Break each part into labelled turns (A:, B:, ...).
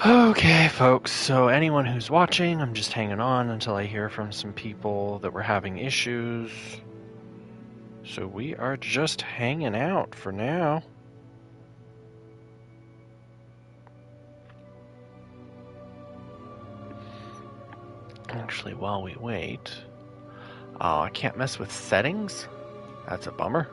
A: Okay, folks, so anyone who's watching, I'm just hanging on until I hear from some people that were having issues. So we are just hanging out for now. Actually, while we wait... Oh, I can't mess with settings? That's a bummer.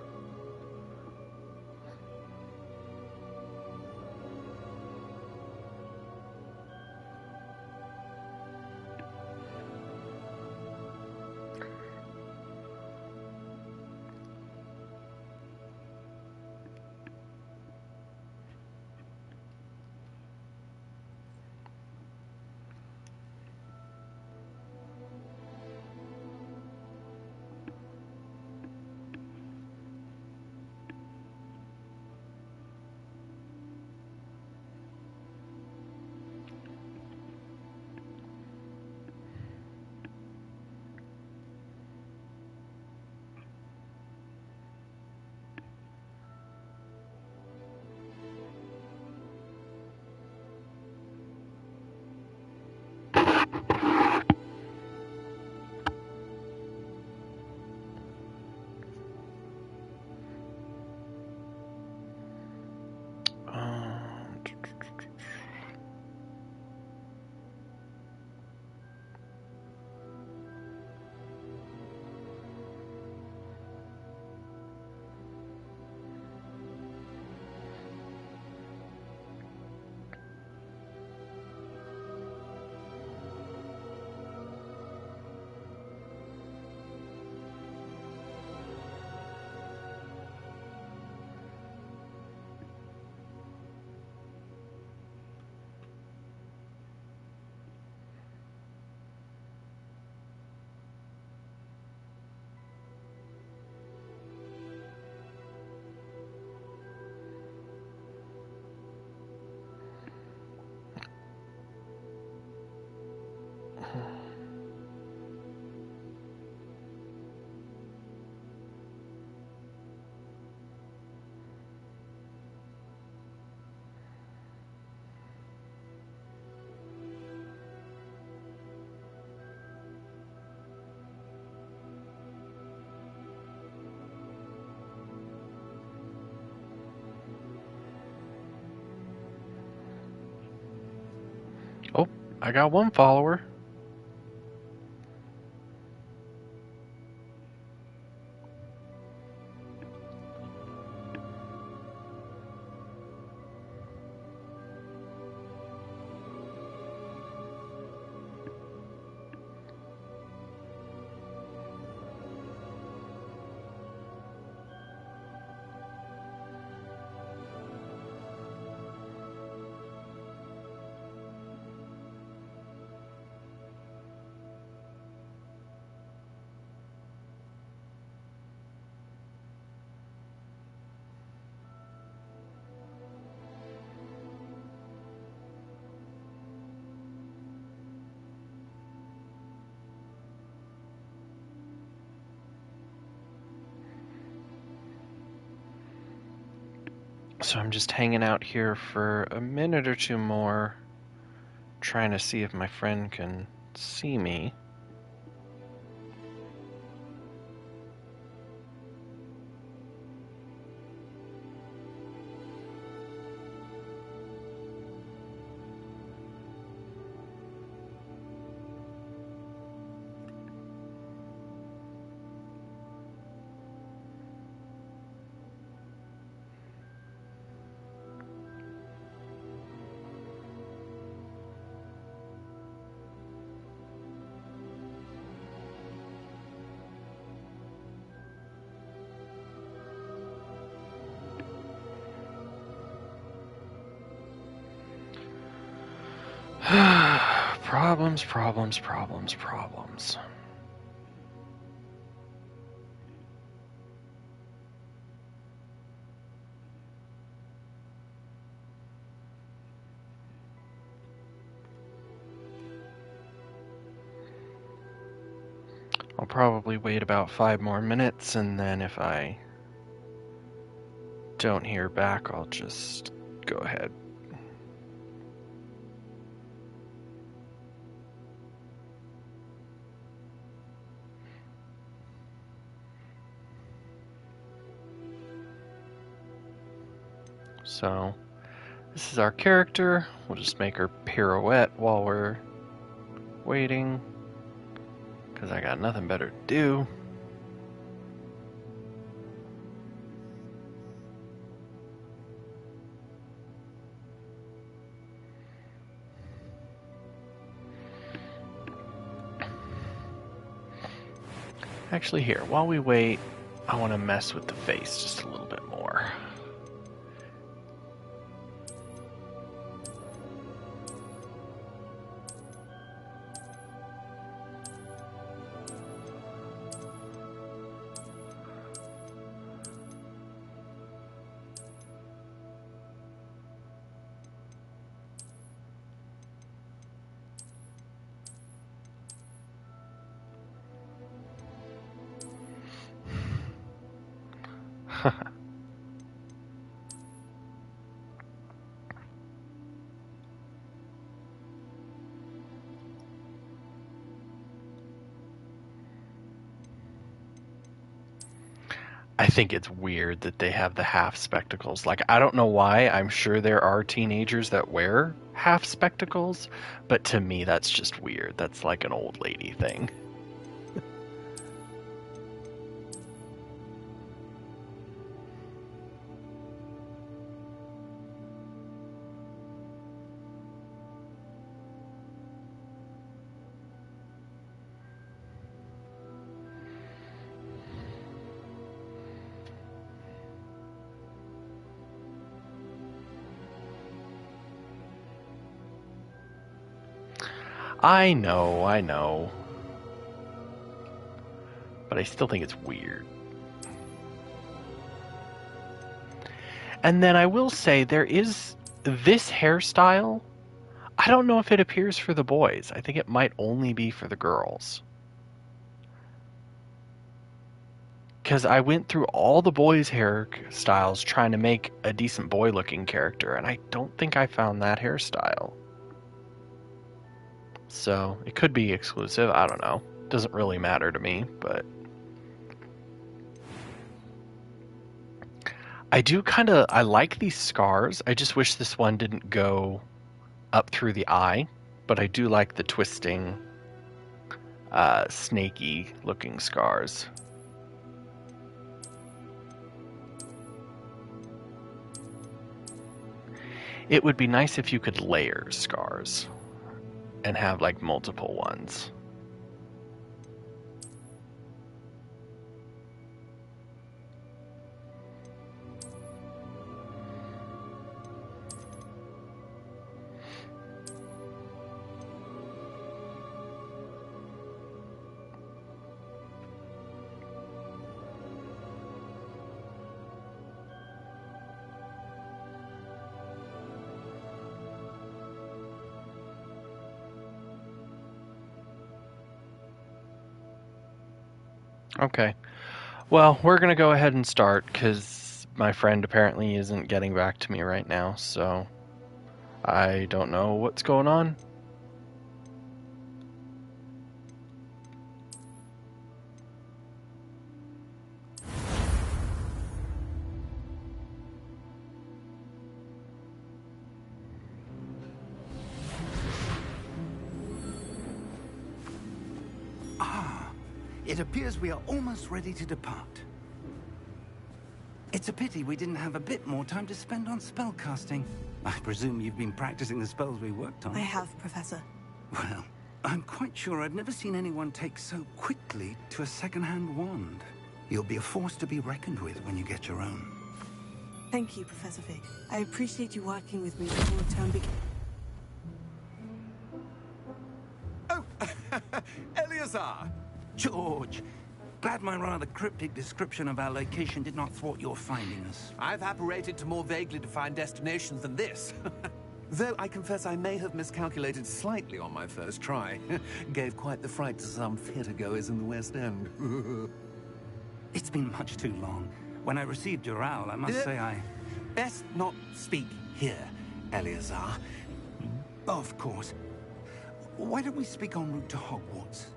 A: Um, oh, I got one follower. So I'm just hanging out here for a minute or two more, trying to see if my friend can see me. Problems, problems, problems, problems. I'll probably wait about 5 more minutes, and then if I don't hear back, I'll just go ahead. So, this is our character. We'll just make her pirouette while we're waiting, because I got nothing better to do. Actually, here, while we wait, I want to mess with the face just a little bit more. I think it's weird that they have the half spectacles. Like, I don't know why. I'm sure there are teenagers that wear half spectacles, but to me, that's just weird. That's like an old lady thing. I know. But I still think it's weird. And then I will say, there is this hairstyle. I don't know if it appears for the boys. I think it might only be for the girls. Because I went through all the boys' hairstyles trying to make a decent boy-looking character, and I don't think I found that hairstyle. So, it could be exclusive, I don't know. Doesn't really matter to me, but... I like these scars. I just wish this one didn't go up through the eye, but I do like the twisting, snaky-looking scars. It would be nice if you could layer scars and have like multiple ones. Okay. Well, we're going to go ahead and start because my friend apparently isn't getting back to me right now, so I don't know what's going on.
B: It appears we are almost ready to depart. It's a pity we didn't have a bit more time to spend on spellcasting. I presume you've been practicing the spells we worked on.
C: I have, Professor.
B: Well, I'm quite sure I've never seen anyone take so quickly to a second-hand wand. You'll be a force to be reckoned with when you get your own.
C: Thank you, Professor Fig. I appreciate you working with me before the term begins.
B: Oh, Eleazar! George, glad my rather cryptic description of our location did not thwart your finding us.
D: I've apparated to more vaguely defined destinations than this. Though I confess I may have miscalculated slightly on my first try. Gave quite the fright to some theatre-goers in the West End.
B: It's been much too long. When I received your owl, I must say I...
D: Best not speak here, Eleazar.
B: Of course. Why don't we speak en route to Hogwarts?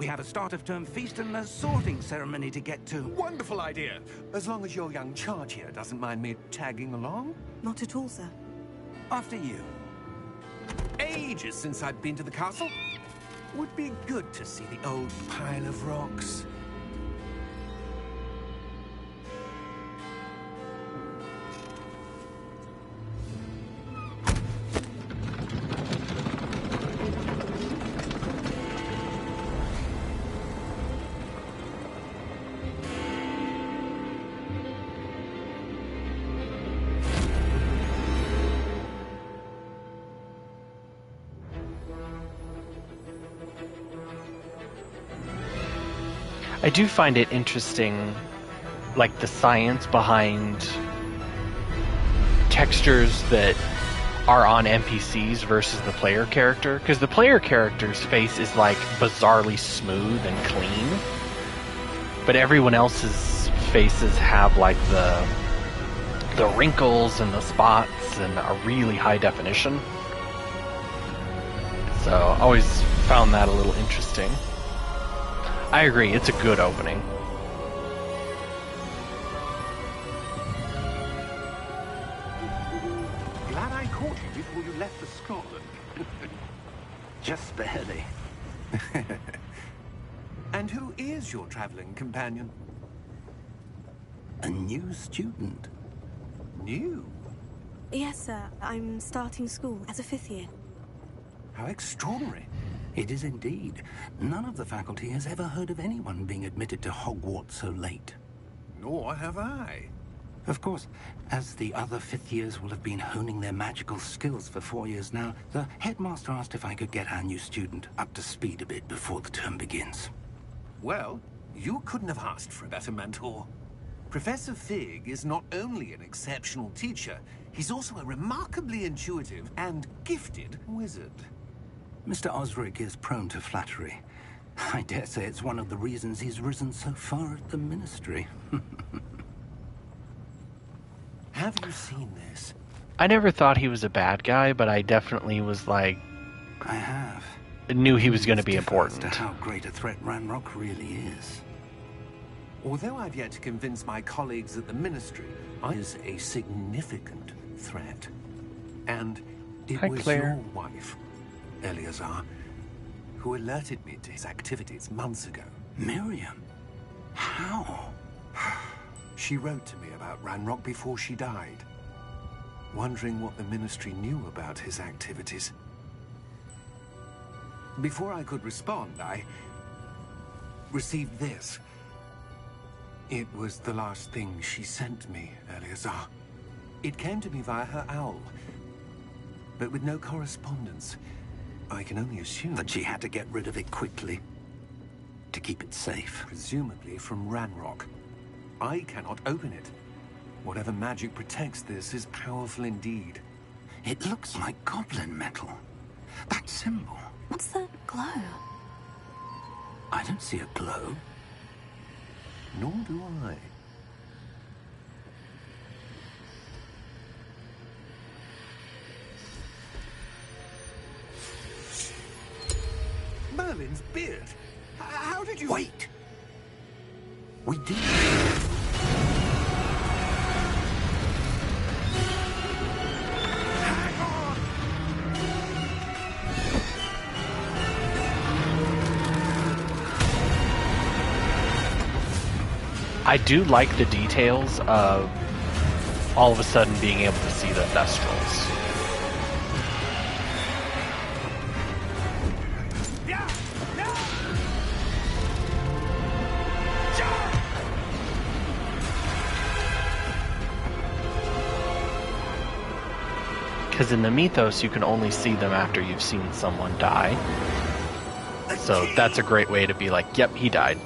B: We have a start-of-term feast and a sorting ceremony to get to.
D: Wonderful idea. As long as your young charge here doesn't mind me tagging along.
C: Not at all, sir.
B: After you.
D: Ages since I've been to the castle. Would be good to see the old pile of rocks.
A: I do find it interesting, like the science behind textures that are on NPCs versus the player character, because the player character's face is like bizarrely smooth and clean, but everyone else's faces have like the wrinkles and the spots and a really high definition. So I always found that a little interesting. I agree, it's a good opening.
D: Glad I caught you before you left for Scotland.
B: Just barely.
D: And who is your traveling companion?
B: A new student.
D: New?
C: Yes, sir. I'm starting school as a 5th year.
D: How extraordinary.
B: It is indeed. None of the faculty has ever heard of anyone being admitted to Hogwarts so late.
D: Nor have I.
B: Of course, as the other 5th years will have been honing their magical skills for 4 years now, the headmaster asked if I could get our new student up to speed a bit before the term begins.
D: Well, you couldn't have asked for a better mentor. Professor Fig is not only an exceptional teacher, he's also a remarkably intuitive and gifted wizard.
B: Mr. Osric is prone to flattery. I dare say it's one of the reasons he's risen so far at the Ministry.
D: Have you seen this?
A: I never thought he was a bad guy, but I definitely was like,
B: I have.
A: knew he was going to be
B: Differs
A: important.
B: to how great a threat Ranrock really is.
D: Although I've yet to convince my colleagues at the Ministry, I is a significant threat. And it
A: Hi,
D: was
A: Claire.
D: your wife, Eleazar, who alerted me to his activities months ago.
B: Miriam? How?
D: She wrote to me about Ranrock before she died, wondering what the Ministry knew about his activities. Before I could respond, I received this. It was the last thing she sent me, Eleazar. It came to me via her owl, but with no correspondence. I can only assume
B: That she had to get rid of it quickly. To keep it safe.
D: presumably from Ranrock. I cannot open it. Whatever magic protects this is powerful indeed.
B: It looks like goblin metal. That symbol.
C: What's that glow?
B: I don't see a glow.
D: Nor do I. Merlin's beard. How did you...
B: Wait! We did.
D: Hang on!
A: I do like the details of all of a sudden being able to see the Thestrals.
D: Yeah! Yeah!
A: Because in the mythos, you can only see them after you've seen someone die. So that's a great way to be like, yep, he died.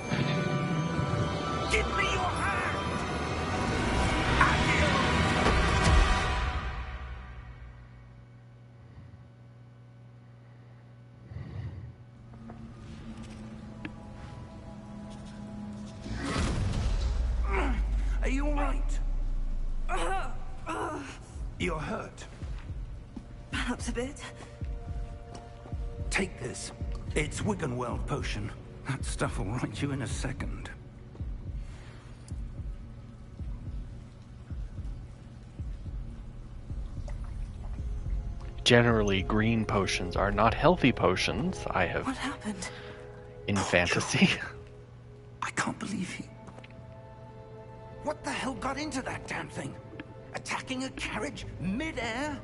B: Give me your hand! Are you all right? You're hurt.
C: Perhaps a bit.
B: Take this. It's Wiggenweld potion. That stuff will right you in a second.
A: Generally, green potions are not healthy potions. I have
C: What happened?
A: in fantasy.
B: I can't believe he... What the hell got into that damn thing? Attacking a carriage mid-air?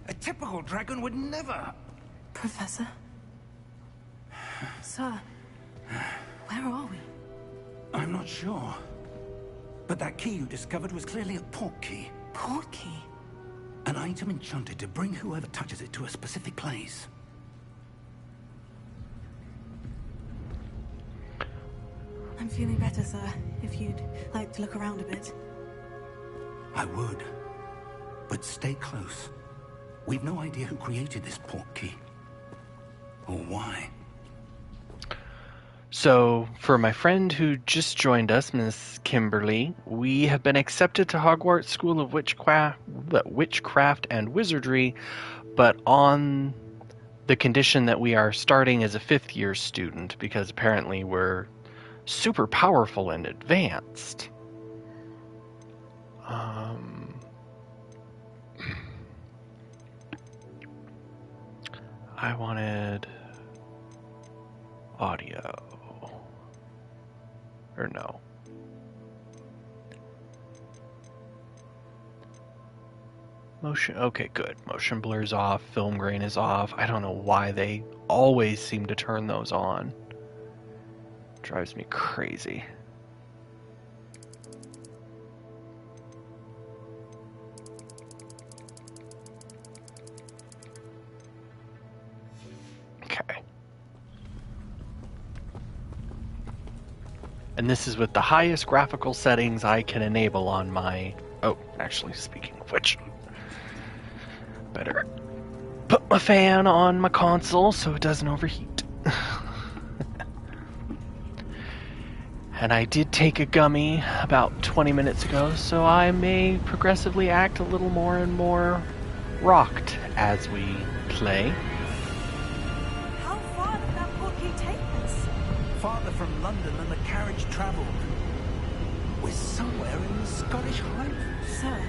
B: A typical dragon would never...
C: Professor? Sir, where are we?
B: I'm not sure. But that key you discovered was clearly a port key.
C: Port key?
B: An item enchanted to bring whoever touches it to a specific place.
C: I'm feeling better, sir. If you'd like to look around a bit.
B: I would. But stay close. We've no idea who created this port key. Or why.
A: So, for my friend who just joined us, Miss Kimberly, we have been accepted to Hogwarts School of Witchcraft and Wizardry, but on the condition that we are starting as a fifth-year student, because apparently we're super powerful and advanced. I wanted audio. Or no. Motion, okay, good. Motion blur's off, film grain is off. I don't know why they always seem to turn those on. Drives me crazy. Okay. And this is with the highest graphical settings I can enable on my... Oh, actually, speaking of which, better put my fan on my console so it doesn't overheat. And I did take a gummy about 20 minutes ago, so I may progressively act a little more and more rocked as we play.
C: How far did that port key take us?
B: Farther from London than the carriage travelled. We're somewhere in the Scottish Highlands.
C: Sir,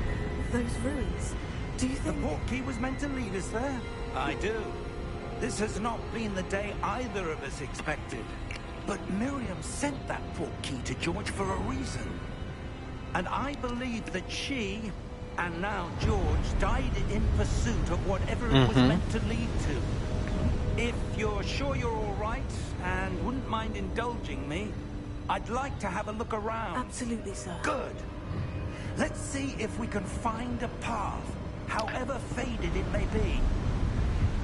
C: those ruins. Do you
B: The
C: think...
B: port key was meant to lead us there? I do. This has not been the day either of us expected. But Miriam sent that port key to George for a reason. And I believe that she, and now George, died in pursuit of whatever it was meant to lead to. If you're sure you're all right, and wouldn't mind indulging me, I'd like to have a look around.
C: Absolutely, sir.
B: Good. Let's see if we can find a path, however faded it may be.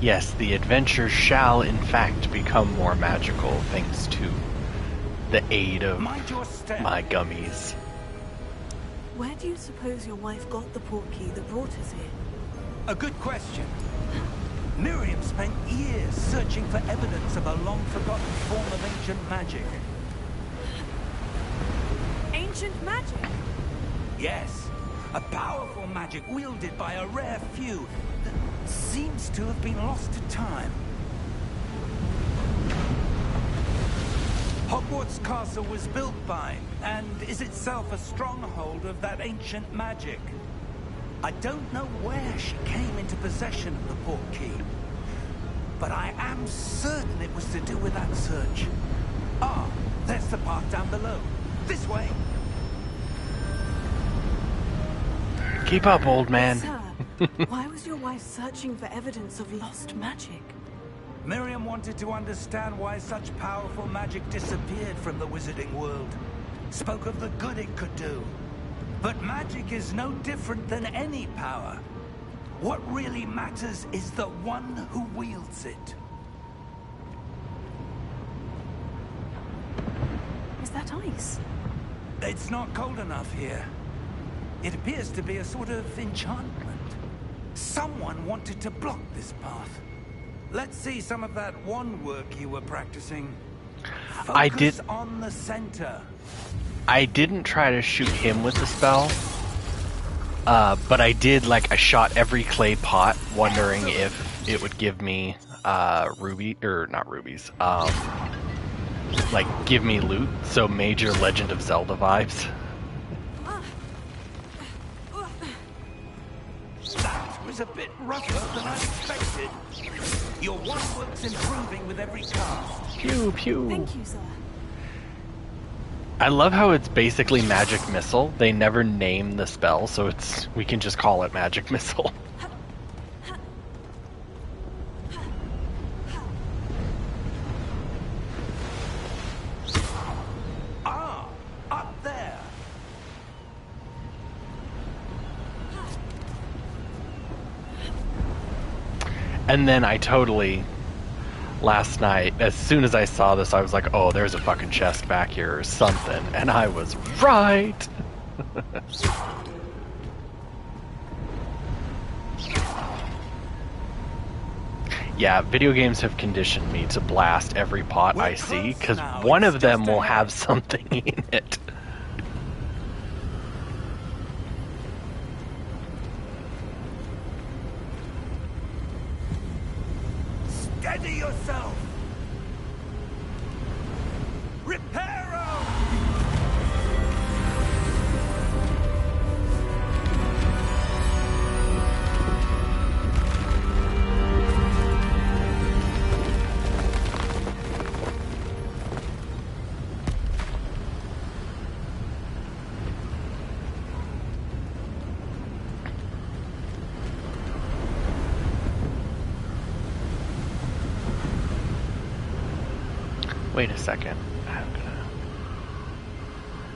A: Yes, the adventure shall in fact become more magical thanks to the aid of
B: Mind your step.
A: my gummies.
C: Where do you suppose your wife got the port key that brought us here?
B: A good question. Miriam spent years searching for evidence of a long-forgotten form of ancient magic.
C: Ancient magic?
B: Yes, a powerful magic wielded by a rare few that seems to have been lost to time. Hogwarts Castle was built by, and is itself a stronghold of that ancient magic. I don't know where she came into possession of the port key, but I am certain it was to do with that search. Ah, there's the path down below. This way.
A: Keep up, old man.
C: Sir, why was your wife searching for evidence of lost magic?
B: Miriam wanted to understand why such powerful magic disappeared from the wizarding world. Spoke of the good it could do. But magic is no different than any power. What really matters is the one who wields it.
C: Is that ice?
B: It's not cold enough here. It appears to be a sort of enchantment. Someone wanted to block this path. Let's see some of that wand work you were practicing. Focus on the center.
A: I didn't try to shoot him with the spell, but I did, like, I shot every clay pot, wondering if it would give me not rubies, like give me loot, so major Legend of Zelda vibes.
B: That was a bit rougher than I expected. Your one work's improving with every cast.
A: Pew pew.
C: Thank you, sir.
A: I love how it's basically magic missile. They never name the spell, so we can just call it magic missile.
B: Ah, up there.
A: And then I totally, last night, as soon as I saw this, I was like, oh, there's a fucking chest back here or something. And I was right. Yeah, video games have conditioned me to blast every pot I see, because one of them will have something in it.
B: Steady yourself. Reparo!
A: Wait a second.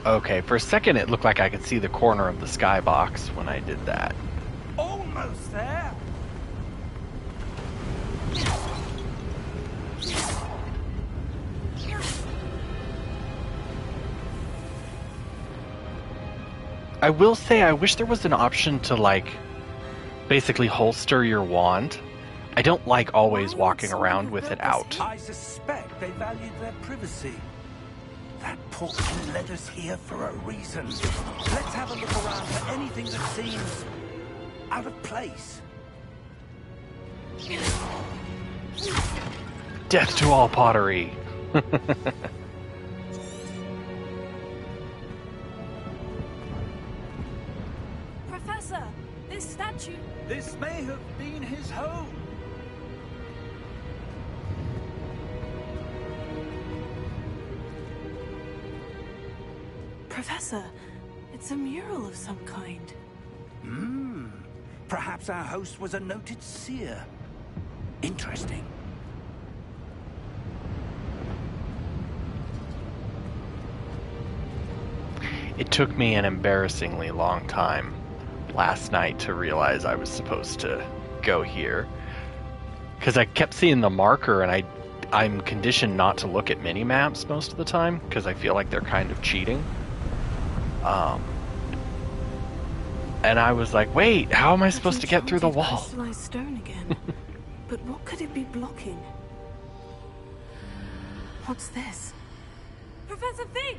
A: Okay, for a second it looked like I could see the corner of the skybox when I did that.
B: Almost there.
A: I will say I wish there was an option to, like, basically holster your wand. I don't like always walking around with it out.
B: I suspect they valued their privacy. That portkey led us here for a reason. Let's have a look around for anything that seems out of place.
A: Death to all pottery.
C: Professor, this statue...
B: This may have been his home.
C: Professor, it's a mural of some kind.
B: Perhaps our host was a noted seer. Interesting.
A: It took me an embarrassingly long time last night to realize I was supposed to go here. Because I kept seeing the marker, and I'm conditioned not to look at mini-maps most of the time, because I feel like they're kind of cheating. And I was like, wait, how am I supposed to get through the wall?
C: Crystallized stone again. But what could it be blocking? What's this? Professor Fig!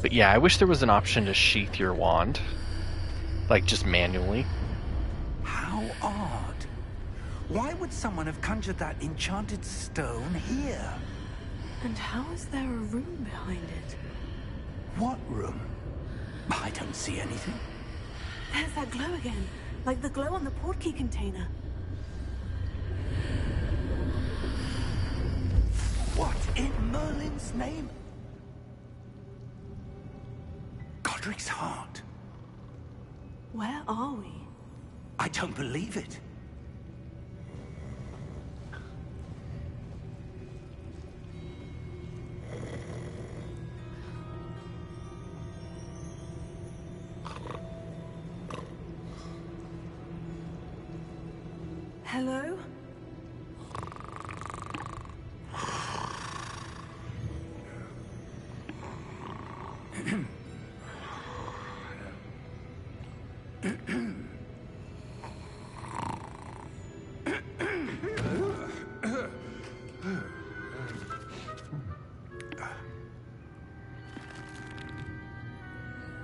A: But yeah, I wish there was an option to sheath your wand. Like, just manually.
B: How odd. Why would someone have conjured that enchanted stone here?
C: And how is there a room behind it?
B: What room? I don't see anything.
C: There's that glow again, like the glow on the portkey container.
B: What in Merlin's name? Godric's heart.
C: Where are we?
B: I don't believe it.
C: Hello?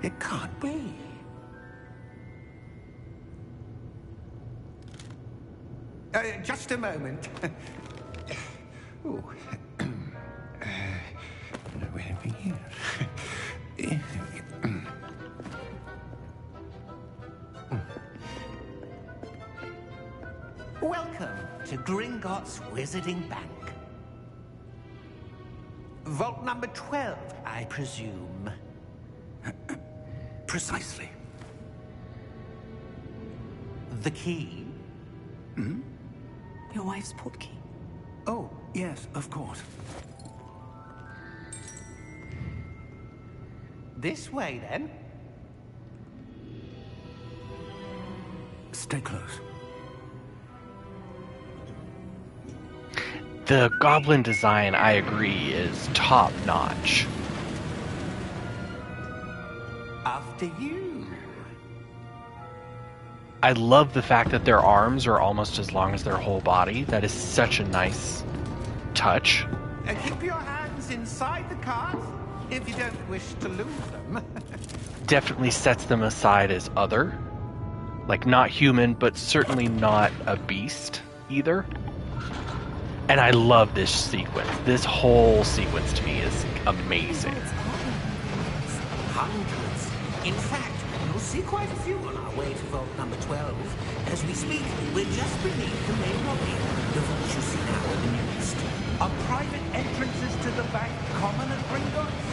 B: It can't be.
D: Just a moment. Ooh. Where are we here?
B: Welcome to Gringotts Wizarding Bank. Vault number 12, I presume.
D: Precisely.
B: The key?
C: Your wife's portkey.
D: Oh, yes, of course.
B: This way, then.
D: Stay close.
A: The goblin design, I agree, is top notch.
B: After you.
A: I love the fact that their arms are almost as long as their whole body. That is such a nice touch.
B: Keep your hands inside the cart if you don't wish to lose them.
A: Definitely sets them aside as other. Like, not human, but certainly not a beast either. And I love this sequence. This whole sequence to me is amazing.
B: Hundreds. In fact, you'll see quite a few on our way to vault number 12. As we speak, we're just beneath the main lobby. The vaults you see now in the nearest.
E: Are private entrances to the bank common at Gringotts?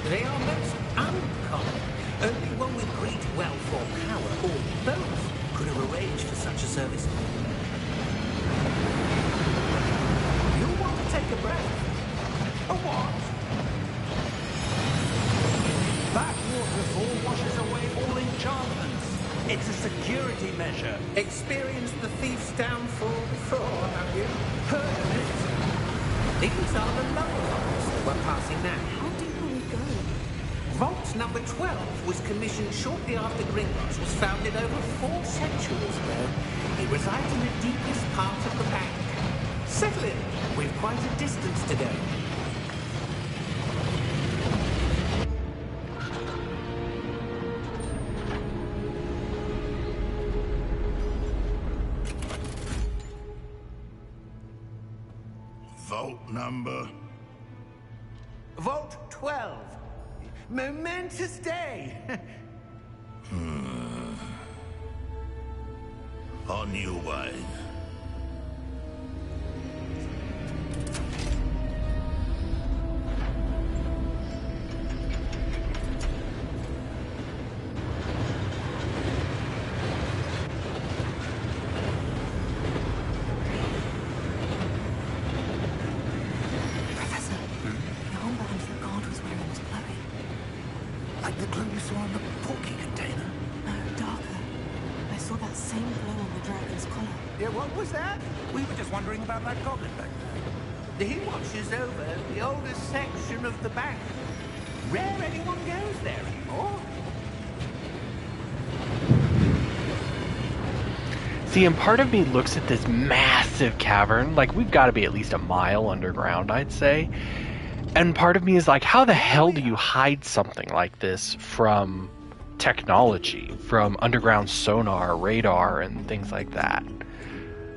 B: They are most uncommon. Only one with great wealth or power, or both, could have arranged for such a service.
E: You'll want to take a breath. A what? That waterfall washes away all enchantments. It's a security measure.
B: Experienced the thief's downfall before, have you? Heard of it? These are the lower vaults that we're passing now.
C: How deep will we go?
B: Vault number 12 was commissioned shortly after Gringotts was founded over 4 centuries ago. It resides in the deepest part of the bank. Settle in. We've quite a distance to go.
F: Vault number?
B: Vault 12. Momentous day.
F: On your way.
C: Professor, the armband that guard was wearing was glowing.
D: Like the glow you saw on the porky container.
C: No, darker. I saw that same glow on the dragon's collar.
E: Yeah, what was that? We were just wondering about that goblin back there.
B: He watches over the oldest section of the bank. Rare anyone goes there anymore.
A: See, and part of me looks at this massive cavern, like we've got to be at least a mile underground, I'd say. And part of me is like, how the hell do you hide something like this from technology, from underground sonar, radar, and things like that?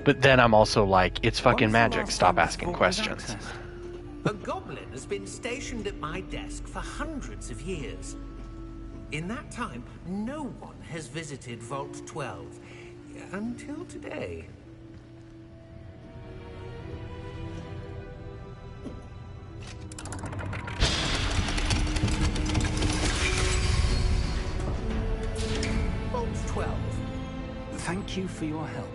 A: But then I'm also like, it's fucking magic, stop asking questions.
B: A goblin has been stationed at my desk for hundreds of years. In that time, no one has visited Vault 12. Until today. Vault 12.
E: Thank you for your help.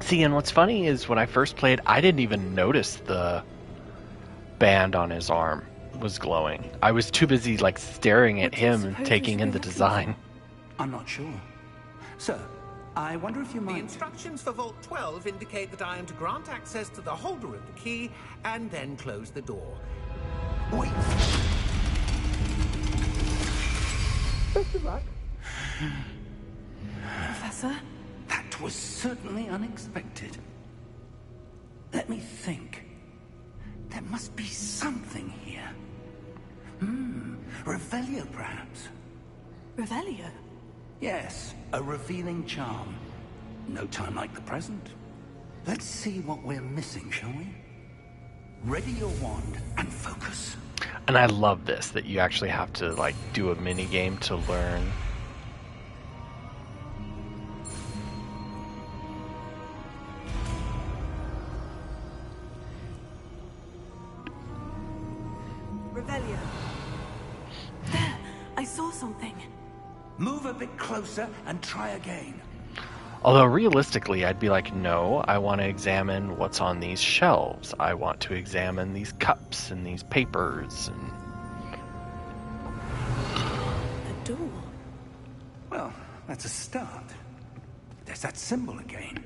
A: See, and what's funny is when I first played, I didn't even notice the band on his arm was glowing. I was too busy like staring at him and taking in the design.
E: I'm not sure. Sir, I wonder if you
B: The
E: might...
B: instructions for Vault 12 indicate that I am to grant access to the holder of the key and then close the door.
E: Wait.
B: Best of luck.
C: Professor?
E: That was certainly unexpected. Let me think. There must be something here. Revelio, perhaps.
C: Revelio?
B: Yes, a revealing charm. No time like the present. Let's see what we're missing, shall we? Ready your wand and focus.
A: And I love this, that you actually have to, like, do a mini game to learn.
C: Revelio. There, I saw something.
B: Move a bit closer and try again.
A: Although realistically, I'd be like, no, I want to examine what's on these shelves. I want to examine these cups and these papers and...
C: A door.
B: Well, that's a start. There's that symbol again.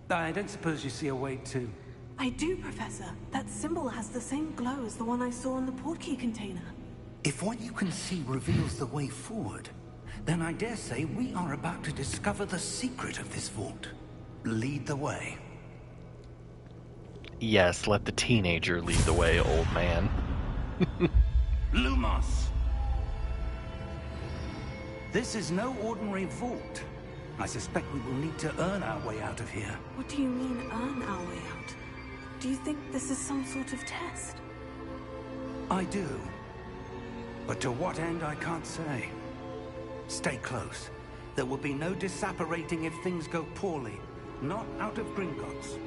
B: I don't suppose you see a way to...
C: I do, Professor. That symbol has the same glow as the one I saw in the portkey container.
B: If what you can see reveals the way forward, then I dare say we are about to discover the secret of this vault. Lead the way.
A: Yes, let the teenager lead the way, old man.
B: Lumos! This is no ordinary vault. I suspect we will need to earn our way out of here.
C: What do you mean, earn our way out? Do you think this is some sort of test?
B: I do. But to what end, I can't say. Stay close. There will be no disapparating if things go poorly. Not out of Gringotts.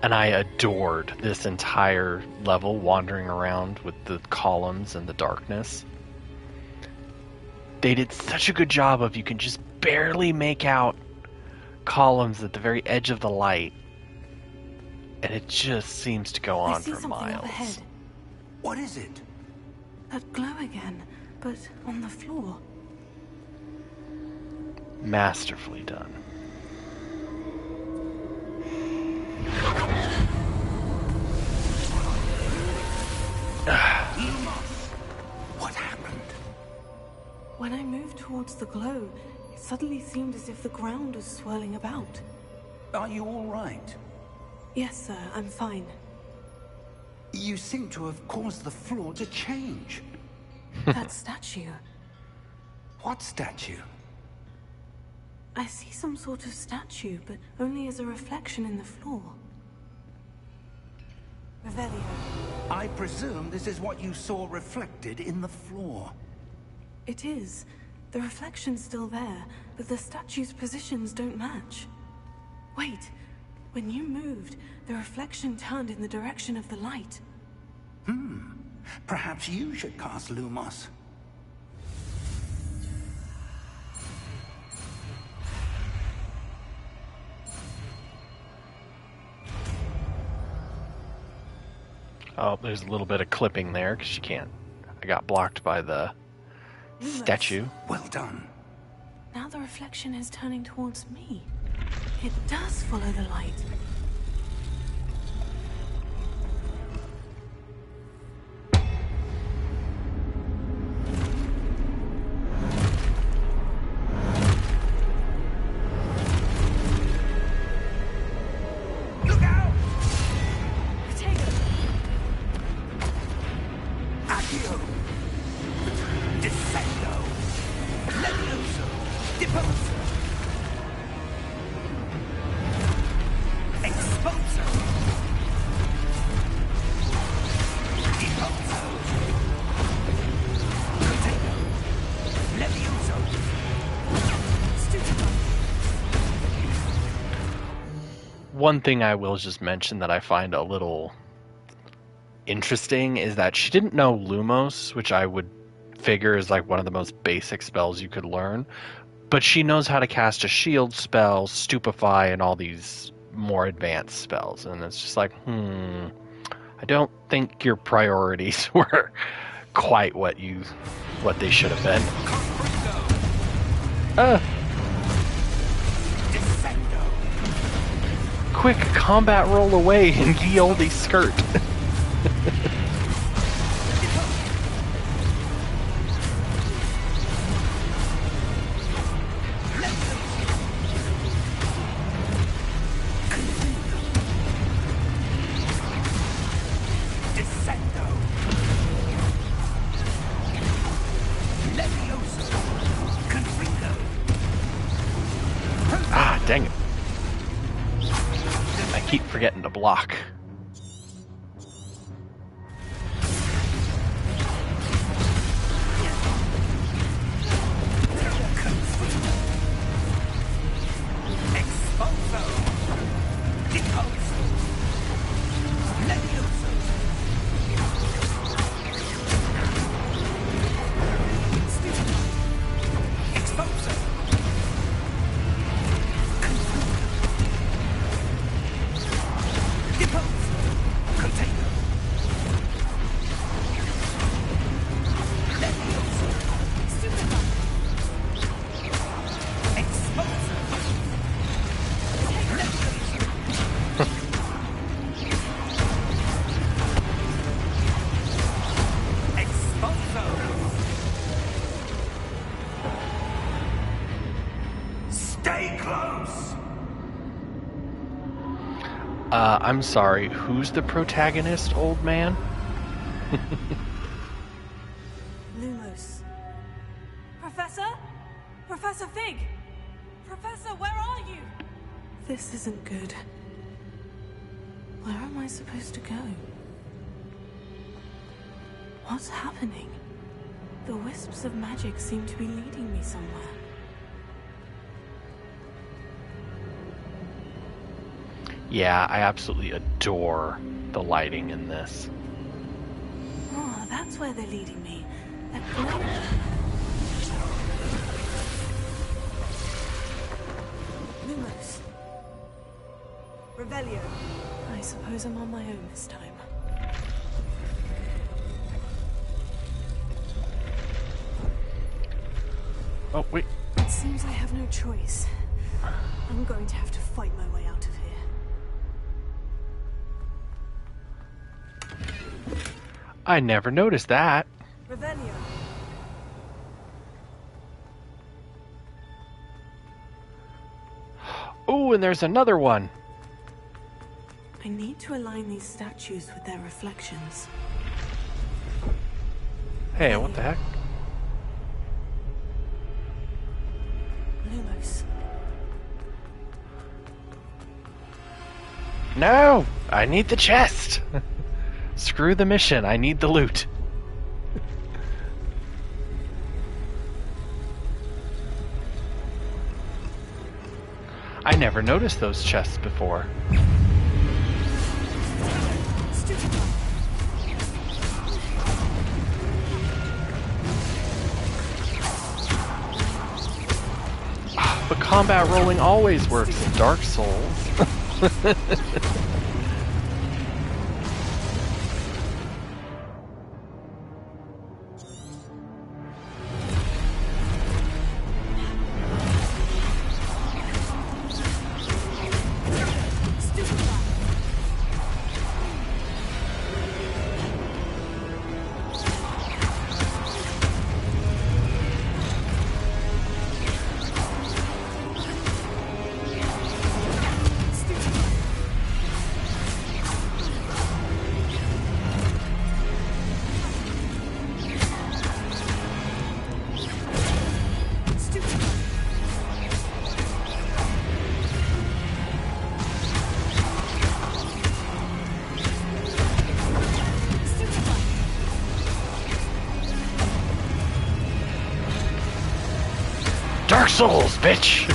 A: And I adored this entire level, wandering around with the columns and the darkness. They did such a good job of, you can just barely make out columns at the very edge of the light, and it just seems to go
C: I
A: on
C: see
A: for
C: something
A: miles.
C: up ahead.
B: What is it?
C: That glow again, but on the floor.
A: Masterfully done.
B: Lumos! What happened?
C: When I moved towards the glow, it suddenly seemed as if the ground was swirling about.
B: Are you all right?
C: Yes, sir, I'm fine.
B: You seem to have caused the floor to change.
C: That statue.
B: What statue?
C: I see some sort of statue, but only as a reflection in the floor. Revelio.
B: I presume this is what you saw reflected in the floor.
C: It is. The reflection's still there, but the statue's positions don't match. Wait. When you moved, the reflection turned in the direction of the light.
B: Perhaps you should cast Lumos.
A: Oh, there's a little bit of clipping there, because you can't... I got blocked by the statue.
B: Well done.
C: Now the reflection is turning towards me. It does follow the light.
B: Look out!
C: Potato!
B: Accio! Descendo! Levioso! Deposo! Exposo! Deposo! Potato! Levioso!
C: Stutico!
A: One thing I will just mention that I find a little interesting is that she didn't know Lumos, which I would figure is like one of the most basic spells you could learn, but she knows how to cast a shield spell, stupefy, and all these more advanced spells, and it's just like, I don't think your priorities were quite what they should have been.
B: Descendo!
A: Quick combat roll away and ye olde skirt.
B: Descendo!
A: Dang it. I keep forgetting to block. I'm sorry, who's the protagonist, old man?
C: Lumos. Professor? Professor Fig! Professor, where are you? This isn't good. Where am I supposed to go? What's happening? The wisps of magic seem to be leading me somewhere.
A: Yeah, I absolutely adore the lighting in this.
C: Oh, that's where they're leading me. That glow. Lumos. Revelio. I suppose I'm on my own this time.
A: Oh, wait.
C: It seems I have no choice. I'm going to have to fight my way out of here.
A: I never noticed that.
C: Revelio.
A: Oh, and there's another one.
C: I need to align these statues with their reflections.
A: Hey, what the heck?
C: Lumos.
A: No! I need the chest! Screw the mission, I need the loot. I never noticed those chests before. But combat rolling always works in Dark Souls. Dark Souls, bitch!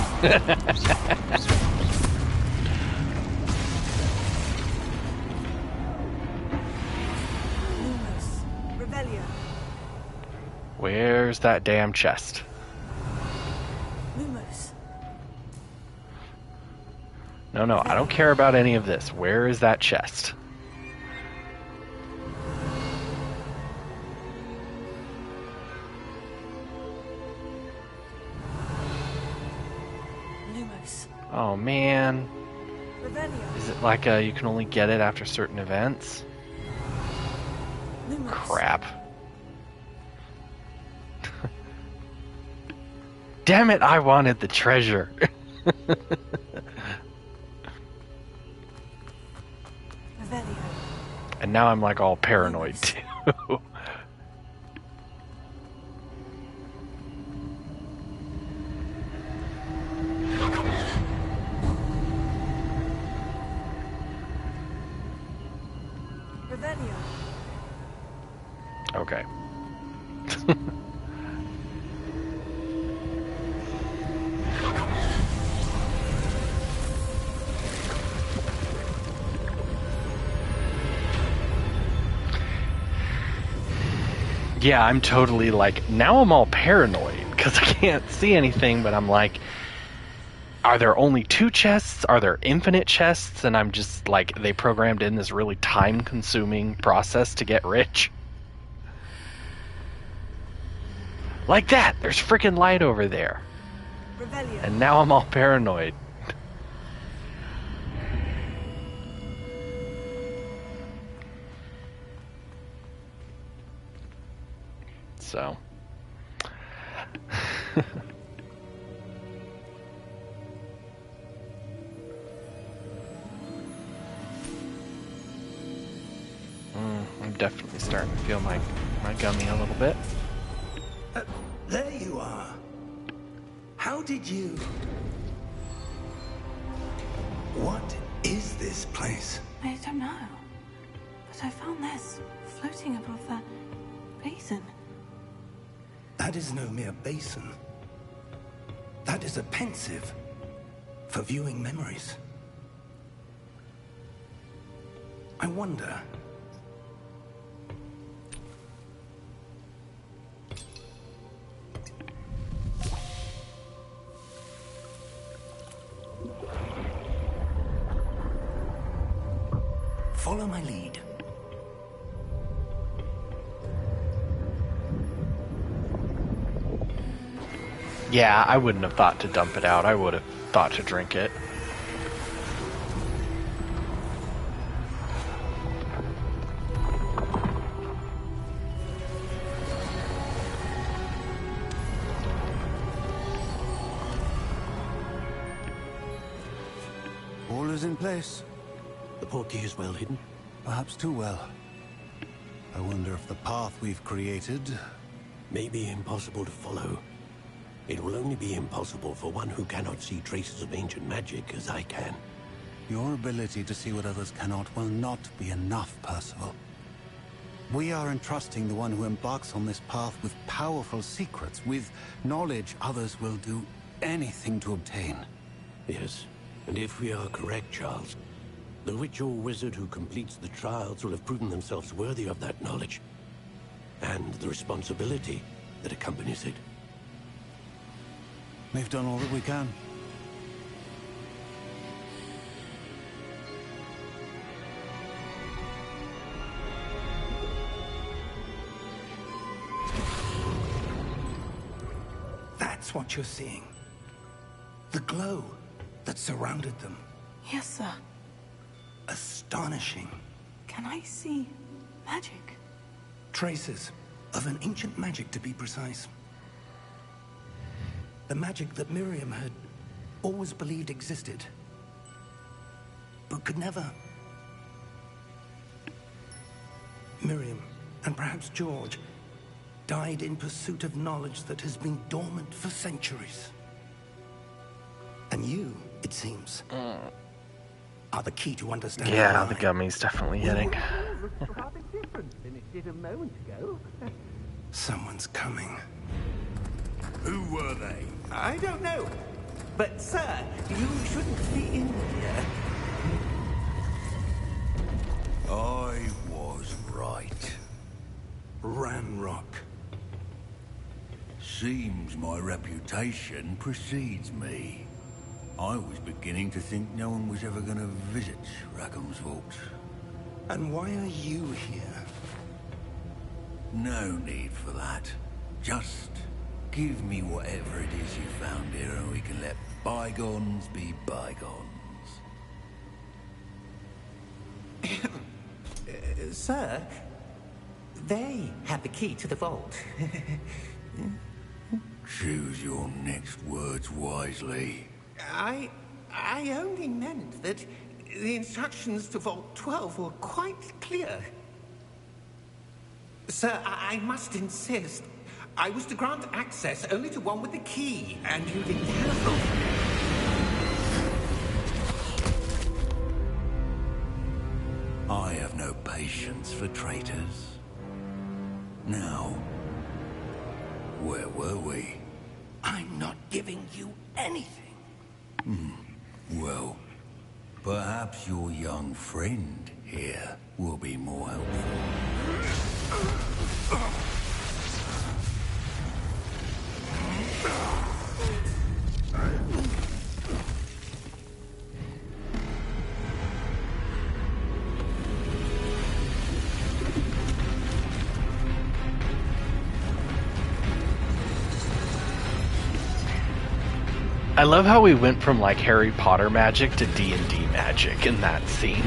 C: Lumos. Revelio.
A: Where's that damn chest?
C: Lumos.
A: No, I don't care about any of this. Where is that chest?
C: Lumos.
A: Oh man.
C: Revelio.
A: Is it like you can only get it after certain events?
C: Lumos.
A: Crap. Damn it, I wanted the treasure.
C: Revelio.
A: And now I'm like all paranoid too. Yeah, I'm totally like, now I'm all paranoid because I can't see anything, but I'm like, are there only 2 chests? Are there infinite chests? And I'm just like, they programmed in this really time consuming process to get rich. Like that! There's freaking light over there.
C: Revelio.
A: And now I'm all paranoid. So. I'm definitely starting to feel my gummy a little bit.
B: There you are. How did you... What is this place?
C: I don't know. But I found this floating above that basin.
B: That is no mere basin. That is a pensive for viewing memories. I wonder... Follow my lead.
A: Yeah, I wouldn't have thought to dump it out. I would have thought to drink it.
G: All is in place.
H: The portkey is well hidden.
G: Perhaps too well. I wonder if the path we've created...
H: May be impossible to follow. It will only be impossible for one who cannot see traces of ancient magic as I can.
G: Your ability to see what others cannot will not be enough, Percival. We are entrusting the one who embarks on this path with powerful secrets, with knowledge others will do anything to obtain.
H: Yes, and if we are correct, Charles, the witch or wizard who completes the trials will have proven themselves worthy of that knowledge, and the responsibility that accompanies it.
G: We've done all that we can.
B: That's what you're seeing. The glow that surrounded them.
C: Yes, sir.
B: Astonishing.
C: Can I see magic?
B: Traces of an ancient magic, to be precise. The magic that Miriam had always believed existed, but could never. Miriam, and perhaps George, died in pursuit of knowledge that has been dormant for centuries. And you, it seems, are the key to understanding
A: Yeah,
B: why.
A: the gummy's definitely hitting.
B: Someone's coming.
F: Who were they?
E: I don't know. But, sir, you shouldn't be in here.
F: I was right.
B: Ranrock.
F: Seems my reputation precedes me. I was beginning to think no one was ever going to visit Rackham's Vault.
B: And why are you here?
F: No need for that. Just give me whatever it is you found here and we can let bygones be bygones.
E: Sir, they have the key to the vault.
F: Choose your next words wisely.
E: I only meant that the instructions to Vault 12 were quite clear. Sir, I must insist. I was to grant access only to one with the key, and you didn't telephone.
F: I have no patience for traitors. Now, Where were we?
B: I'm not giving you anything.
F: Well, perhaps your young friend here will be more helpful.
A: I love how we went from like Harry Potter magic to D&D magic in that scene.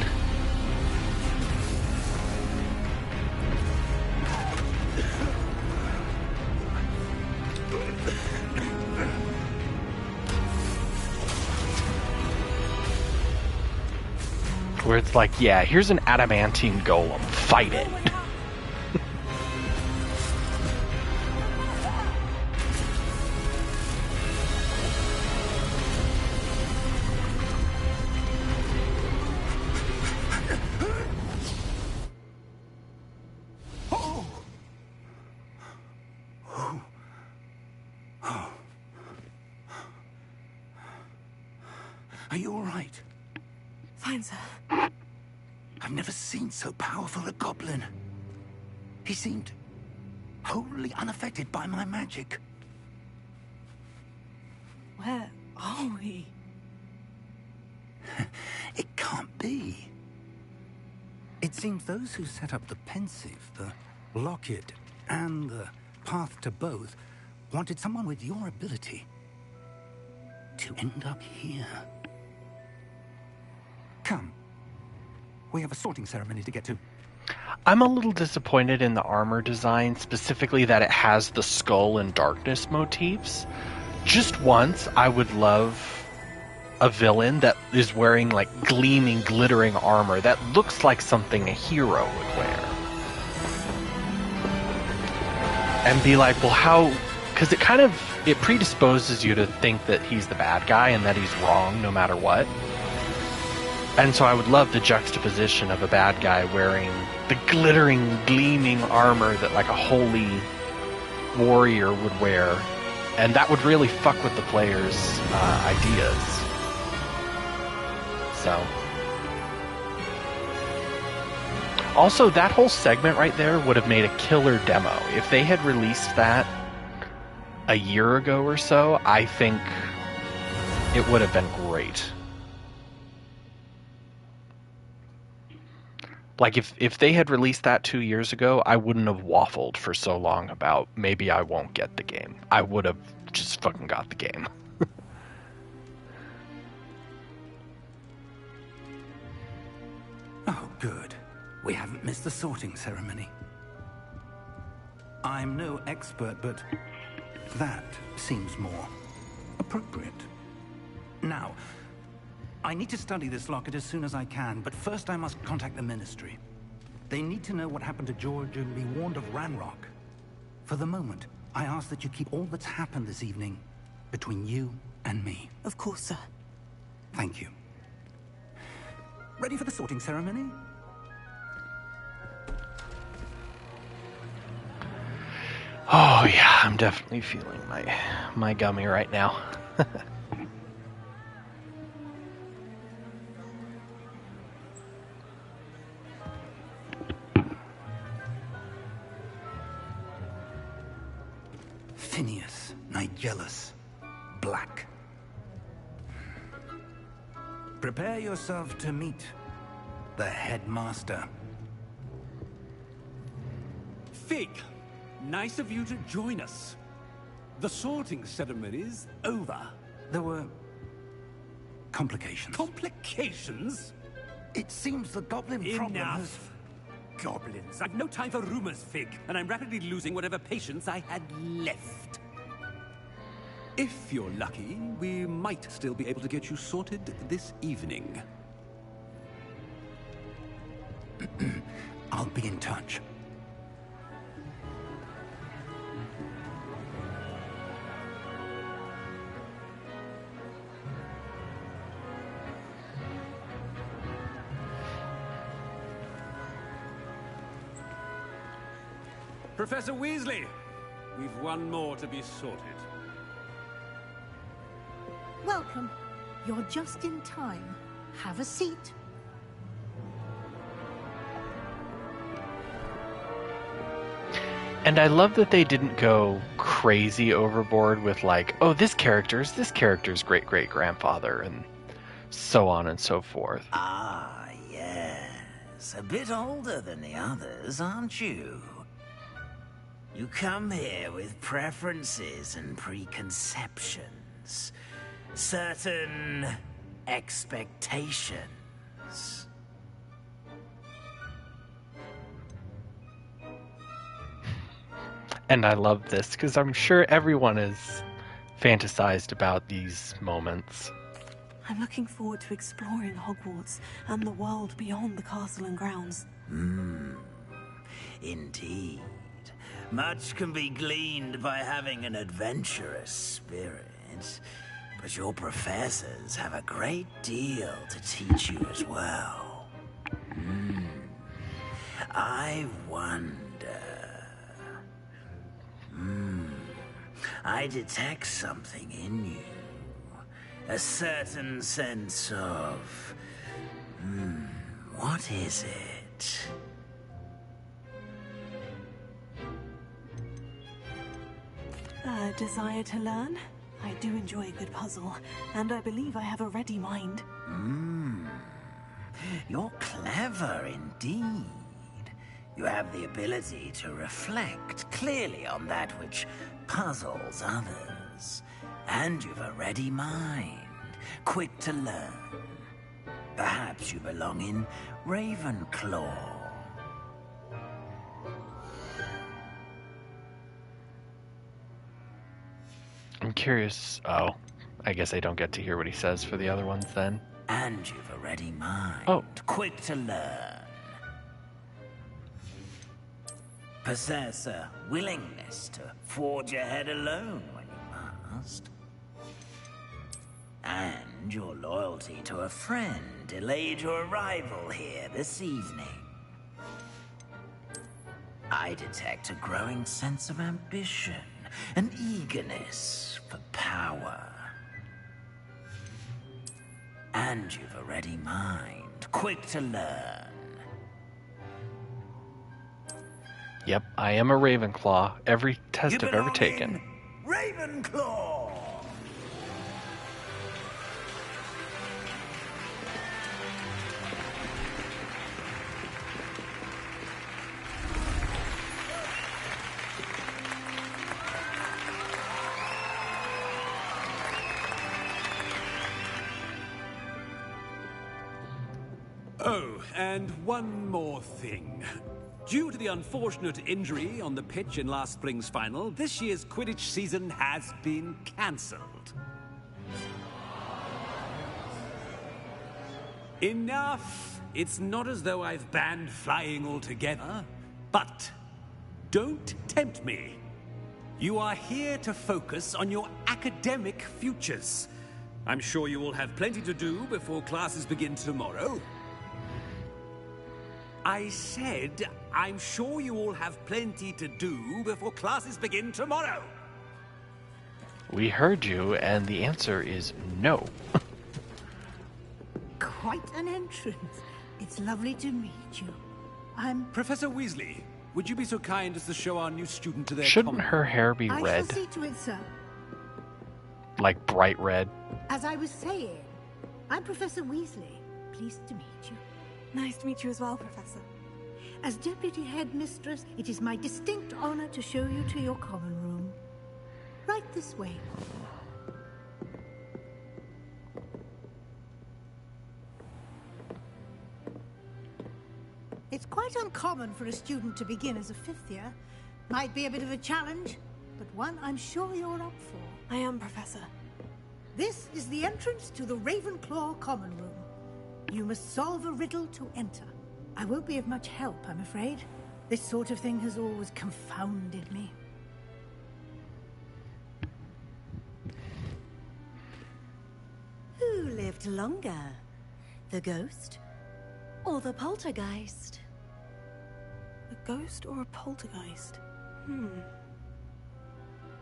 A: Where it's like, yeah, here's an adamantine golem, fight it.
B: Are you all right?
C: Fine, sir.
B: I've never seen so powerful a goblin. He seemed wholly unaffected by my magic.
C: Where are we?
B: It can't be. It seems those who set up the Pensive, the Locket, and the Path to Both wanted someone with your ability to end up here. Come. We have a sorting ceremony to get to.
A: I'm a little disappointed in the armor design, specifically that it has the skull and darkness motifs. Just once, I would love a villain that is wearing like gleaming, glittering armor that looks like something a hero would wear. And be like, well, how... Because it predisposes you to think that he's the bad guy and that he's wrong no matter what. And so I would love the juxtaposition of a bad guy wearing the glittering, gleaming armor that like a holy warrior would wear. And that would really fuck with the players' ideas. So. Also, that whole segment right there would have made a killer demo. If they had released that a year ago or so, I think it would have been great. Like, if they had released that 2 years ago, I wouldn't have waffled for so long about maybe I won't get the game. I would have just fucking got the game.
B: Oh, good. We haven't missed the sorting ceremony. I'm no expert, but that seems more appropriate. Now, I need to study this locket as soon as I can, but first I must contact the Ministry. They need to know what happened to George and be warned of Ranrock. For the moment, I ask that you keep all that's happened this evening between you and me.
C: Of course, sir.
B: Thank you. Ready for the sorting ceremony?
A: Oh yeah, I'm definitely feeling my gummy right now.
B: Phineas, Nigellus, Black. Prepare yourself to meet the headmaster.
I: Fig, nice of you to join us. The sorting ceremony's over.
B: There were complications.
I: Complications?
B: It seems the goblin problem has...
I: Enough. Goblins. I've no time for rumors, Fig, and I'm rapidly losing whatever patience I had left. If you're lucky, we might still be able to get you sorted this evening.
B: I'll be in touch.
I: Professor Weasley, We've one more to be sorted.
J: Welcome. You're just in time. Have a seat.
A: And I love that they didn't go crazy overboard with like, oh, this character's great-great-grandfather, and so on and so forth.
B: Ah, yes. A bit older than the others, aren't you? You come here with preferences and preconceptions. Certain expectations.
A: And I love this because I'm sure everyone has fantasized about these moments.
C: I'm looking forward to exploring Hogwarts and the world beyond the castle and grounds.
B: Indeed. Much can be gleaned by having an adventurous spirit. But your professors have a great deal to teach you as well. I wonder... I detect something in you. A certain sense of... what is it?
C: A desire to learn? I do enjoy a good puzzle, and I believe I have a ready mind.
B: You're clever indeed. You have the ability to reflect clearly on that which puzzles others. And you've a ready mind, quick to learn. Perhaps you belong in Ravenclaw.
A: I'm curious. Oh, I guess I don't get to hear what he says for the other ones then.
B: And you've a ready mind,
A: Oh.
B: quick to learn. Possess a willingness to forge ahead alone when you must. And your loyalty to a friend delayed your arrival here this evening. I detect a growing sense of ambition, an eagerness for power. And you've a ready mind, quick to learn.
A: Yep, I am a Ravenclaw. Every test I've ever taken.
B: Ravenclaw!
I: Oh, and one more thing. Due to the unfortunate injury on the pitch in last spring's final, this year's Quidditch season has been cancelled. Enough! It's not as though I've banned flying altogether, but don't tempt me. You are here to focus on your academic futures. I'm sure you will have plenty to do before classes begin tomorrow. I said, I'm sure you all have plenty to do before classes begin tomorrow.
A: We heard you, and the answer is no.
J: Quite an entrance. It's lovely to meet you. I'm...
I: Professor Weasley, would you be so kind as to show our new student to their
A: Shouldn't
I: common
A: her hair be
J: I
A: red?
J: shall see to it, sir.
A: Like bright red?
J: As I was saying, I'm Professor Weasley. Pleased to meet you.
C: Nice to meet you as well, Professor.
J: As Deputy Headmistress, it is my distinct honor to show you to your common room. Right this way. It's quite uncommon for a student to begin as a fifth year. Might be a bit of a challenge, but one I'm sure you're up for.
C: I am, Professor.
J: This is the entrance to the Ravenclaw common room. You must solve a riddle to enter. I won't be of much help, I'm afraid. This sort of thing has always confounded me.
K: Who lived longer? The ghost or the poltergeist?
C: A ghost or a poltergeist?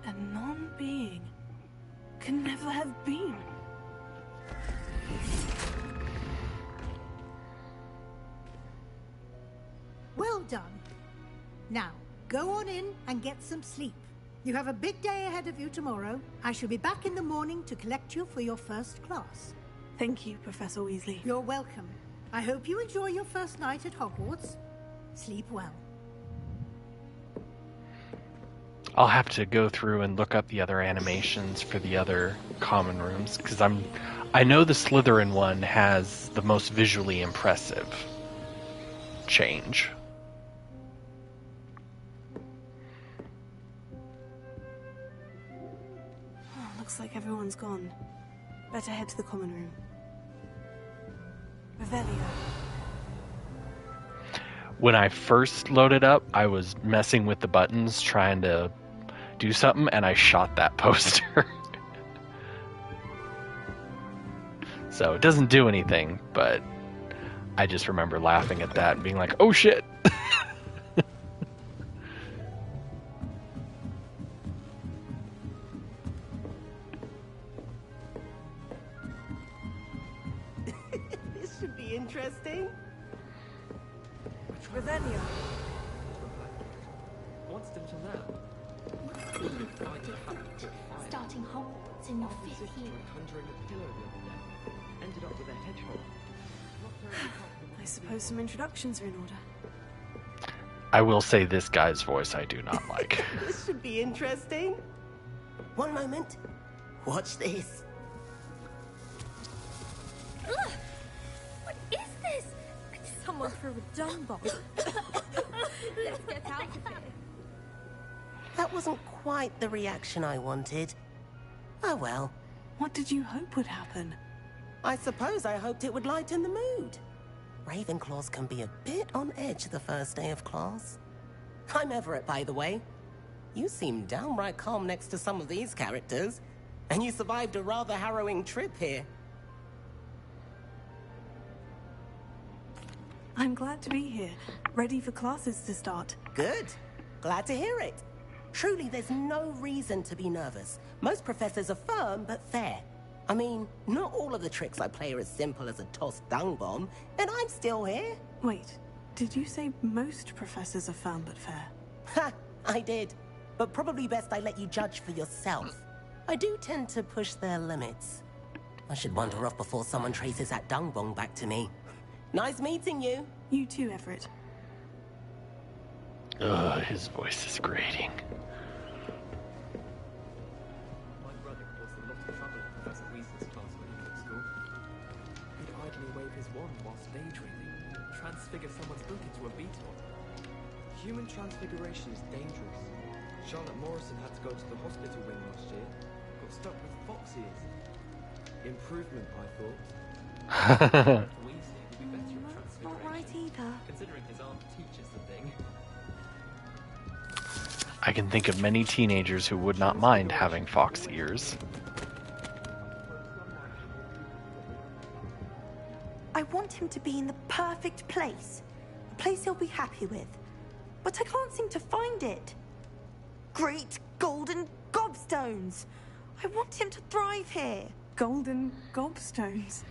C: A non-being can never have been.
J: Well done. Now, go on in and get some sleep. You have a big day ahead of you tomorrow. I shall be back in the morning to collect you for your first class.
C: Thank you, Professor Weasley.
J: You're welcome. I hope you enjoy your first night at Hogwarts. Sleep well.
A: I'll have to go through and look up the other animations for the other common rooms, because I know the Slytherin one has the most visually impressive change.
C: Oh, looks like everyone's gone. Better head to the common room. Revelio.
A: When I first loaded up, I was messing with the buttons trying to do something, and I shot that poster. So it doesn't do anything, but I just remember laughing at that and being like, oh shit!
L: This should be interesting.
C: Revelio.
M: What's until now?
N: Starting Hogwarts in your 5th year.
M: Conjuring a pillow the other day. Ended up with a hedgehog.
C: I suppose some introductions are in order.
A: I will say this guy's voice I do not like.
L: This should be interesting. One moment. Watch this.
N: Ugh! What is this? Someone threw a dung bomb. Let's get out of here.
L: That wasn't quite the reaction I wanted. Oh well.
C: What did you hope would happen?
L: I suppose I hoped it would lighten the mood. Ravenclaws can be a bit on edge the first day of class. I'm Everett, by the way. You seem downright calm next to some of these characters, and you survived a rather harrowing trip here.
C: I'm glad to be here, ready for classes to start.
L: Good. Glad to hear it. Truly, there's no reason to be nervous. Most professors are firm but fair. I mean, not all of the tricks I play are as simple as a tossed dung bomb, and I'm still here.
C: Wait, did you say most professors are firm but fair?
L: Ha! I did. But probably best I let you judge for yourself. I do tend to push their limits. I should wander off before someone traces that dung bomb back to me. Nice meeting you.
C: You too, Everett.
A: Ugh, his voice is grating.
M: My brother caused a lot of trouble in Professor Weasley's class when he was at school. He'd idly wave his wand whilst daydreaming, transfigure someone's book into a beetle. Human transfiguration is dangerous. Charlotte Morrison had to go to the hospital wing last year. Got stuck with fox ears. Improvement, I thought. Weasley would be better at transfiguration.
K: Not right either.
M: Considering his aunt teaches the thing.
A: I can think of many teenagers who would not mind having fox ears.
K: I want him to be in the perfect place. A place he'll be happy with. But I can't seem to find it. Great golden gobstones! I want him to thrive here.
C: Golden gobstones.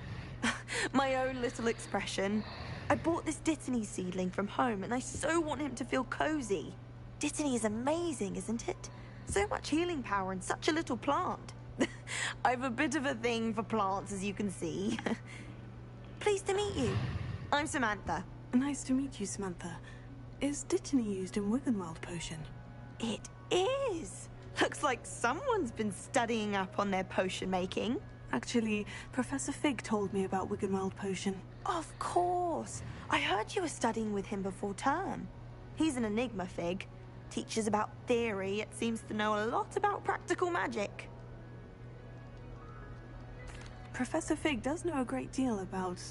K: My own little expression. I bought this Dittany seedling from home and I so want him to feel cozy. Dittany is amazing, isn't it? So much healing power in such a little plant. I've a bit of a thing for plants, as you can see. Pleased to meet you. I'm Samantha.
C: Nice to meet you, Samantha. Is Dittany used in Wiggenweld potion?
K: It is. Looks like someone's been studying up on their potion making.
C: Actually, Professor Fig told me about Wiggenweld potion.
K: Of course. I heard you were studying with him before term. He's an enigma, Fig. Teaches about theory, yet seems to know a lot about practical magic.
C: Professor Fig does know a great deal about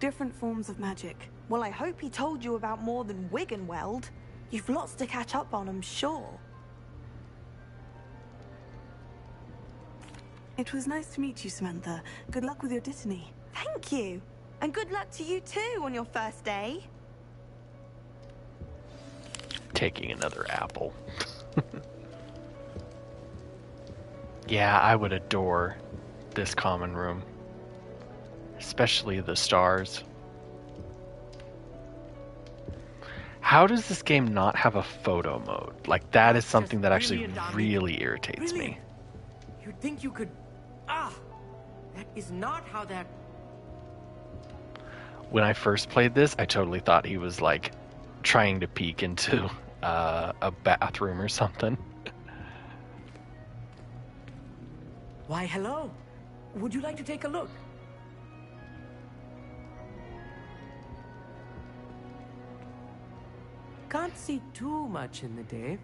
C: different forms of magic.
K: Well, I hope he told you about more than Wiggenweld. You've lots to catch up on, I'm sure.
C: It was nice to meet you, Samantha. Good luck with your Dittany.
K: Thank you. And good luck to you too on your first day.
A: Taking another apple. Yeah, I would adore this common room. Especially the stars. How does this game not have a photo mode? Like, that is something that actually really irritates me.
O: You'd think you could... Ah! That is not how that...
A: When I first played this, I totally thought he was, like, trying to peek into a bathroom or something.
O: Why, hello. Would you like to take a look? Can't see too much in the day.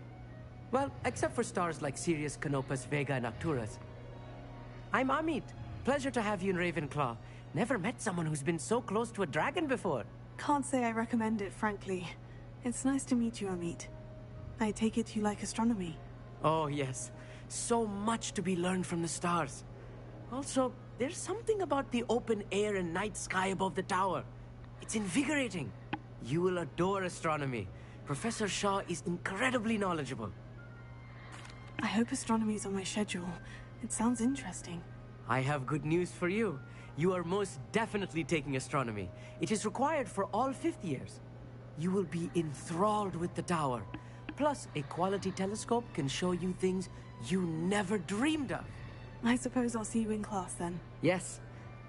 O: Well, except for stars like Sirius, Canopus, Vega, and Arcturus. I'm Amit. Pleasure to have you in Ravenclaw. Never met someone who's been so close to a dragon before.
C: Can't say I recommend it, frankly. It's nice to meet you, Amit. I take it you like astronomy.
O: Oh, yes. So much to be learned from the stars. Also, there's something about the open air and night sky above the tower. It's invigorating. You will adore astronomy. Professor Shaw is incredibly knowledgeable.
C: I hope astronomy's on my schedule. It sounds interesting.
O: I have good news for you. You are most definitely taking astronomy. It is required for all 5th years. You will be enthralled with the tower. Plus, a quality telescope can show you things you never dreamed of.
C: I suppose I'll see you in class then.
O: Yes.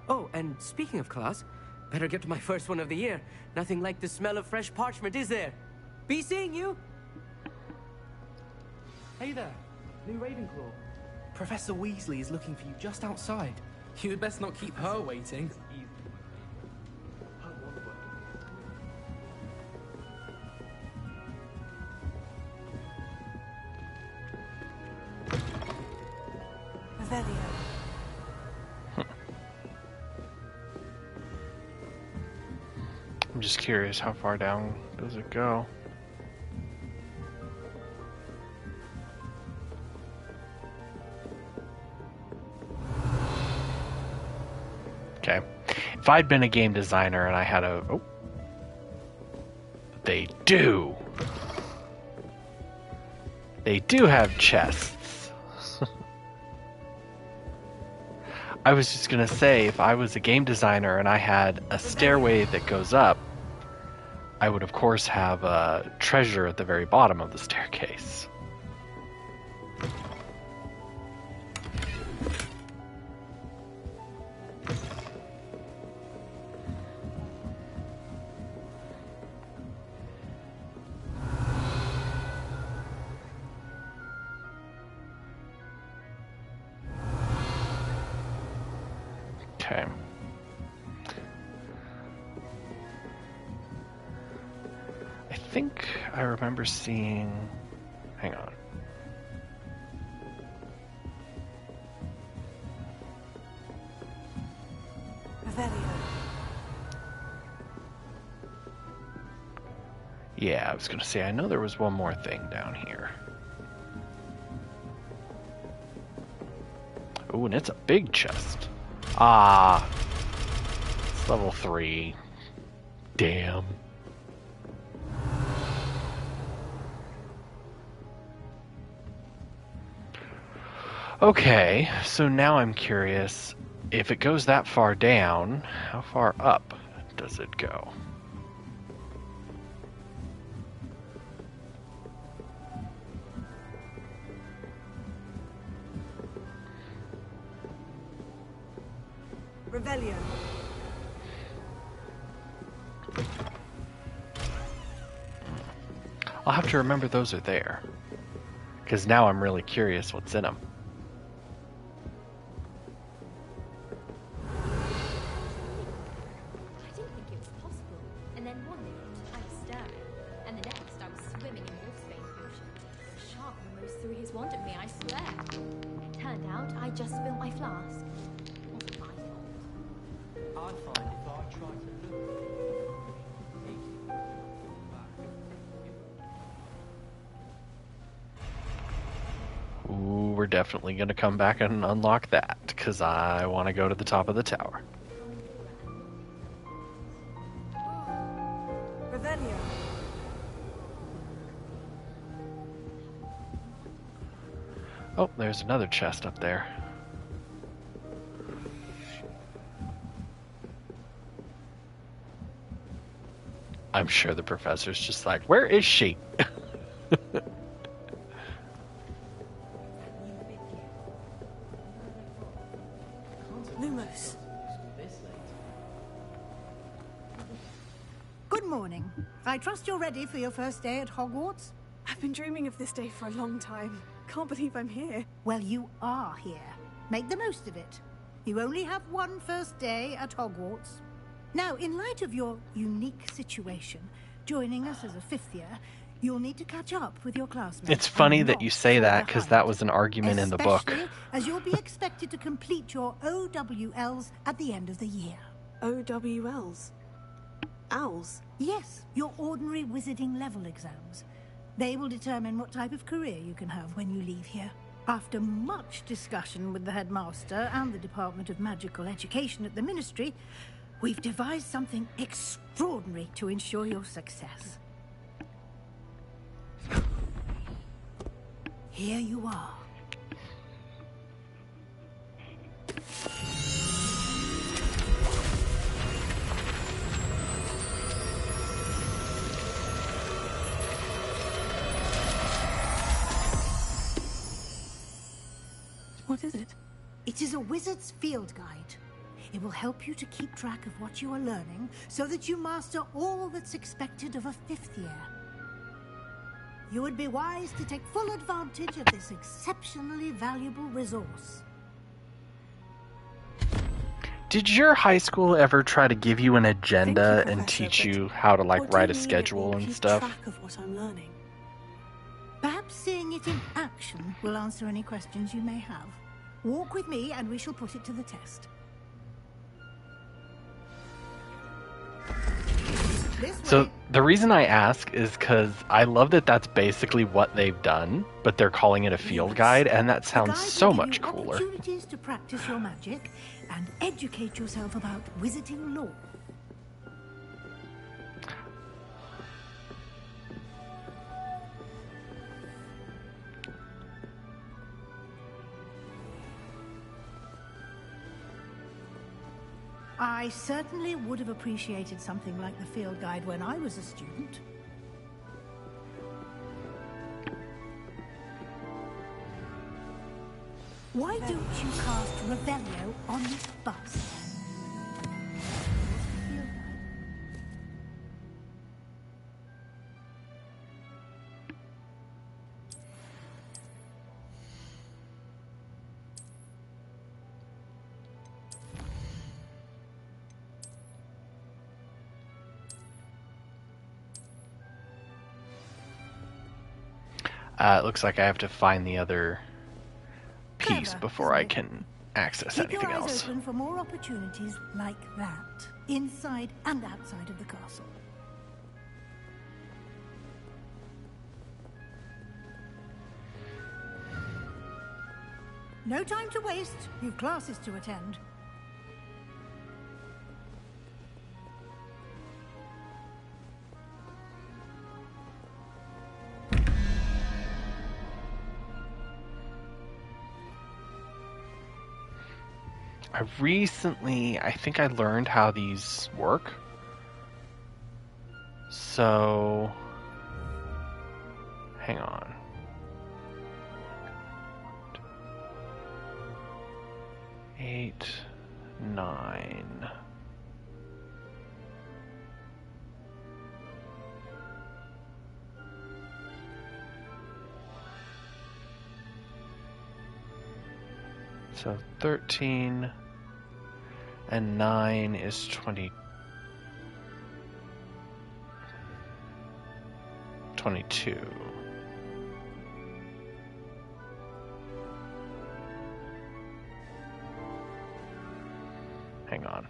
O: Oh, and speaking of class, better get to my first one of the year. Nothing like the smell of fresh parchment, is there? Be seeing you!
M: Hey there, new Ravenclaw. Professor Weasley is looking for you just outside. You'd best not keep her waiting.
C: Revelio.
A: I'm just curious, how far down does it go? Okay. If I'd been a game designer and I had a... Oh. They do. They do have chests. I was just going to say, if I was a game designer and I had a stairway that goes up, I would of course have a treasure at the very bottom of the staircase. Okay. I think I remember seeing... Hang on.
C: Revelio.
A: Yeah, I was going to say, I know there was one more thing down here. Ooh, and it's a big chest. Ah, it's level 3. Damn. Okay, so now I'm curious, if it goes that far down, how far up does it go?
C: Revelio.
A: I'll have to remember those are there, because now I'm really curious what's in them.
N: I didn't think it was possible. And then one minute I was staring, and the next I was swimming in Wolfsbane Ocean. The shark almost threw his wand at me, I swear. Turned out I just spilled my flask. Wasn't my fault.
M: I'd find if I tried to look.
A: Ooh, we're definitely going to come back and unlock that, because I want to go to the top of the tower.
C: Revelio.
A: Oh, there's another chest up there. I'm sure the professor's just like, where is she?
C: Lumos.
J: Good morning. I trust you're ready for your first day at Hogwarts?
C: I've been dreaming of this day for a long time. Can't believe I'm here.
J: Well, you are here. Make the most of it. You only have one first day at Hogwarts. Now, in light of your unique situation, joining us as a fifth year, you'll need to catch up with your classmates.
A: It's funny that you say that, because that was an argument in the book.
J: Especially as you'll be expected to complete your OWLs at the end of the year.
C: OWLs? Owls?
J: Yes, your ordinary wizarding level exams. They will determine what type of career you can have when you leave here. After much discussion with the headmaster and the Department of Magical Education at the Ministry, we've devised something extraordinary to ensure your success. Here you are.
C: What is it?
J: It is a wizard's field guide. It will help you to keep track of what you are learning so that you master all that's expected of a fifth year. You would be wise to take full advantage of this exceptionally valuable resource.
A: Did your high school ever try to give you an agenda and teach you how to like write a schedule and stuff?
C: Track of what I'm learning.
J: Perhaps seeing it in action will answer any questions you may have. Walk with me and we shall put it to the test.
A: So the reason I ask is because I love that that's basically what they've done, but they're calling it a field guide, and that sounds so much cooler.
J: Opportunities to practice your magic and educate yourself about wizarding lore. I certainly would have appreciated something like the field guide when I was a student. Why don't you cast Revelio on this bus?
A: It looks like I have to find the other piece before I can access anything
J: Keep your eyes
A: else.
J: open for more opportunities like that, inside and outside of the castle. No time to waste. You've classes to attend.
A: I think I learned how these work. So, hang on. Eight, 9. So 13 and 9 is 20. 22. Hang on.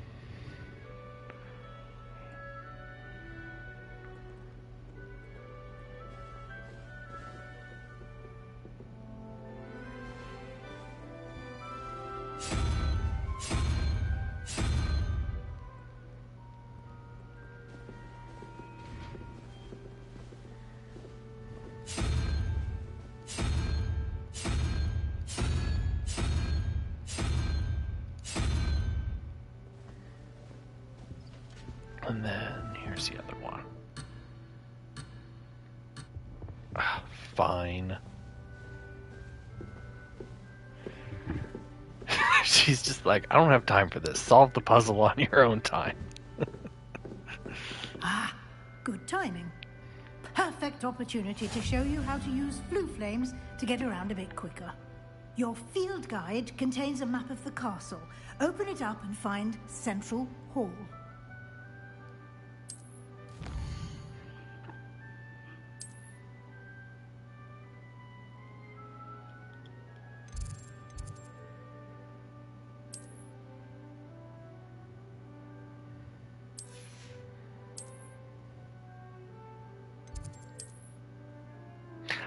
A: And then here's the other one. Ah, fine. She's just like, I don't have time for this. Solve the puzzle on your own time.
J: Ah, good timing. Perfect opportunity to show you how to use flue flames to get around a bit quicker. Your field guide contains a map of the castle. Open it up and find Central Hall.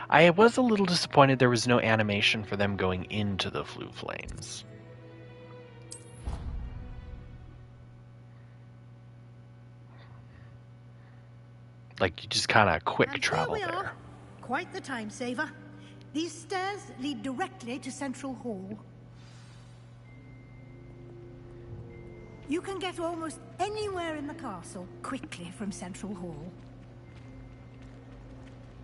A: I was a little disappointed there was no animation for them going into the flue flames. Like, you just kind of quick
J: And
A: travel
J: here we
A: there.
J: are. Quite the time saver. These stairs lead directly to Central Hall. You can get almost anywhere in the castle quickly from Central Hall.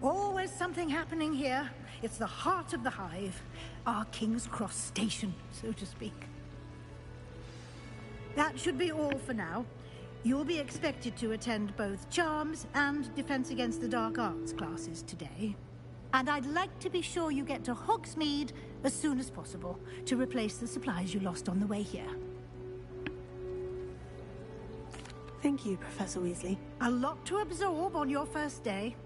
J: Always something happening here. It's the heart of the hive. Our King's Cross station, so to speak. That should be all for now. You'll be expected to attend both Charms and Defense Against the Dark Arts classes today. And I'd like to be sure you get to Hogsmeade as soon as possible to replace the supplies you lost on the way here.
C: Thank you, Professor Weasley.
J: A lot to absorb on your first day,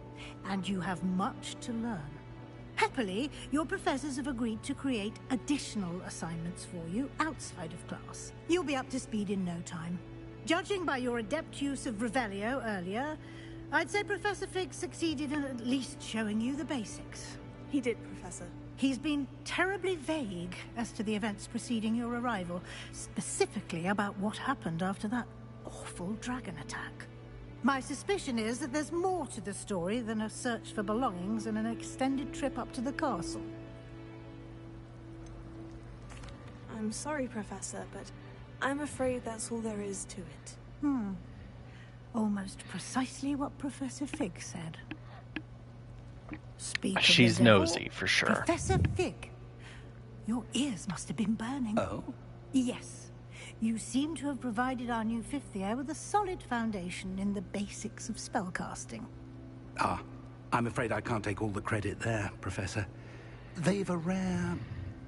J: and you have much to learn. Happily, your professors have agreed to create additional assignments for you outside of class. You'll be up to speed in no time. Judging by your adept use of Revelio earlier, I'd say Professor Fig succeeded in at least showing you the basics.
C: He did, Professor.
J: He's been terribly vague as to the events preceding your arrival, specifically about what happened after that awful dragon attack. My suspicion is that there's more to the story than a search for belongings and an extended trip up to the castle.
C: I'm sorry, Professor, but I'm afraid that's all there is to it.
J: Almost precisely what Professor Fig said. Speak of the
A: She's
J: devil,
A: nosy, for sure.
J: Professor Fig, your ears must have been burning.
D: Oh?
J: Yes. You seem to have provided our new fifth year with a solid foundation in the basics of spellcasting.
D: Ah, I'm afraid I can't take all the credit there, Professor. They've a rare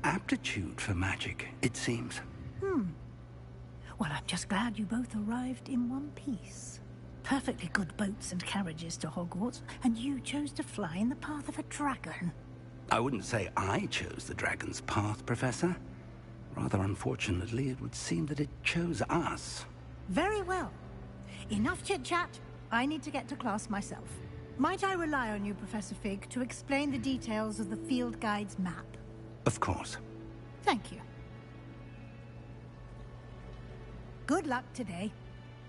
D: aptitude for magic, it seems.
J: Well, I'm just glad you both arrived in one piece. Perfectly good boats and carriages to Hogwarts, and you chose to fly in the path of a dragon.
D: I wouldn't say I chose the dragon's path, Professor. Rather unfortunately, it would seem that it chose us.
J: Very well. Enough chit-chat. I need to get to class myself. Might I rely on you, Professor Fig, to explain the details of the field guide's map?
D: Of course.
J: Thank you. Good luck today.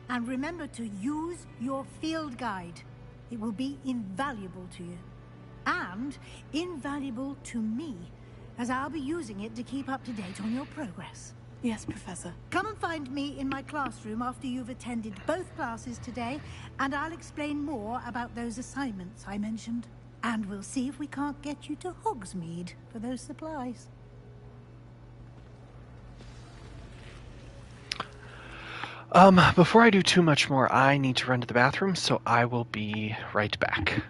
J: And remember to use your field guide. It will be invaluable to you. And invaluable to me, as I'll be using it to keep up to date on your progress.
C: Yes, Professor.
J: Come and find me in my classroom after you've attended both classes today, and I'll explain more about those assignments I mentioned. And we'll see if we can't get you to Hogsmeade for those supplies.
A: Before I do too much more, I need to run to the bathroom, so I will be right back.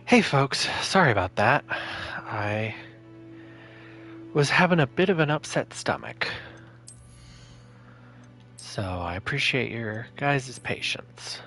A: Hey folks, sorry about that. I was having a bit of an upset stomach. So I appreciate your guys' patience.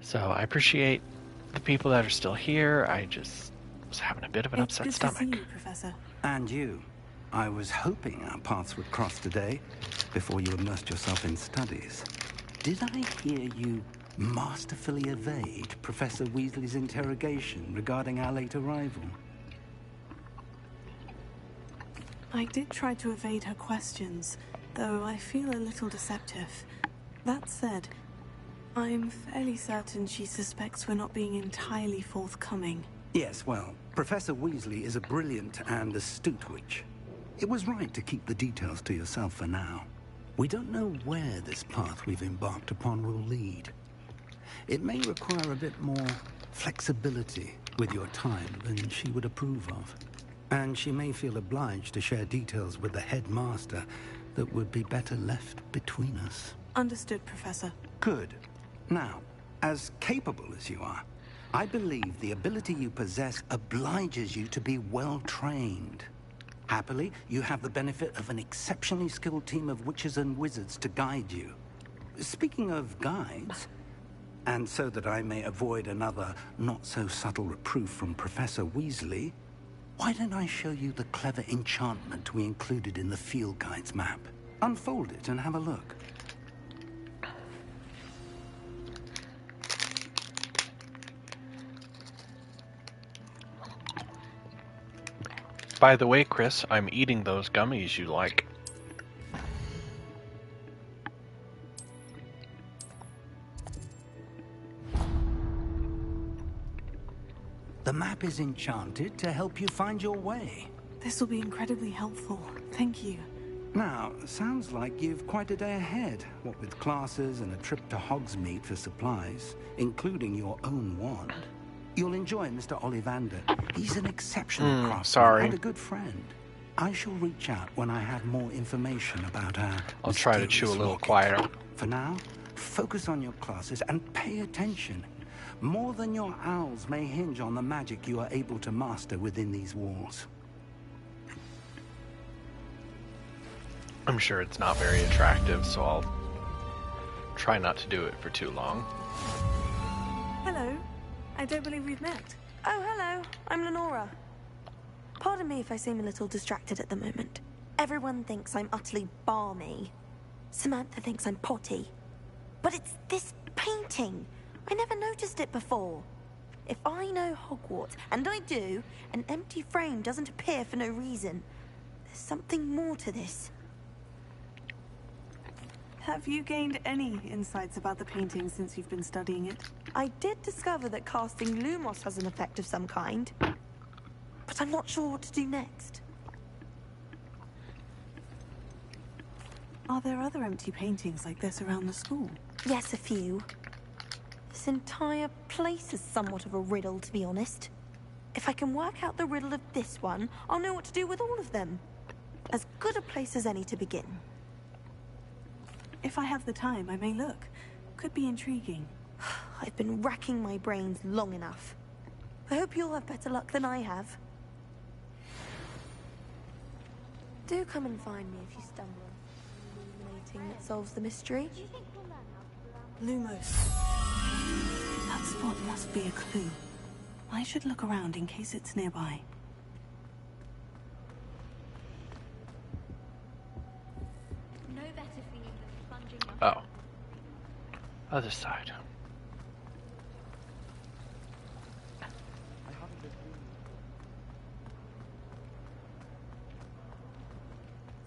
A: So I appreciate the people that are still here. I just was having a bit of an upset stomach.
C: It's good to see you, Professor.
D: And you. I was hoping our paths would cross today, before you immersed yourself in studies. Did I hear you masterfully evade Professor Weasley's interrogation regarding our late arrival?
C: I did try to evade her questions, though I feel a little deceptive. That said, I'm fairly certain she suspects we're not being entirely forthcoming.
D: Yes, well, Professor Weasley is a brilliant and astute witch. It was right to keep the details to yourself for now. We don't know where this path we've embarked upon will lead. It may require a bit more flexibility with your time than she would approve of. And she may feel obliged to share details with the headmaster that would be better left between us.
C: Understood, Professor.
D: Good. Now, as capable as you are, I believe the ability you possess obliges you to be well trained. Happily, you have the benefit of an exceptionally skilled team of witches and wizards to guide you. Speaking of guides, and so that I may avoid another not-so-subtle reproof from Professor Weasley, why don't I show you the clever enchantment we included in the field guide's map? Unfold it and have a look.
A: By the way, Chris, I'm eating those gummies you like.
D: The map is enchanted to help you find your way.
C: This will be incredibly helpful. Thank you.
D: Now, sounds like you've quite a day ahead, what with classes and a trip to Hogsmeade for supplies, including your own wand. You'll enjoy Mr. Ollivander. He's an exceptional craftsman and a good friend. I shall reach out when I have more information about our
A: I'll try to chew a little quieter.
D: For now, focus on your classes and pay attention. More than your owls may hinge on the magic you are able to master within these walls.
A: I'm sure it's not very attractive, so I'll try not to do it for too long.
C: Hello. I don't believe we've met.
K: Oh, hello. I'm Lenora. Pardon me if I seem a little distracted at the moment. Everyone thinks I'm utterly balmy. Samantha thinks I'm potty. But it's this painting. I never noticed it before. If I know Hogwarts, and I do, an empty frame doesn't appear for no reason. There's something more to this.
C: Have you gained any insights about the painting since you've been studying it?
K: I did discover that casting Lumos has an effect of some kind, but I'm not sure what to do next.
C: Are there other empty paintings like this around the school?
K: Yes, a few. This entire place is somewhat of a riddle, to be honest. If I can work out the riddle of this one, I'll know what to do with all of them. As good a place as any to begin.
C: If I have the time, I may look. Could be intriguing.
K: I've been racking my brains long enough. I hope you'll have better luck than I have. Do come and find me if you stumble on illuminating that solves the mystery.
C: Lumos. That spot must be a clue. I should look around in case it's nearby.
N: No better feeling than plunging your
A: Oh. Other side.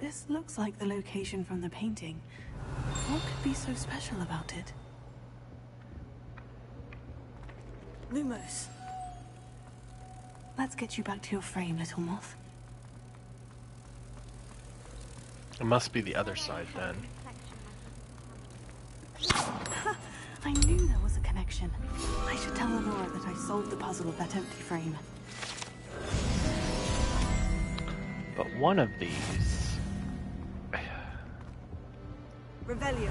C: This looks like the location from the painting. What could be so special about it? Lumos. Let's get you back to your frame, little moth.
A: It must be the other side then.
C: I knew there was a connection. I should tell Lenora that I solved the puzzle of that empty frame.
A: But one of these...
C: Revelio.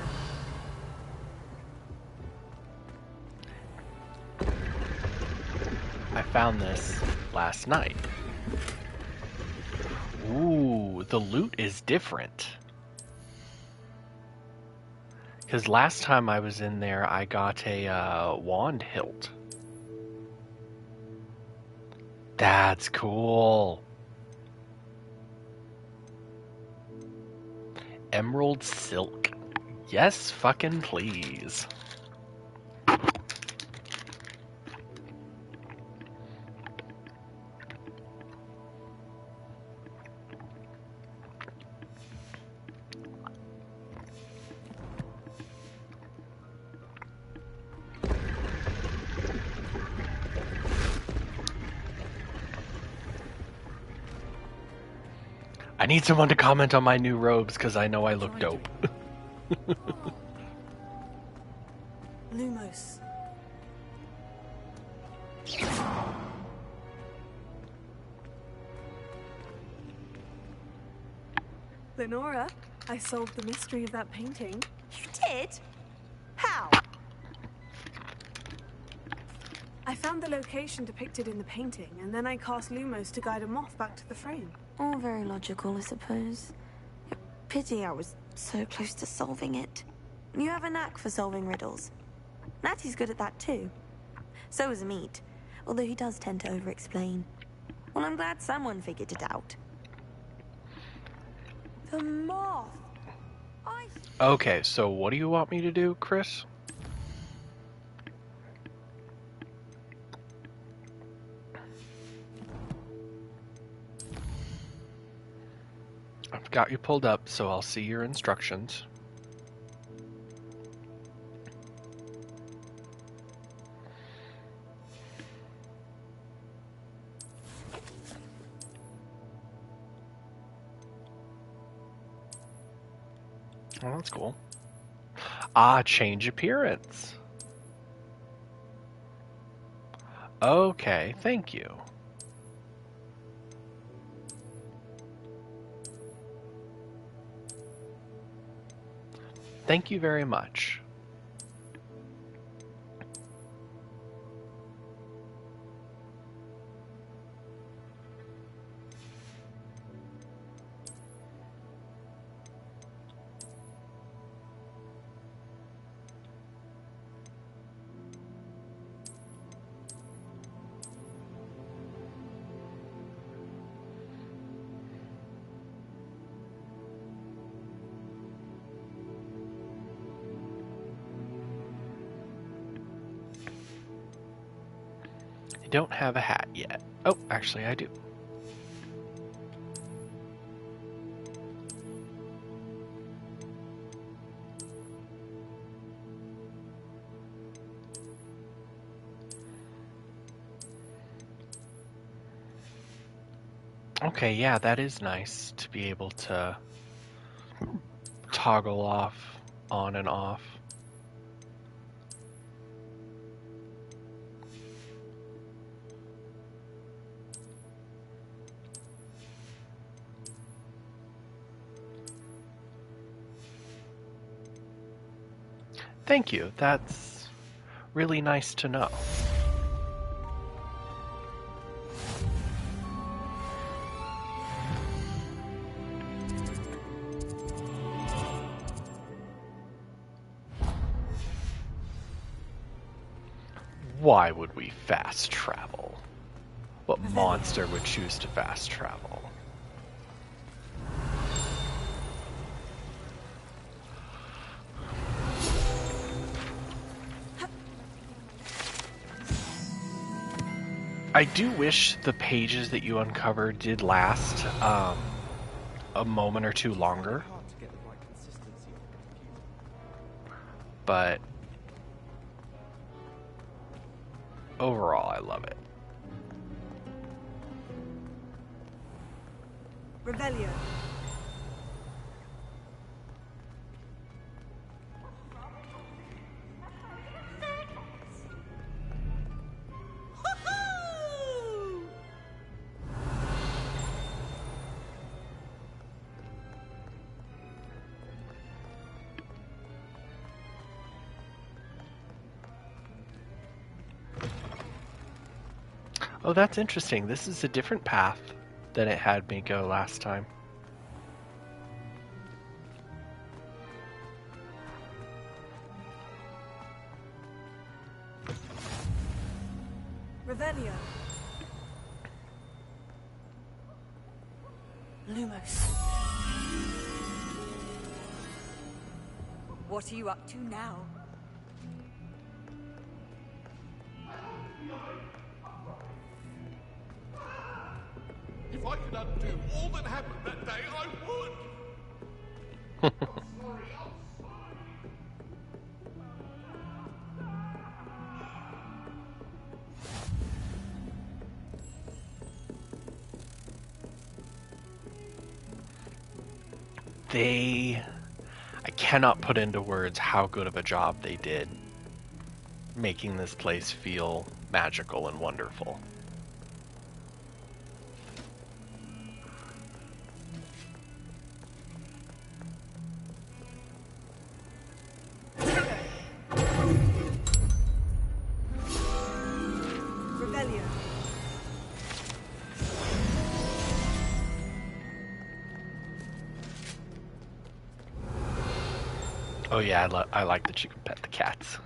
A: I found this last night. Ooh, the loot is different. Because last time I was in there, I got a wand hilt. That's cool. Emerald silk. Yes, fucking please. I need someone to comment on my new robes because I know I look dope.
C: Lumos. Lenora, I solved the mystery of that painting.
K: You did? How?
C: I found the location depicted in the painting, and then I cast Lumos to guide a moth back to the frame.
K: All very logical, I suppose. Pity I was so close to solving it. You have a knack for solving riddles. Natty's good at that too. So is Amit, although he does tend to over-explain. Well, I'm glad someone figured it out. The moth!
A: Okay, so what do you want me to do, Chris? I've got you pulled up, so I'll see your instructions. Oh, that's cool. Ah, change appearance. Okay, thank you. Thank you very much. I don't have a hat yet. Oh, actually I do. Okay, yeah, that is nice to be able to toggle off, on and off. Thank you. That's really nice to know. Why would we fast travel? What monster would choose to fast travel? I do wish the pages that you uncovered did last a a moment or two longer.
M: Hard to get the right consistency on the computer.
A: But overall, I love it.
J: Revelio.
A: Oh, that's interesting. This is a different path than it had me go last time.
J: Revelio.
P: Lumos. What are you up to now?
Q: If I could undo all that happened that day, I would! I'm sorry.
A: I cannot put into words how good of a job they did making this place feel magical and wonderful.
J: Revelio.
A: Oh yeah, I like that you can pet the cats.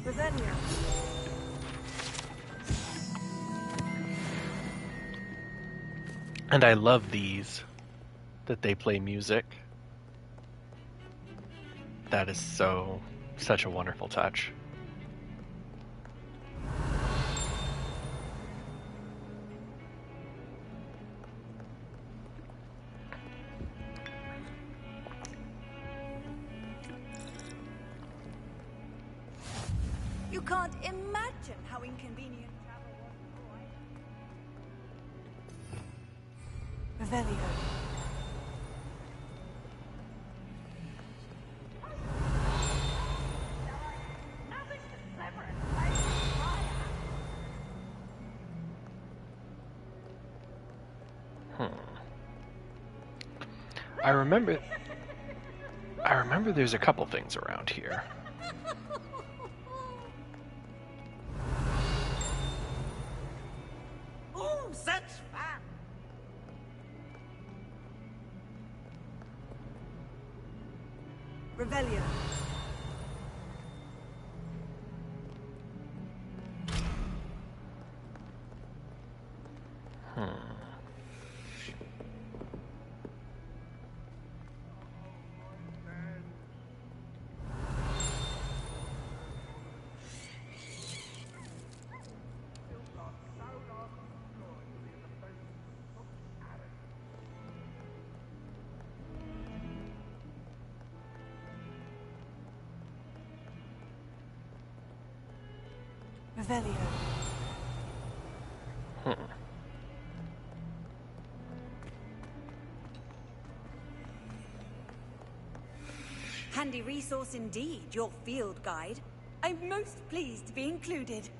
J: Revelio.
A: And I love these, that they play music. That is such a wonderful touch.
P: You can't imagine how inconvenient travel was.
J: Revelio.
A: I remember there's a couple things around here.
P: Oh, such fun!
J: Revelio. Revelio.
P: Handy resource indeed, your field guide. I'm most pleased to be included.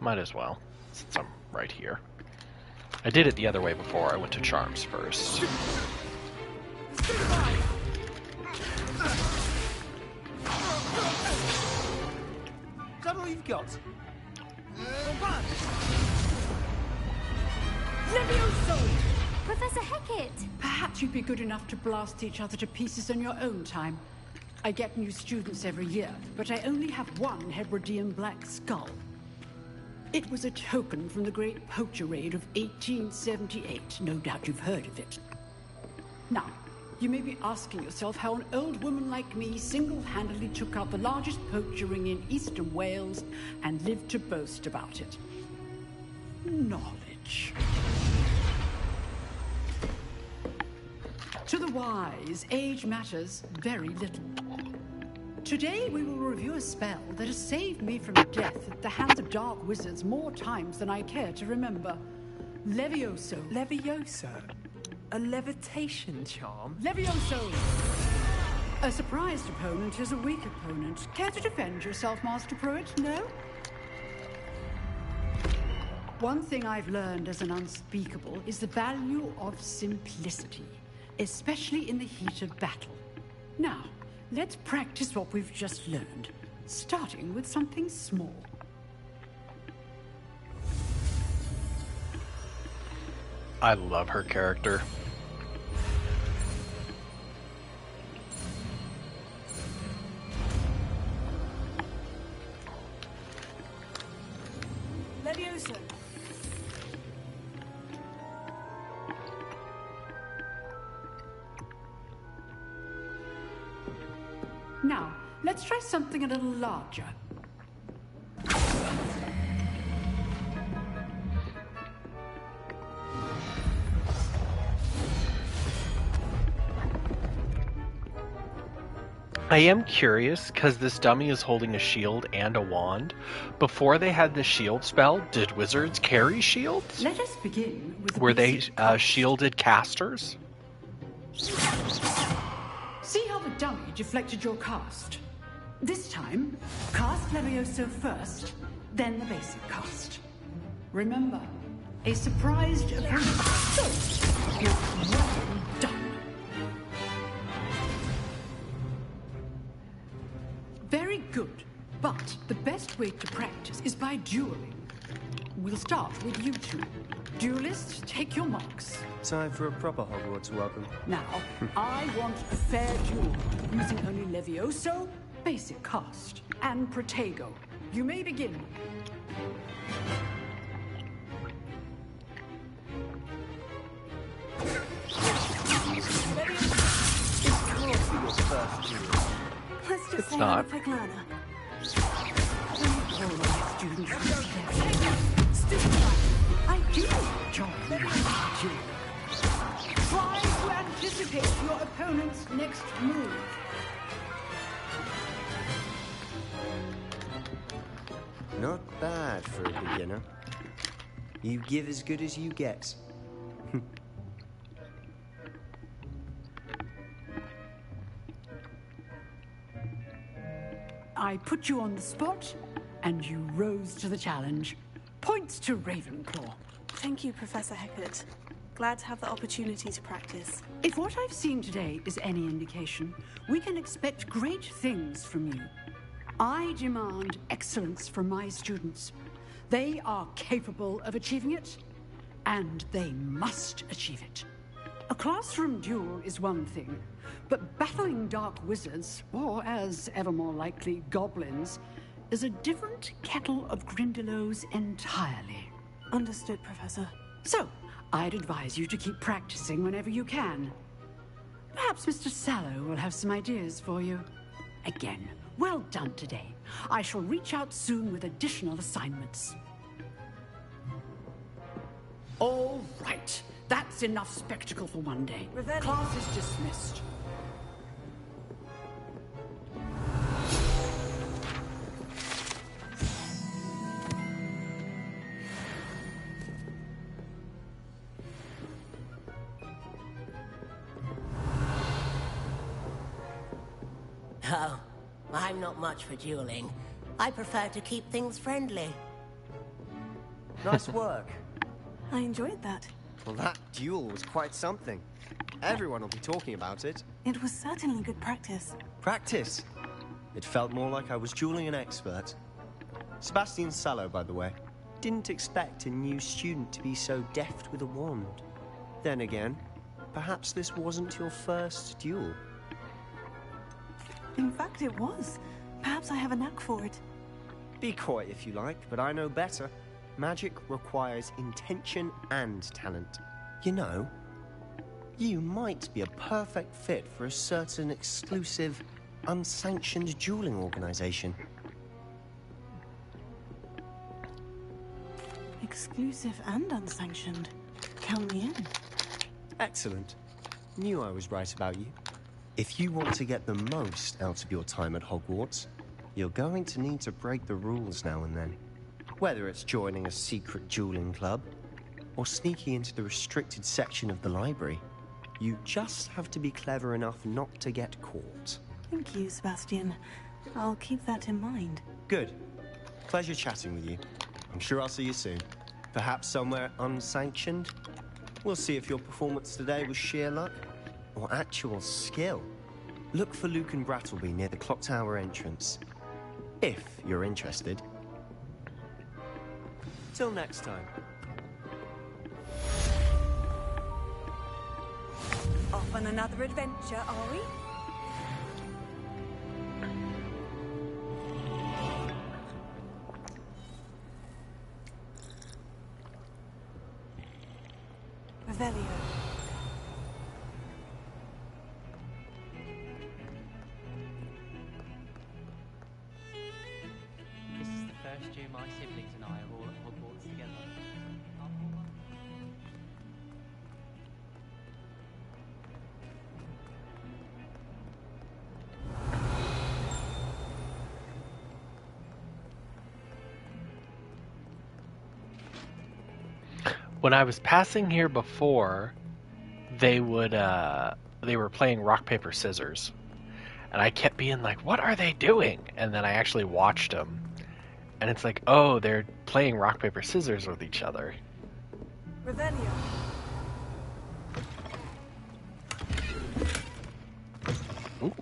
A: Might as well, since I'm right here. I did it the other way before. I went to Charms first.
O: Is that all you've got?
P: Levioso!
R: Professor Hecat!
S: Perhaps you'd be good enough to blast each other to pieces on your own time.
R: I get new students every year, but I only have one Hebridean black skull. It was a token from the Great Poacher Raid of 1878. No doubt you've heard of it. Now, you may be asking yourself how an old woman like me single-handedly took out the largest poacher ring in eastern Wales and lived to boast about it. Knowledge. To the wise, age matters very little. Today we will review a spell that has saved me from death at the hands of dark wizards more times than I care to remember. Levioso.
O: Levioso? A levitation charm?
R: Levioso! A surprised opponent is a weak opponent. Care to defend yourself, Master Pruitt? No? One thing I've learned as an unspeakable is the value of simplicity, especially in the heat of battle. Now, let's practice what we've just learned, starting with something small.
A: I love her character.
C: Levioso.
R: Now, let's try something a little larger.
A: I am curious, because this dummy is holding a shield and a wand. Before they had the shield spell, did wizards carry shields?
R: Let us begin with the
A: Were they
R: basic
A: shielded casters?
R: See how the dummy deflected your cast? This time, cast Levioso first, then the basic cast. Remember, a surprised opponent. So, you're well done. Very good, but the best way to practice is by dueling. We'll start with you two. Duelists, take your marks.
S: Time for a proper Hogwarts welcome.
R: Now, I want a fair duel, using only Levioso, basic cast, and Protego. You may begin.
C: Let's just
A: It's
C: say
A: not.
C: I'm a quick learner.
R: I do enjoy dueling. Try to anticipate your opponent's next move.
S: Not bad for a beginner. You give as good as you get.
R: I put you on the spot, and you rose to the challenge. Points to Ravenclaw.
C: Thank you, Professor Heckert. Glad to have the opportunity to practice.
R: If what I've seen today is any indication, we can expect great things from you. I demand excellence from my students. They are capable of achieving it, and they must achieve it. A classroom duel is one thing, but battling dark wizards, or as ever more likely, goblins, is a different kettle of Grindylows entirely.
C: Understood, Professor.
R: So, I'd advise you to keep practicing whenever you can. Perhaps Mr. Sallow will have some ideas for you. Again, well done today. I shall reach out soon with additional assignments. All right. That's enough spectacle for one day.
C: Revelli.
R: Class is dismissed.
L: Oh, I'm not much for dueling. I prefer to keep things friendly.
S: Nice work.
C: I enjoyed that.
S: Well, that duel was quite something. Everyone will be talking about it.
C: It was certainly good practice.
S: Practice. It felt more like I was dueling an expert. Sebastian Sallow, by the way. Didn't expect a new student to be so deft with a wand. Then again, perhaps this wasn't your first duel.
C: In fact, it was. Perhaps I have a knack for it.
S: Be coy if you like, but I know better. Magic requires intention and talent. You know, you might be a perfect fit for a certain exclusive, unsanctioned dueling organization.
C: Exclusive and unsanctioned. Count me in.
S: Excellent. Knew I was right about you. If you want to get the most out of your time at Hogwarts, you're going to need to break the rules now and then. Whether it's joining a secret dueling club, or sneaking into the restricted section of the library, you just have to be clever enough not to get caught.
C: Thank you, Sebastian. I'll keep that in mind.
S: Good. Pleasure chatting with you. I'm sure I'll see you soon. Perhaps somewhere unsanctioned? We'll see if your performance today was sheer luck or actual skill. Look for Luke and Brattleby near the clock tower entrance, if you're interested. Till next time.
P: Off on another adventure, are we?
C: Revelio.
T: This is the first year my siblings and I are all at Hogwarts together.
A: When I was passing here before, they were playing rock paper scissors, and I kept being like, "What are they doing?" And then I actually watched them, and it's like, oh, they're playing rock paper scissors with each other.
P: Revelio.
A: Ooh.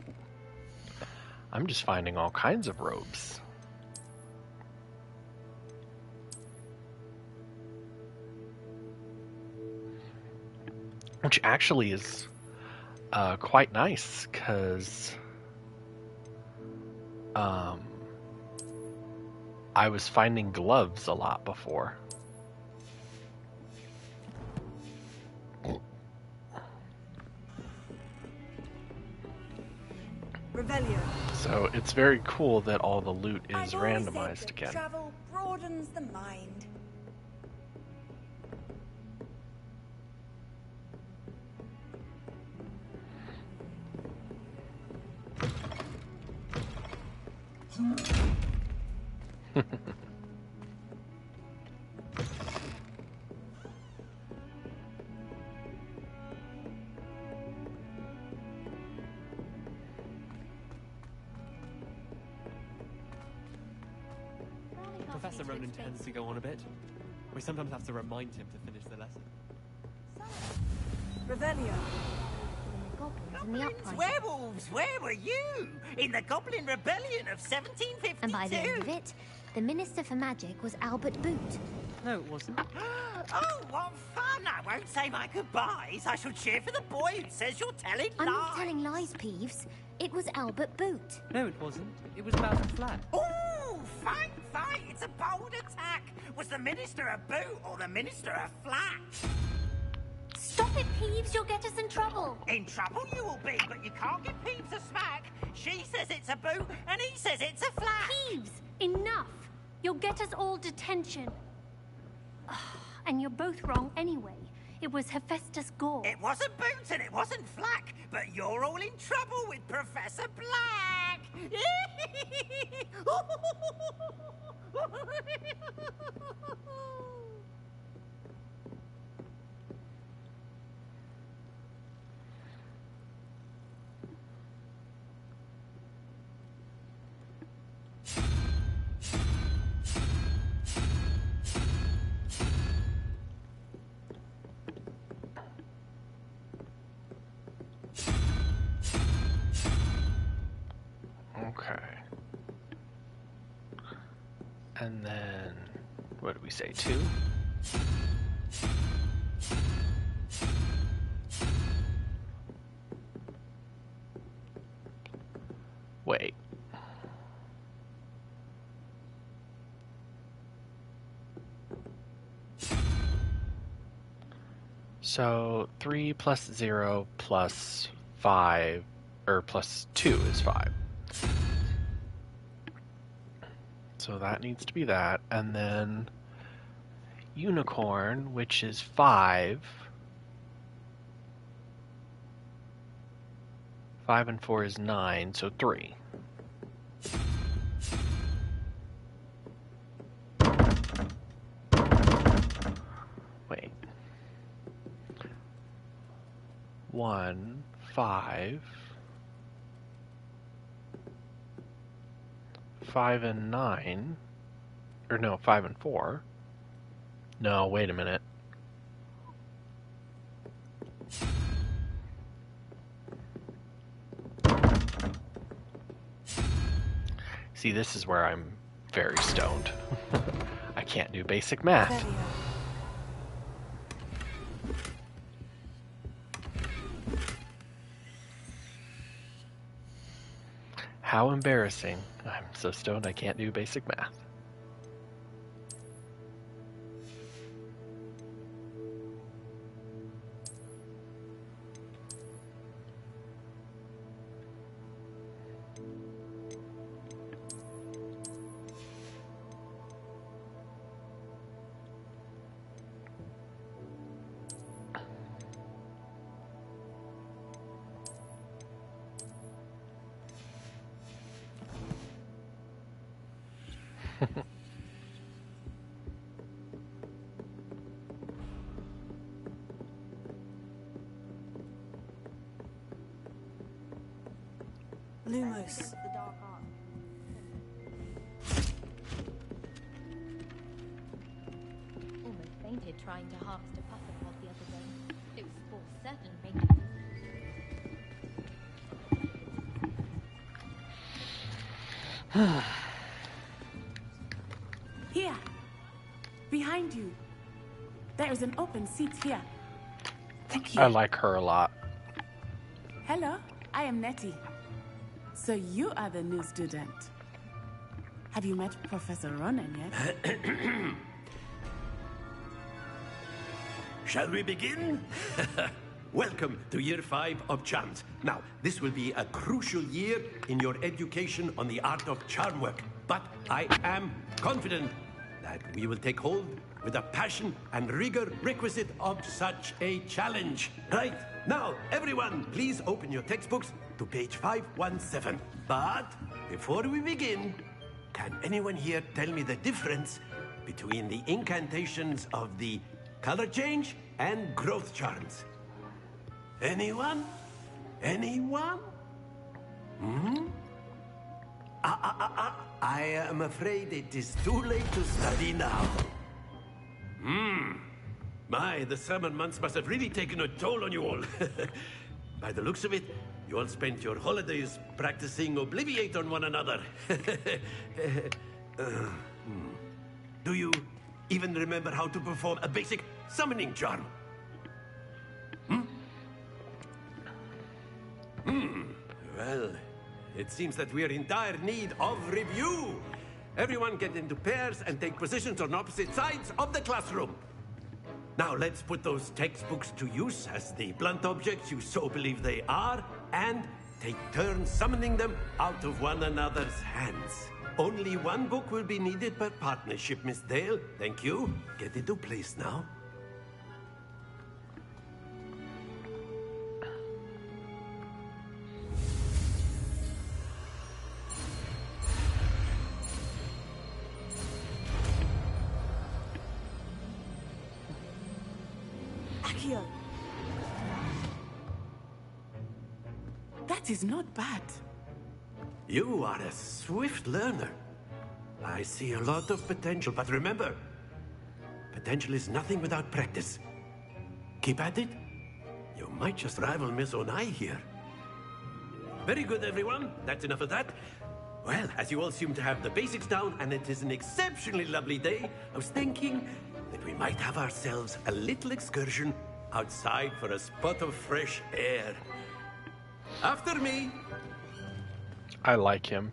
A: I'm just finding all kinds of robes. Which actually is quite nice, because I was finding gloves a lot before.
P: Revelio.
A: So it's very cool that all the loot is
P: I've always said
A: randomized
P: that
A: again.
P: Travel broadens the mind.
M: Professor Ronan tends to go on a bit. We sometimes have to remind him to finish the lesson.
P: Revelio.
U: Goblins, werewolves, where were you? In the Goblin Rebellion of 1752?
N: And by the end of it, the Minister for Magic was Albert Boot.
M: No, it wasn't.
U: Oh, what fun! I won't say my goodbyes. I shall cheer for the boy who says you're telling
N: I'm
U: lies.
N: not telling lies, Peeves. It was Albert Boot.
M: No, it wasn't. It was Bowser Flat.
U: Ooh, fight! It's a bold attack. Was the Minister a boot or the Minister a flat?
N: Stop it, Peeves. You'll get us in trouble.
U: In trouble you will be, but you can't give Peeves a smack. She says it's a boot, and he says it's a flat.
N: Peeves, enough. You'll get us all detention. And you're both wrong anyway. It was Hephaestus Gore.
U: It wasn't Boots and it wasn't Flack, but you're all in trouble with Professor Black.
A: Okay. And then, what did we say, 2? Wait. So 3 plus 0 plus 5, or plus 2 is 5. So that needs to be that. And then unicorn, which is 5. 5 and 4 is 9, so 3. Wait. 1, 5. 5 and 9. Or no, 5 and 4. No, wait a minute. See, this is where I'm very stoned. I can't do basic math. How embarrassing. I'm so stoned I can't do basic math.
C: Lumos.
N: Almost fainted trying to harvest a pufferpod the other day. Those spores certainly make it.
H: Here. Behind you. There is an open seat here. Thank you.
A: I like her a lot.
H: Hello, I am Nettie. So you are the new student. Have you met Professor Ronan yet?
V: Shall we begin? Welcome to Year 5 of Charms. Now, this will be a crucial year in your education on the art of charm work. But I am confident that we will take hold with the passion and rigor requisite of such a challenge. Right, now, everyone, please open your textbooks to page 517. But before we begin, can anyone here tell me the difference between the incantations of the color change and growth charms? Anyone? Anyone? Hmm? I am afraid it is too late to study now. My, the summer months must have really taken a toll on you all. By the looks of it, you all spent your holidays practicing Obliviate on one another. Do you even remember how to perform a basic summoning charm? Well, it seems that we are in dire need of review. Everyone get into pairs and take positions on opposite sides of the classroom. Now let's put those textbooks to use as the blunt objects you so believe they are, and take turns summoning them out of one another's hands. Only one book will be needed per partnership, Miss Dale. Thank you. Get into place now.
H: Akio. That is not bad.
V: You are a swift learner. I see a lot of potential, but remember, potential is nothing without practice. Keep at it. You might just rival Miss Onai here. Very good, everyone. That's enough of that. Well, as you all seem to have the basics down, and it is an exceptionally lovely day, I was thinking that we might have ourselves a little excursion outside for a spot of fresh air. After me.
A: I like him.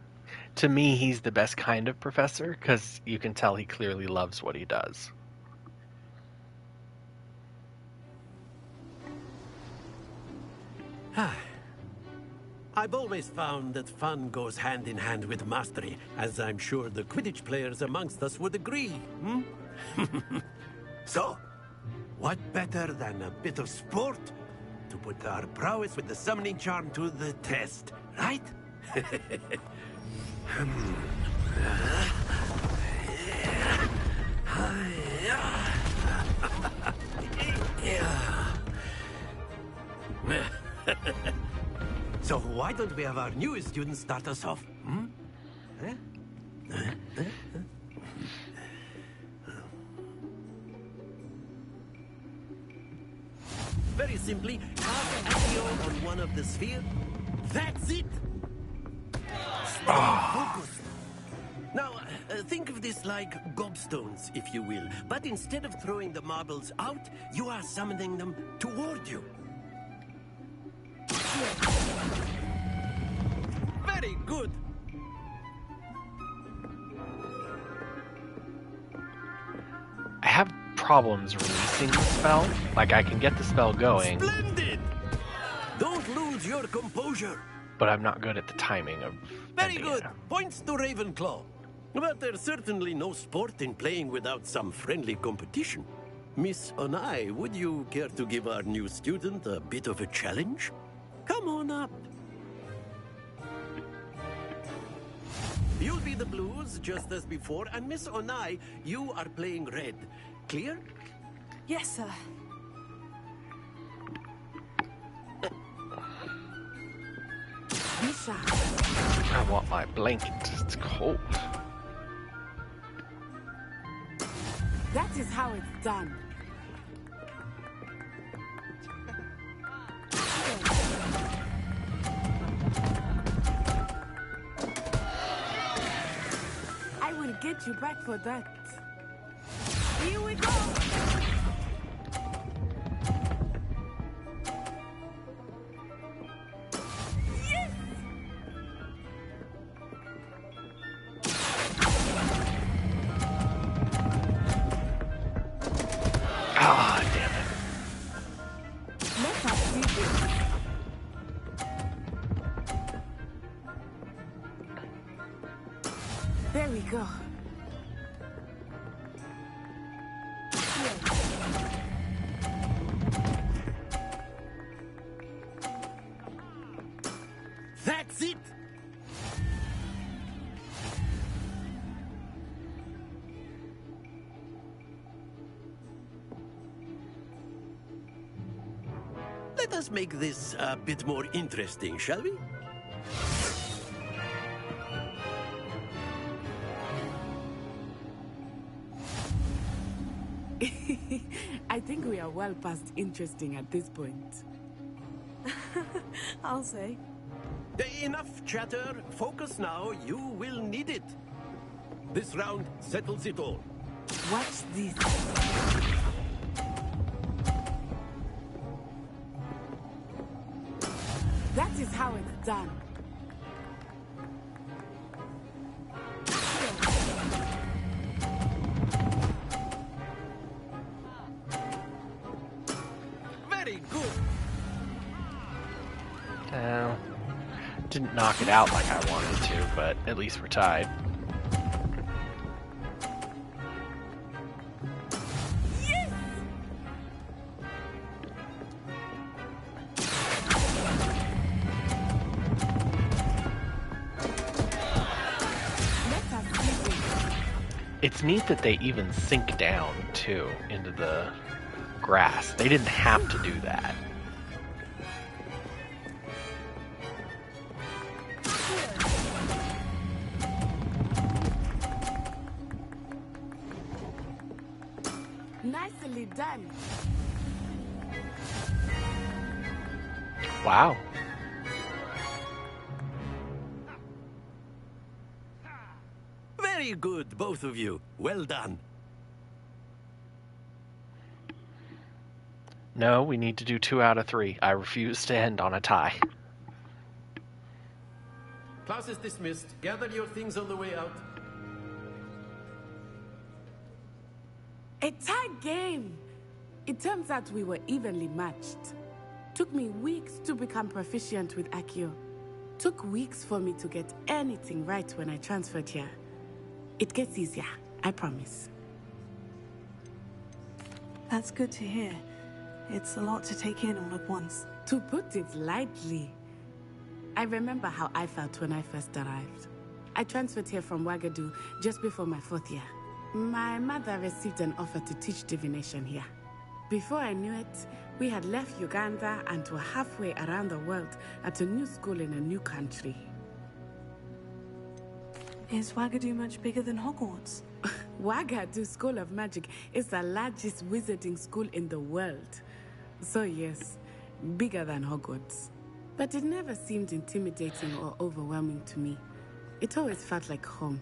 A: To me, he's the best kind of professor, because you can tell he clearly loves what he does.
V: I've always found that fun goes hand in hand with mastery, as I'm sure the Quidditch players amongst us would agree. Hmm? So, what better than a bit of sport to put our prowess with the summoning charm to the test, right? So why don't we have our newest student start us off? Hmm? Very simply, cast Accio on one of the sphere. That's it! Stay focused. Now, think of this like gobstones, if you will. But instead of throwing the marbles out, you are summoning them toward you. Very good.
A: I have problems releasing the spell. Like, I can get the spell going.
V: Splendid! Don't lose your composure.
A: But I'm not good at the timing of
V: Very good. Points to Ravenclaw. But there's certainly no sport in playing without some friendly competition. Miss Onai, would you care to give our new student a bit of a challenge? Come on up. You'll be the blues, just as before, and Miss Onai, you are playing red. Clear?
H: Yes, sir. Misha.
A: I want my blanket. It's cold.
H: That is how it's done. I will get you back for that. Here we go! Yes!
A: Ah, damn it.
H: Let us do this. There we go.
V: That's it! Let us make this a bit more interesting, shall we?
H: I think we are well past interesting at this point.
C: I'll say.
V: Enough chatter. Focus now. You will need it. This round settles it all.
H: Watch this. That is how it's done.
V: Very good.
A: Didn't knock it out like I wanted to, but at least we're tied. It's neat that they even sink down, too, into the grass. They didn't have to do that.
H: Nicely done.
A: Wow.
V: Very good, both of you. Well done.
A: No, we need to do 2 out of 3. I refuse to end on a tie.
V: Class is dismissed. Gather your things on the way out.
H: A tight game. It turns out we were evenly matched. Took me weeks to become proficient with Accio. Took weeks for me to get anything right when I transferred here. It gets easier, I promise.
C: That's good to hear. It's a lot to take in all at once.
H: To put it lightly, I remember how I felt when I first arrived. I transferred here from Wagadu just before my 4th year. My mother received an offer to teach divination here. Before I knew it, we had left Uganda and were halfway around the world at a new school in a new country.
C: Is Wagadu much bigger than Hogwarts?
H: Wagadu School of Magic is the largest wizarding school in the world. So yes, bigger than Hogwarts. But it never seemed intimidating or overwhelming to me. It always felt like home.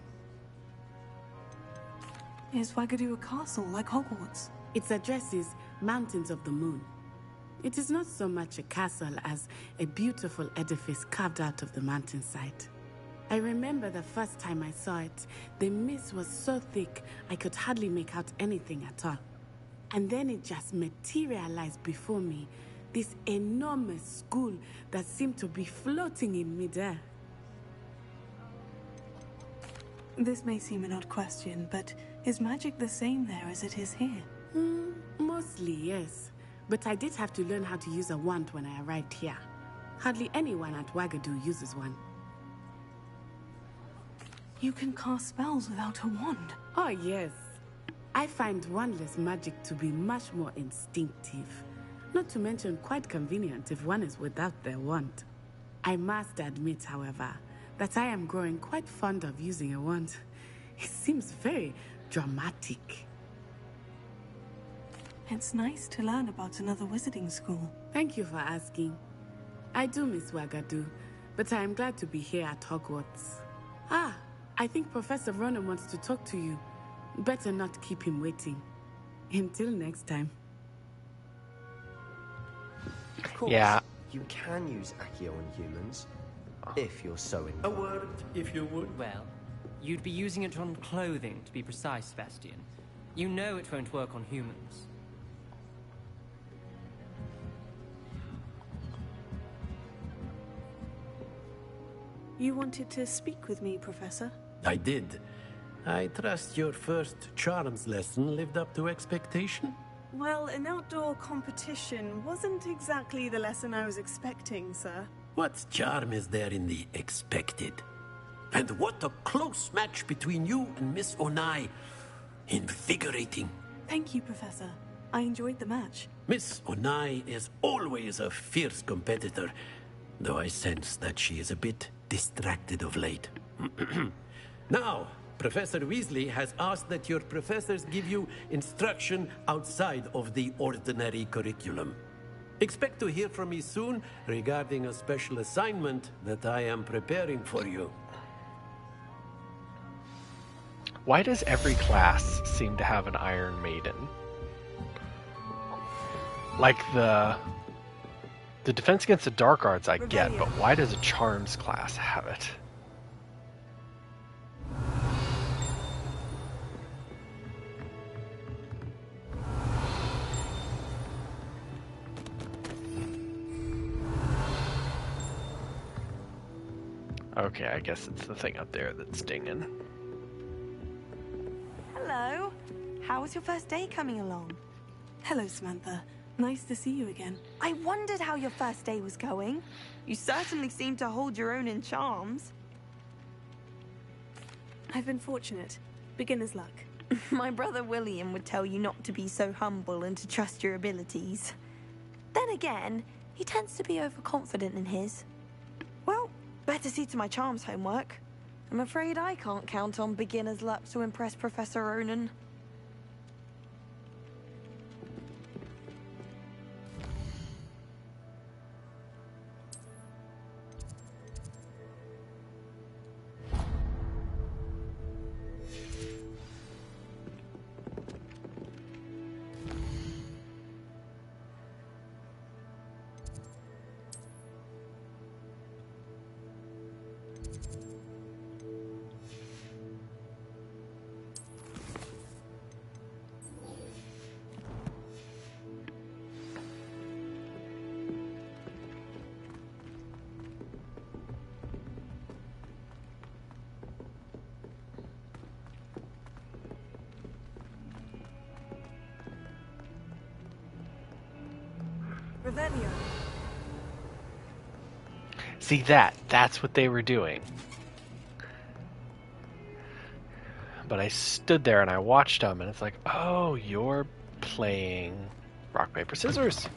C: Is Wagadu a castle like Hogwarts?
H: Its address is Mountains of the Moon. It is not so much a castle as a beautiful edifice carved out of the mountainside. I remember the first time I saw it, the mist was so thick I could hardly make out anything at all. And then it just materialized before me, this enormous school that seemed to be floating in midair.
C: This may seem an odd question, but is magic the same there as it is here?
H: Mostly, yes. But I did have to learn how to use a wand when I arrived here. Hardly anyone at Wagadu uses one.
C: You can cast spells without a wand?
H: Oh, yes. I find wandless magic to be much more instinctive. Not to mention quite convenient if one is without their wand. I must admit, however, that I am growing quite fond of using a wand. It seems very dramatic.
C: It's nice to learn about another wizarding school.
H: Thank you for asking. I do miss Wagadu, but I am glad to be here at Hogwarts. Ah, I think Professor Ronan wants to talk to you. Better not keep him waiting. Until next time.
S: Of course,
A: Yeah.
S: you can use Accio on humans, if you're so
V: A
S: inclined.
V: word, if you would.
T: Well, you'd be using it on clothing, to be precise, Sebastian. You know it won't work on humans.
C: You wanted to speak with me, Professor?
V: I did. I trust your first charms lesson lived up to expectation?
C: Well, an outdoor competition wasn't exactly the lesson I was expecting, sir.
V: What charm is there in the expected? And what a close match between you and Miss Onai. Invigorating.
C: Thank you, Professor. I enjoyed the match.
V: Miss Onai is always a fierce competitor, though I sense that she is a bit distracted of late. Now, Professor Weasley has asked that your professors give you instruction outside of the ordinary curriculum. Expect to hear from me soon regarding a special assignment that I am preparing for you.
A: Why does every class seem to have an Iron Maiden? Like the Defense Against the Dark Arts I get, but why does a Charms class have it? Okay, I guess it's the thing up there that's dinging.
K: Hello. How was your first day coming along?
C: Hello, Samantha. Nice to see you again.
K: I wondered how your first day was going. You certainly seem to hold your own in charms.
C: I've been fortunate. Beginner's luck.
K: My brother William would tell you not to be so humble and to trust your abilities. Then again, he tends to be overconfident in his. Well, better see to my charms homework. I'm afraid I can't count on beginner's luck to impress Professor Ronan.
C: Revelio.
A: See that's what they were doing. But I stood there and I watched them, and it's like, oh, you're playing rock, paper, scissors.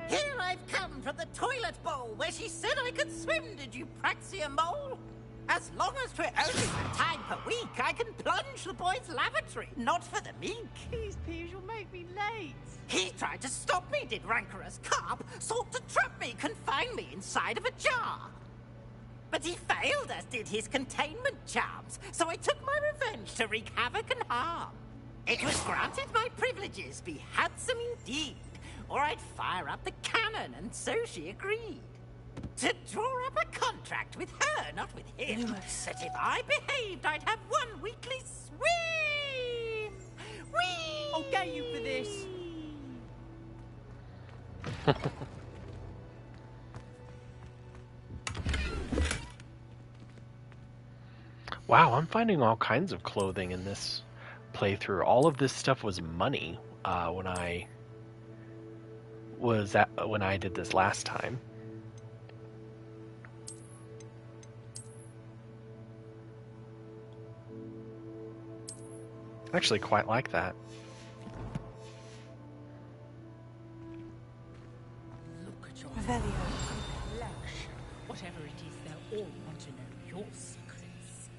U: Here I've come from the toilet bowl where she said I could swim, did you praxia mole? As long as 'twere only a time per week, I can plunge the boy's lavatory, not for the meek.
E: Please, please, you'll make me late.
U: He tried to stop me, did rancorous carp, sought to trap me, confine me inside of a jar. But he failed, as did his containment charms, so I took my revenge to wreak havoc and harm. It was granted my privileges be handsome indeed, or I'd fire up the cannon, and so she agreed. To draw up a contract with her, not with him, that if I behaved, I'd have one weekly swim! Whee!
E: I'll get you for this.
A: Wow, I'm finding all kinds of clothing in this playthrough. All of this stuff was money when I did this last time. I actually quite like that.
E: Look at your
C: Revelio.
E: complexion. Whatever it is, they'll all want to know your secrets.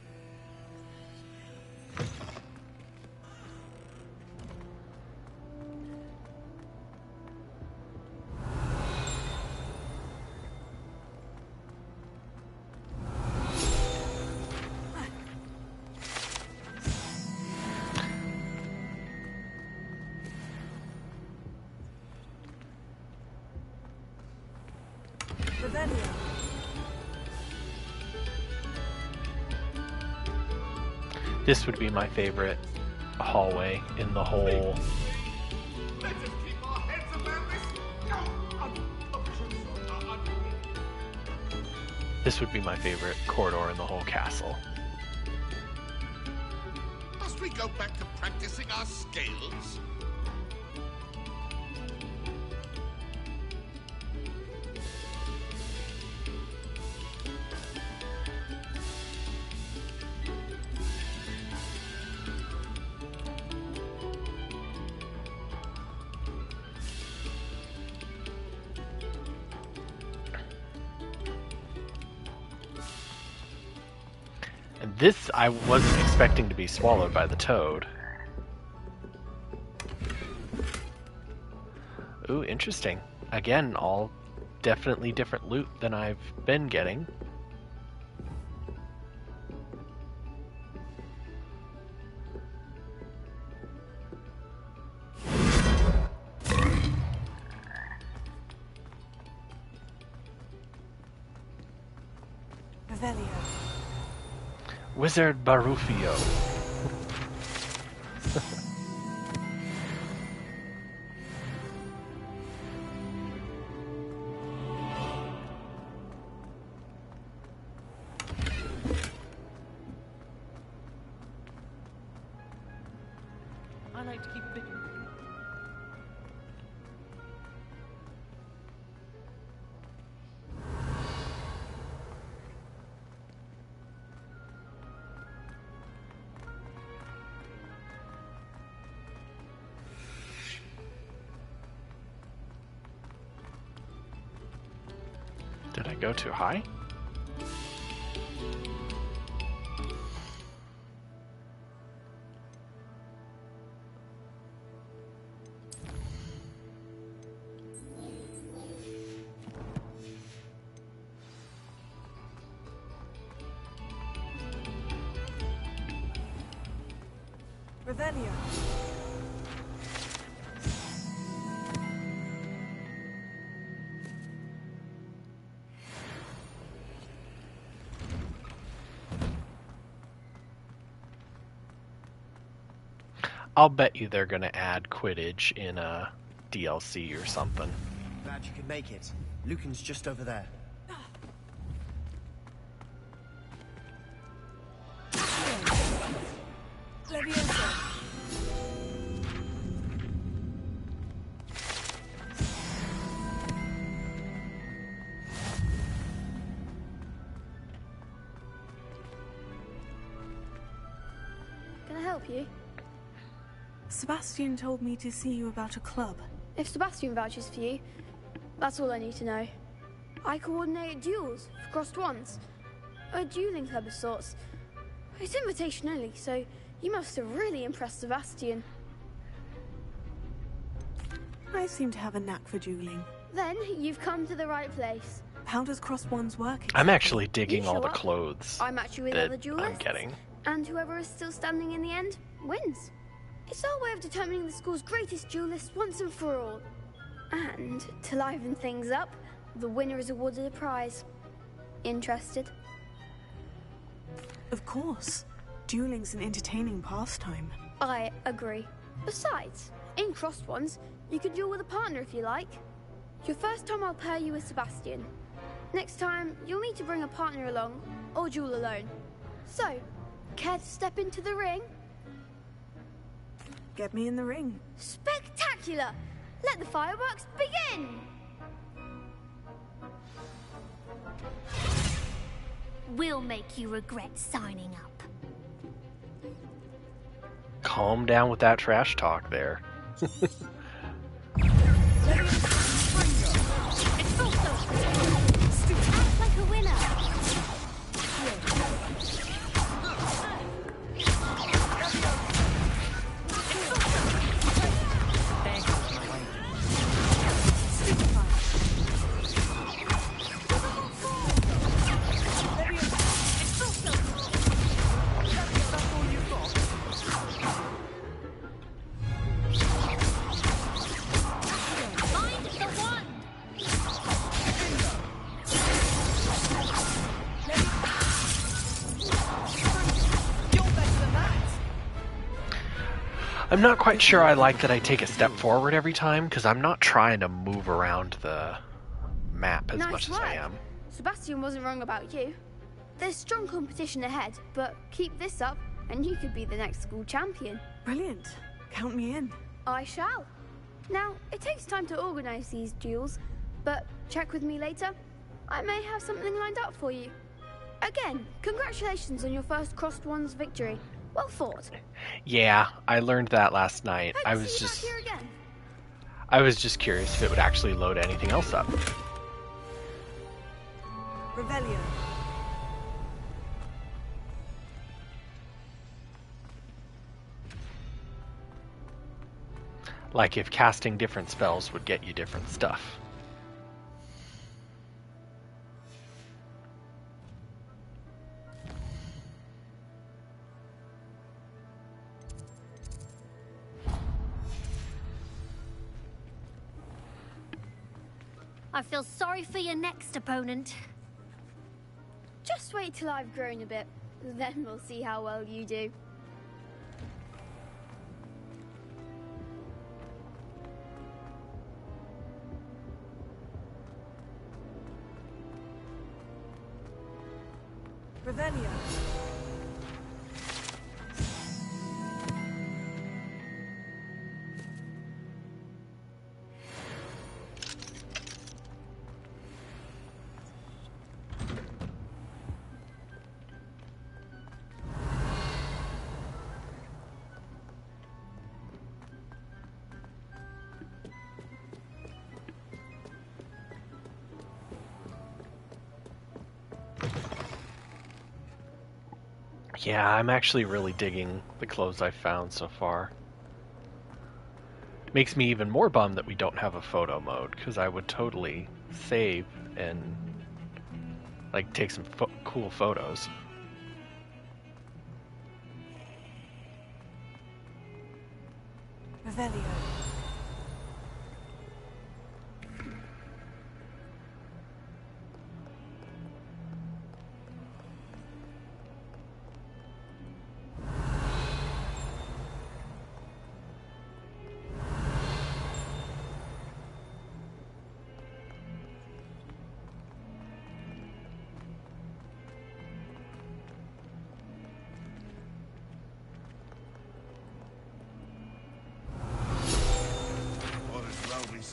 C: Revelio.
A: This would be my favorite hallway in the whole.
Q: Let us keep our heads around this.
A: This would be my favorite corridor in the whole castle.
Q: Must we go back to practicing our scales?
A: And this I wasn't expecting to be swallowed by the toad. Ooh, interesting. Again, all definitely different loot than I've been getting.
C: Revelio.
A: Wizard Barufio.
E: I like to keep a bit.
A: Did I go too high?
C: Revelio.
A: I'll bet you they're gonna add Quidditch in a DLC or something.
F: Glad you could make it. Lucan's just over there.
G: Can I help you?
C: Sebastian told me to see you about a club.
G: If Sebastian vouches for you, that's all I need to know. I coordinate duels for crossed wands. A dueling club of sorts. It's invitation only, so you must have really impressed Sebastian.
C: I seem to have a knack for dueling.
G: Then you've come to the right place.
C: How does crossed wands work exactly?
A: I'm actually digging
G: You
A: all
G: show
A: the
G: up,
A: clothes
G: I match you with
A: that
G: other duelists,
A: I'm getting.
G: and whoever is still standing in the end wins. It's our way of determining the school's greatest duelist once and for all. And to liven things up, the winner is awarded a prize. Interested?
C: Of course. Dueling's an entertaining pastime.
G: I agree. Besides, in crossed ones, you could duel with a partner if you like. Your first time I'll pair you with Sebastian. Next time, you'll need to bring a partner along, or duel alone. So, care to step into the ring?
C: Get me in the ring.
G: Spectacular! Let the fireworks begin!
N: We'll make you regret signing up.
A: Calm down with that trash talk there.
N: Act like a winner. Find the one.
A: I'm not quite sure I like that I take a step forward every time, because I'm not trying to move around the map as
G: Nice
A: much as I
G: work.
A: am.
G: Sebastian wasn't wrong about you. There's strong competition ahead, but keep this up and you could be the next school champion.
C: Brilliant. Count me in.
G: I shall. Now, it takes time to organize these duels, but check with me later. I may have something lined up for you. Again, congratulations on your first crossed wands victory. Well fought.
A: Yeah, I learned that last night. I was just curious if it would actually load anything else up.
C: Revelio.
A: Like if casting different spells would get you different stuff.
N: I feel sorry for your next opponent.
G: Just wait till I've grown a bit, then we'll see how well you do.
C: Revelio.
A: Yeah, I'm actually really digging the clothes I've found so far. Makes me even more bummed that we don't have a photo mode, because I would totally save and like take some cool photos.
C: Revelio.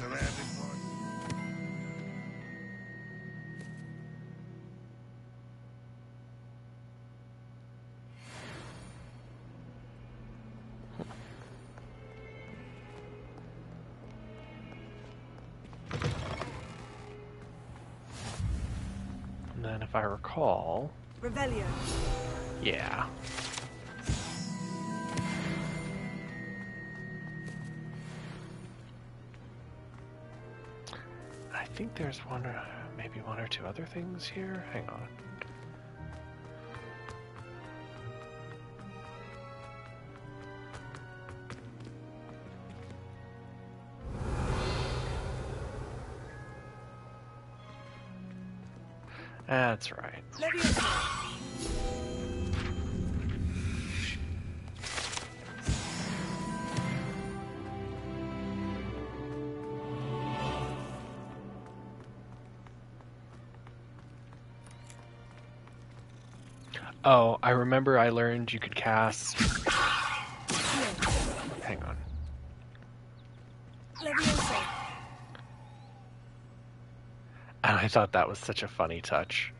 Q: professor there before?
A: And then if I recall...
C: Revelio.
A: Yeah. I think there's one or maybe one or two other things here. Hang on. That's right. Oh, I remember I learned you could cast... Hang on. And I thought that was such a funny touch.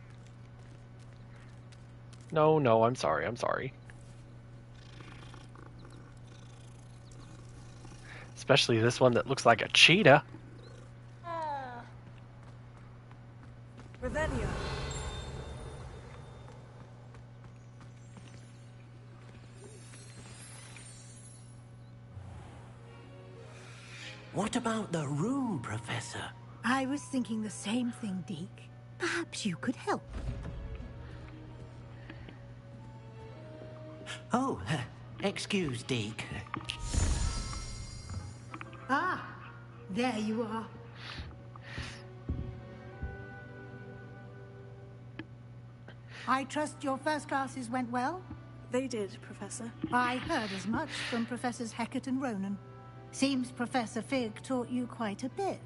A: No, no, I'm sorry, I'm sorry. Especially this one that looks like a cheetah.
C: Revelio.
V: What about the room, Professor?
J: I was thinking the same thing, Deke. Perhaps you could help.
V: Oh, excuse, Deke.
J: Ah, there you are. I trust your first classes went well?
C: They did, Professor.
J: I heard as much from Professors Hecat and Ronan. Seems Professor Fig taught you quite a bit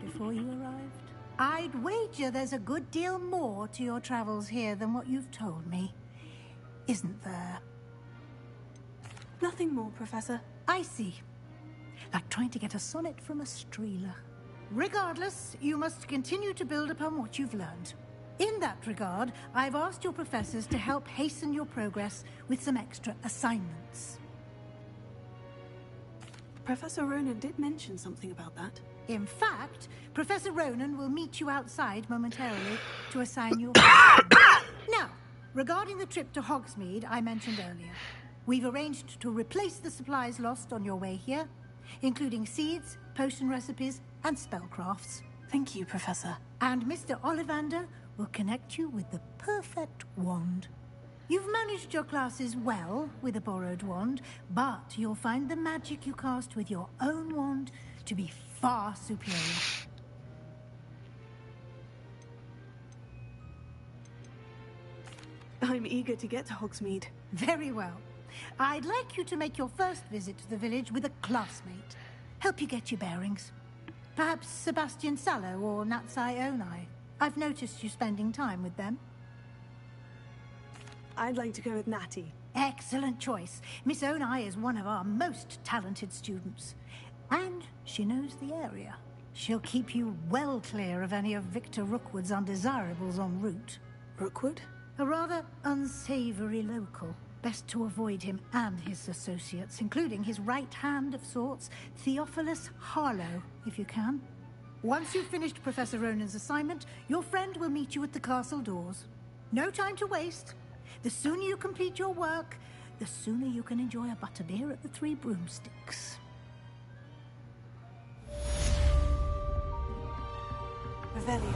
J: before you arrived. I'd wager there's a good deal more to your travels here than what you've told me. Isn't there?
C: Nothing more, Professor.
J: I see. Like trying to get a sonnet from a streeler. Regardless, you must continue to build upon what you've learned. In that regard, I've asked your professors to help hasten your progress with some extra assignments.
C: Professor Ronan did mention something about that.
J: In fact, Professor Ronan will meet you outside momentarily to assign your... Now, regarding the trip to Hogsmeade I mentioned earlier, we've arranged to replace the supplies lost on your way here, including seeds, potion recipes, and spellcrafts.
C: Thank you, Professor.
J: And Mr. Ollivander will connect you with the perfect wand. You've managed your classes well with a borrowed wand, but you'll find the magic you cast with your own wand to be far superior.
C: I'm eager to get to Hogsmeade.
J: Very well. I'd like you to make your first visit to the village with a classmate. Help you get your bearings. Perhaps Sebastian Sallow or Natsai Onai. I've noticed you spending time with them.
C: I'd like to go with Natty.
J: Excellent choice. Miss Onai is one of our most talented students. And she knows the area. She'll keep you well clear of any of Victor Rookwood's undesirables en route.
C: Rookwood?
J: A rather unsavory local. Best to avoid him and his associates, including his right hand of sorts, Theophilus Harlow, if you can. Once you've finished Professor Ronan's assignment, your friend will meet you at the castle doors. No time to waste. The sooner you complete your work, the sooner you can enjoy a butterbeer at the Three Broomsticks.
C: Revelio.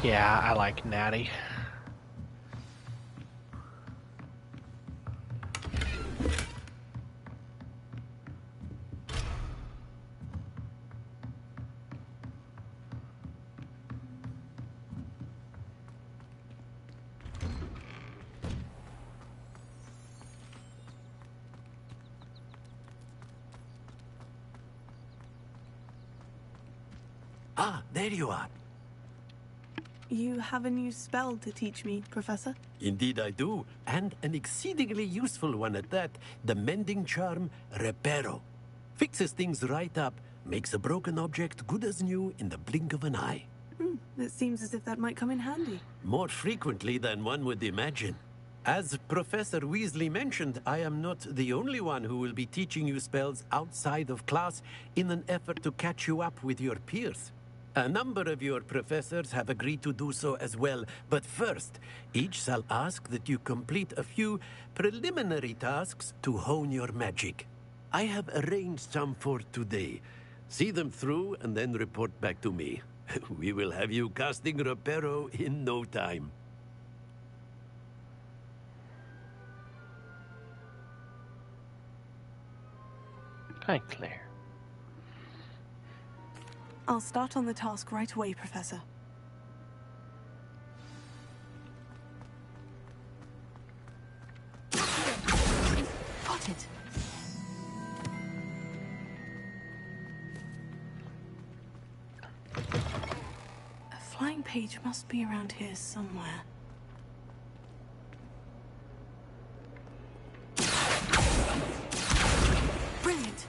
A: Yeah, I like Natty.
V: Ah, there you are.
C: You have a new spell to teach me, Professor?
V: Indeed I do, and an exceedingly useful one at that. The mending charm, Reparo. Fixes things right up, makes a broken object good as new in the blink of an eye.
C: It seems as if that might come in handy.
V: More frequently than one would imagine. As Professor Weasley mentioned, I am not the only one who will be teaching you spells outside of class in an effort to catch you up with your peers. A number of your professors have agreed to do so as well, but first, each shall ask that you complete a few preliminary tasks to hone your magic. I have arranged some for today. See them through and then report back to me. We will have you casting Reparo in no time.
A: Hi, Claire.
C: I'll start on the task right away, Professor. Got it. A flying page must be around here somewhere. Brilliant.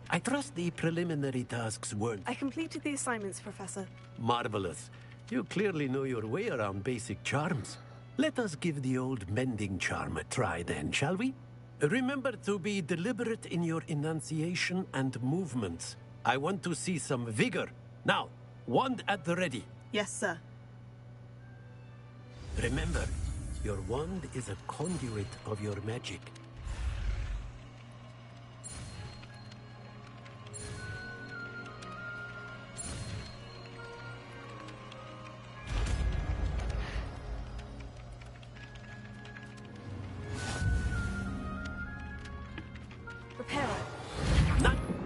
V: I trust the preliminary tasks weren't
C: I completed the assignments, Professor.
V: marvelous. You clearly know your way around basic charms. Let us give the old mending charm a try then, shall we? Remember to be deliberate in your enunciation and movements. I want to see some vigor. Now, wand at the ready.
C: Yes, sir.
V: Remember, your wand is a conduit of your magic.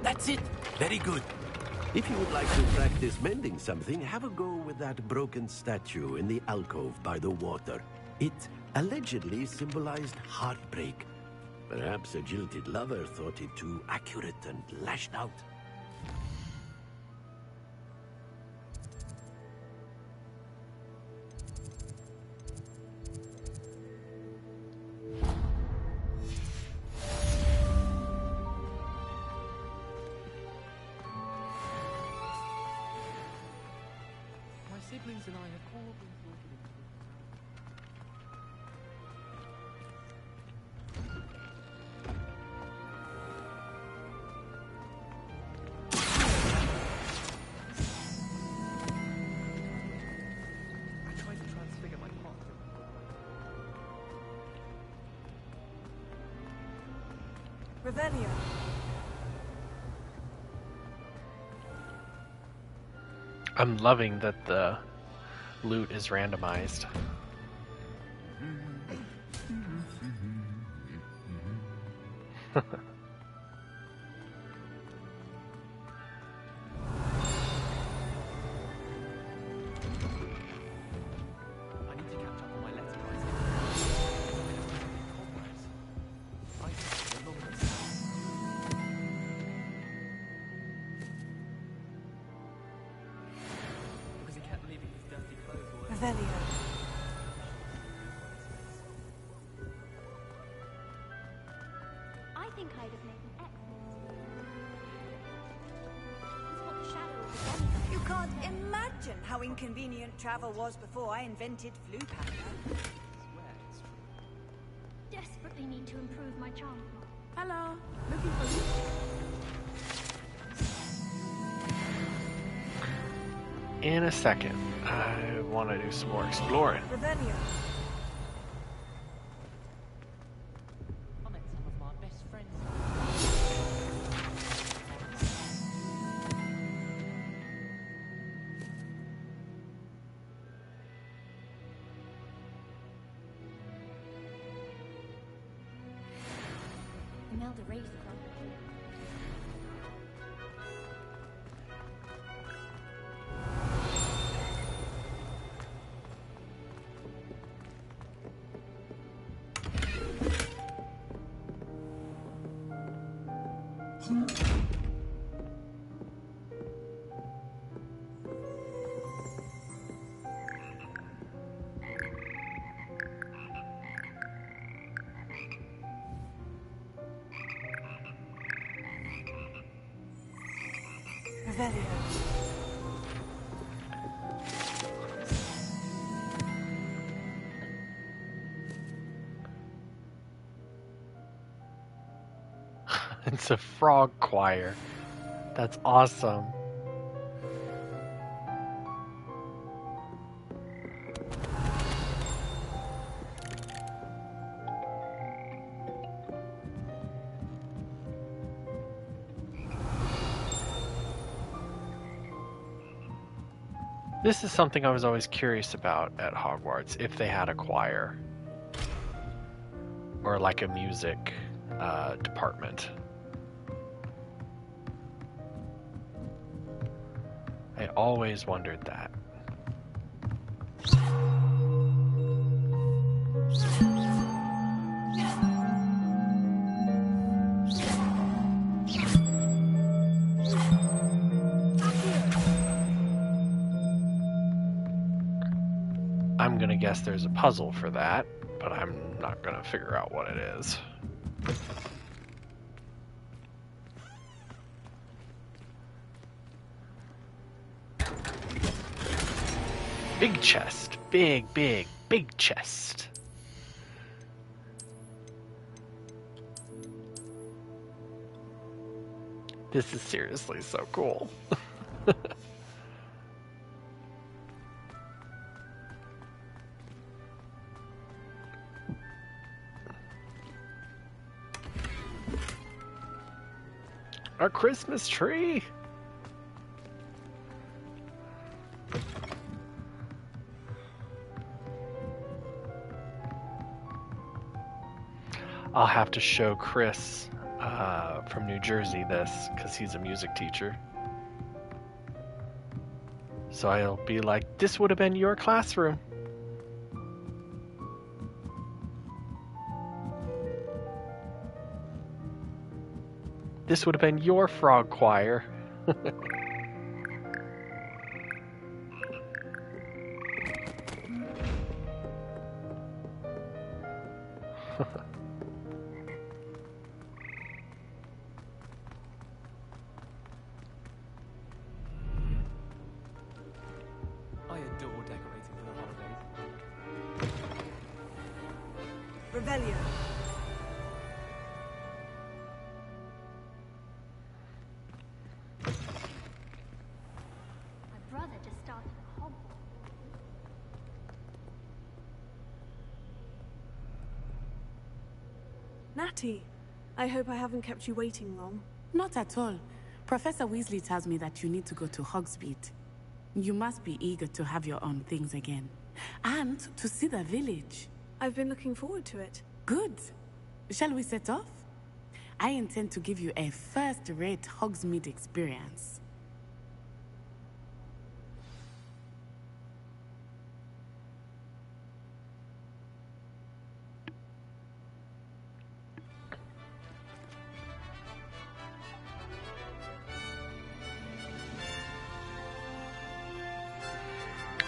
V: That's it. Very good. If you would like to practice mending something, have a go with that broken statue in the alcove by the water. It allegedly symbolized heartbreak. Perhaps a jilted lover thought it too accurate and lashed out.
M: Siblings and I have all been broken into. I tried to transfigure my partner.
C: Revelio.
A: I'm loving that the loot is randomized.
M: I need to catch up on my letter writing. Hogwarts. I think the longest. Because he kept leaving his dirty clothes all over.
C: Revelio.
N: I think I'd have made an excellent. It's what the shadow of the bunny.
P: You can't imagine how inconvenient travel was before I invented flu powder.
N: Desperately need to improve my charm.
C: Hello. Looking for you.
A: In a second, I want to do some more exploring.
C: Revelio.
E: I met some of my best friends.
N: Imelda Ravenclaw.
C: Revelio.
A: It's a frog choir. That's awesome. This is something I was always curious about at Hogwarts, if they had a choir. Or like a music department. I always wondered that. I'm gonna guess there's a puzzle for that, but I'm not gonna figure out what it is. Big chest. Big chest. This is seriously so cool. A Christmas tree. I'll have to show Chris from New Jersey this, because he's a music teacher. So I'll be like, this would have been your classroom. This would have been your frog choir.
M: I adore decorating for the holidays.
C: Revelio.
N: My brother just started at Hogwarts.
C: Natty, I hope I haven't kept you waiting long.
H: Not at all. Professor Weasley tells me that you need to go to Hogsmeade. You must be eager to have your own things again. And to see the village.
C: I've been looking forward to it.
H: Good. Shall we set off? I intend to give you a first-rate Hogsmeade experience.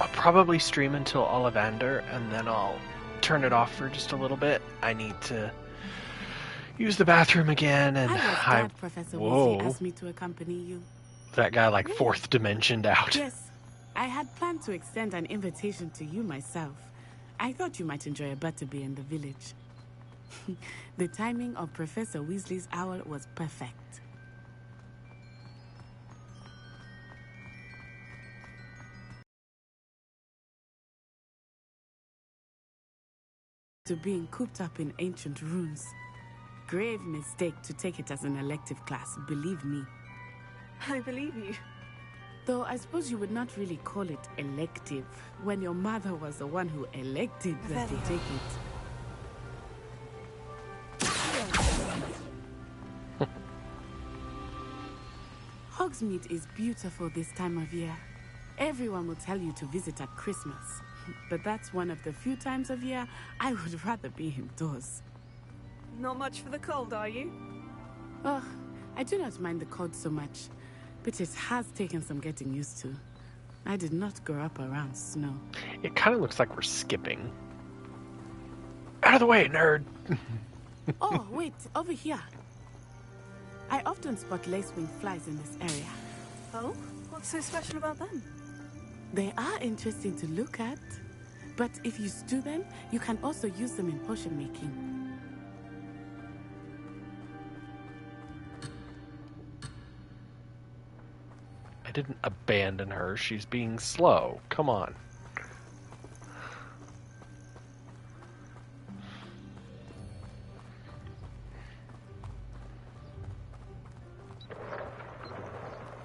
A: I'll probably stream until Ollivander, and then I'll turn it off for just a little bit. I need to use the bathroom again, and
H: I was glad Professor Weasley asked me to accompany you.
A: That guy like fourth dimensioned out.
H: Yes, I had planned to extend an invitation to you myself. I thought you might enjoy a butterbeer in the village. The timing of Professor Weasley's owl was perfect. To being cooped up in ancient ruins. Grave mistake to take it as an elective class, believe me.
C: I believe you.
H: Though I suppose you would not really call it elective when your mother was the one who elected that you take it. Hogsmeade is beautiful this time of year. Everyone will tell you to visit at Christmas. But that's one of the few times of year I would rather be indoors.
C: Not much for the cold, are you?
H: Oh, I do not mind the cold so much, but it has taken some getting used to. I did not grow up around snow.
A: It kind of looks like we're skipping. Out of the way, nerd!
H: Oh, wait, over here. I often spot lacewing flies in this area.
C: Oh? What's so special about them?
H: They are interesting to look at, but if you stew them, you can also use them in potion making.
A: I didn't abandon her. She's being slow. Come on.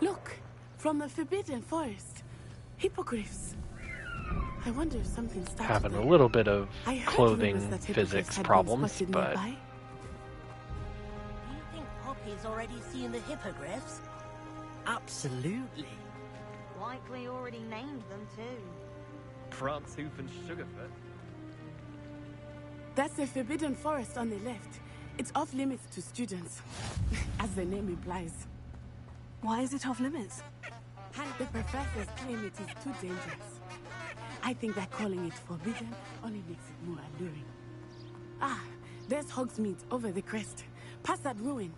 H: Look, from the Forbidden Forest. Hippogriffs. I wonder if something started
A: Having
H: there.
A: a little bit of
H: I heard
A: clothing
H: rumors that
A: physics
H: hippogriffs had been
A: problems,
H: spotted
A: but
H: nearby.
L: Do you think Poppy's already seen the hippogriffs?
F: Absolutely.
K: Likely already named them too.
M: Prance Hoof and Sugarfoot.
H: That's the Forbidden Forest on the left. It's off limits to students, as the name implies.
C: Why is it off limits?
H: The professors claim it is too dangerous. I think that calling it forbidden only makes it more alluring. Ah, there's Hogsmeade over the crest. Past that ruin.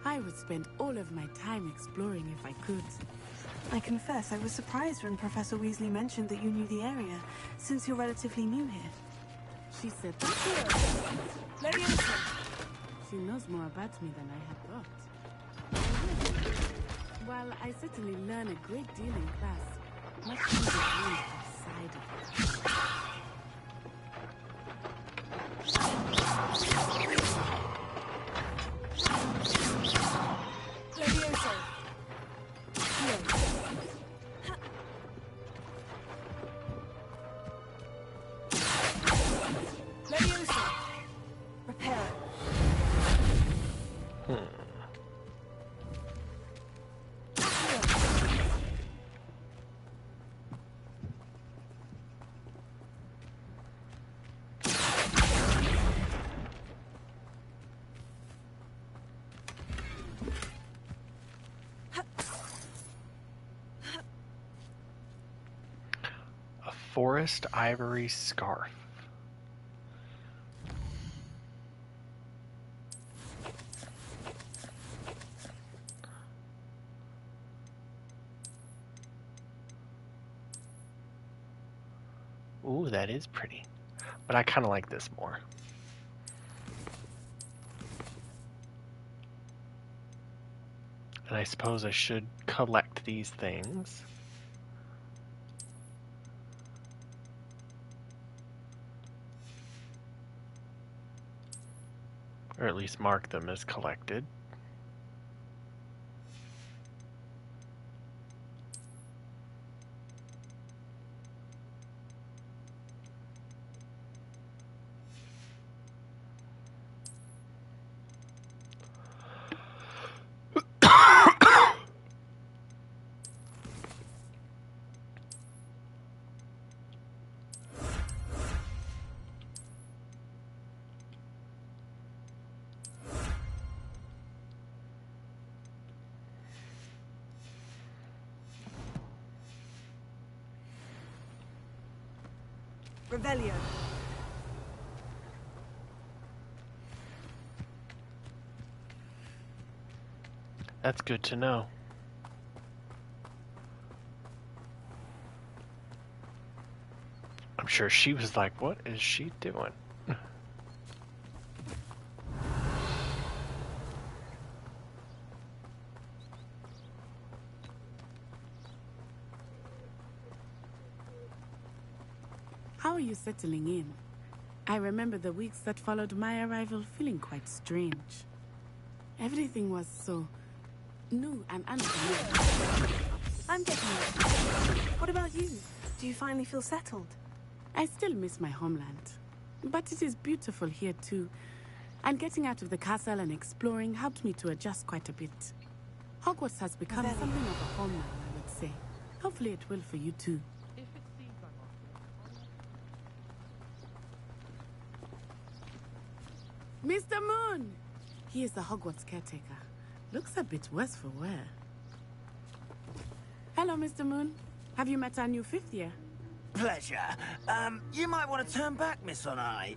H: I would spend all of my time exploring if I could.
C: I confess I was surprised when Professor Weasley mentioned that you knew the area, since you're relatively new here.
H: She said, she knows more about me than I had thought. While I certainly learn a great deal in class, much more beyond outside of it.
A: forest ivory scarf. Ooh, that is pretty. But I kind of like this more. And I suppose I should collect these things. Or at least mark them as collected.
C: Revelio.
A: That's good to know. I'm sure she was like, what is she doing?
H: How are you settling in? I remember the weeks that followed my arrival feeling quite strange. Everything was so new and unfamiliar.
C: I'm getting it. What about you? Do you finally feel settled?
H: I still miss my homeland, but it is beautiful here too. And getting out of the castle and exploring helped me to adjust quite a bit. Hogwarts has become something of a home now, I would say. Hopefully it will for you too. Mr. Moon! He is the Hogwarts caretaker. Looks a bit worse for wear. Hello, Mr. Moon. Have you met our new fifth year?
B: Pleasure. You might want to turn back, Miss Onai.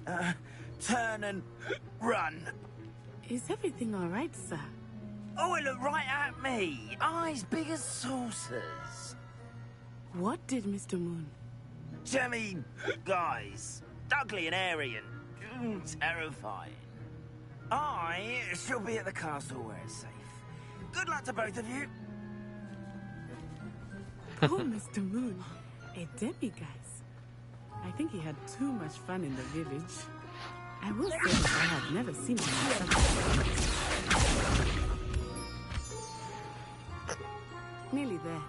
B: Turn and run.
H: Is everything all right, sir?
B: Oh, it looked right at me. Eyes big as saucers.
H: What did Mr. Moon?
B: I mean, guys, ugly and airy and terrifying. I shall be at the castle where it's safe. Good luck to both of you.
H: Oh, Mr. Moon, a demiguise. I think he had too much fun in the village. I will say that I have never seen him myself. Nearly there.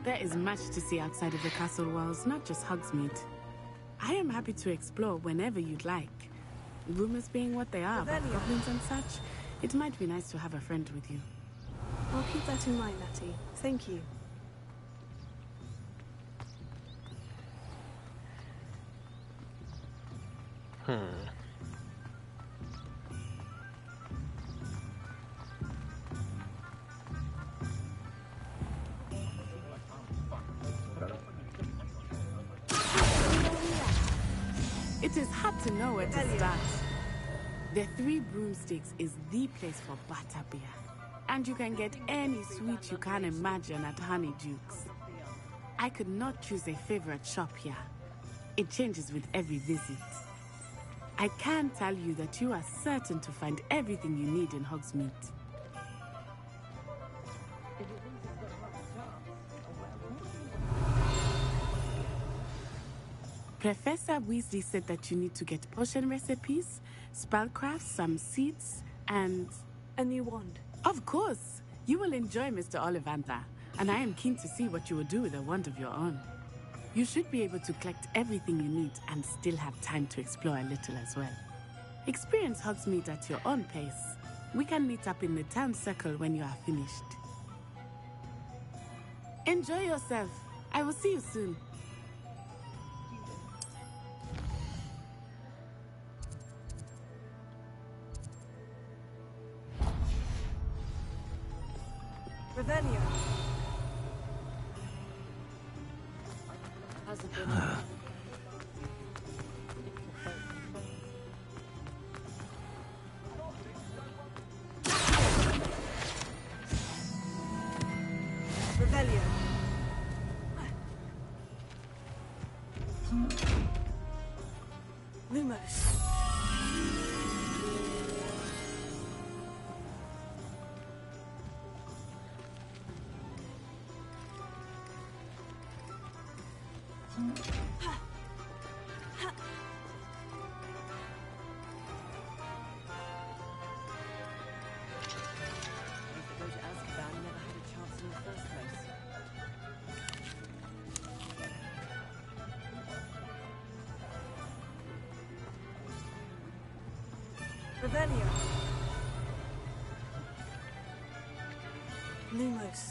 H: There is much to see outside of the castle walls, not just Hogsmeade. I am happy to explore whenever you'd like. Rumors being what they are about goblins and such, it might be nice to have a friend with you.
C: I'll keep that in mind, Natty. Thank you.
H: It is hard to know where to start. The Three Broomsticks is the place for butterbeer. And you can get any sweet you can imagine at Honeydukes. I could not choose a favorite shop here. It changes with every visit. I can tell you that you are certain to find everything you need in Hogsmeade. Professor Weasley said that you need to get potion recipes, spellcrafts, some seeds, and...
C: a new wand.
H: Of course! You will enjoy Mr. Ollivander, and I am keen to see what you will do with a wand of your own. You should be able to collect everything you need and still have time to explore a little as well. Experience Hogsmeade at your own pace. We can meet up in the town circle when you are finished. Enjoy yourself. I will see you soon.
C: Revelio. Hasn't been. Revelio. Lumos. Revelio. Lumos.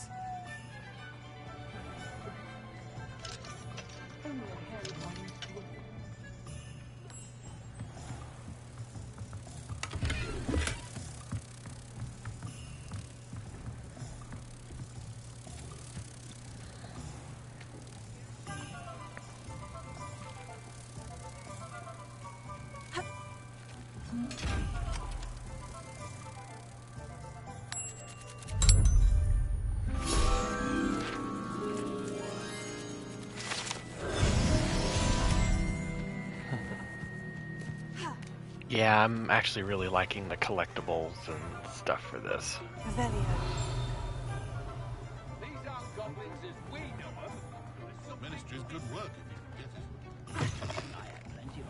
A: Yeah, I'm actually really liking the collectibles and stuff for this.
C: Revelio.
Q: These aren't goblins as we know them. The Ministry's good work if you can get it. I had plenty of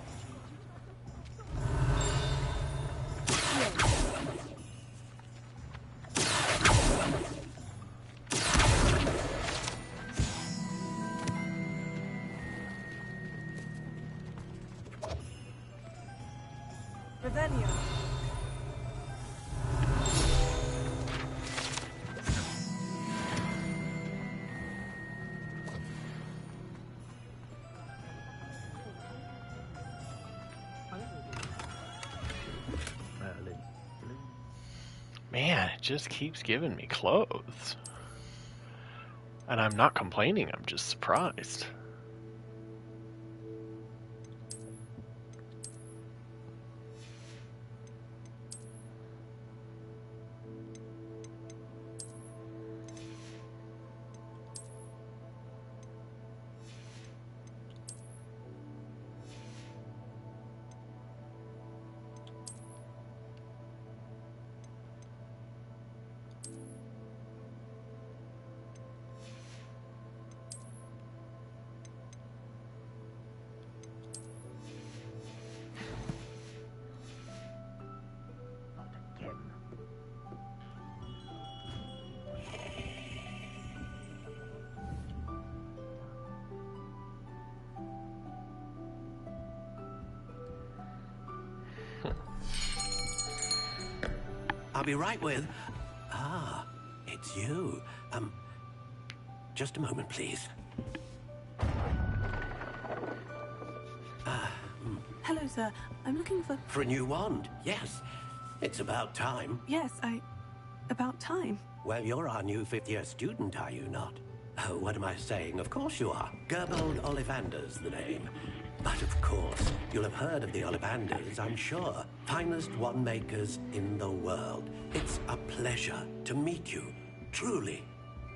C: Revelio.
A: Man, Man, it just keeps giving me clothes. And I'm not complaining, I'm just surprised.
V: I'll be right with... Ah, it's you. Just a moment, please.
C: Hello, sir. I'm looking for...
V: For a new wand, yes. It's about time.
C: Yes, about time.
V: Well, you're our new fifth-year student, are you not? Oh, what am I saying? Of course you are. Gerbold Ollivander's the name. But of course, you'll have heard of the Ollivanders, I'm sure. Finest wand makers in the world. It's a pleasure to meet you, truly.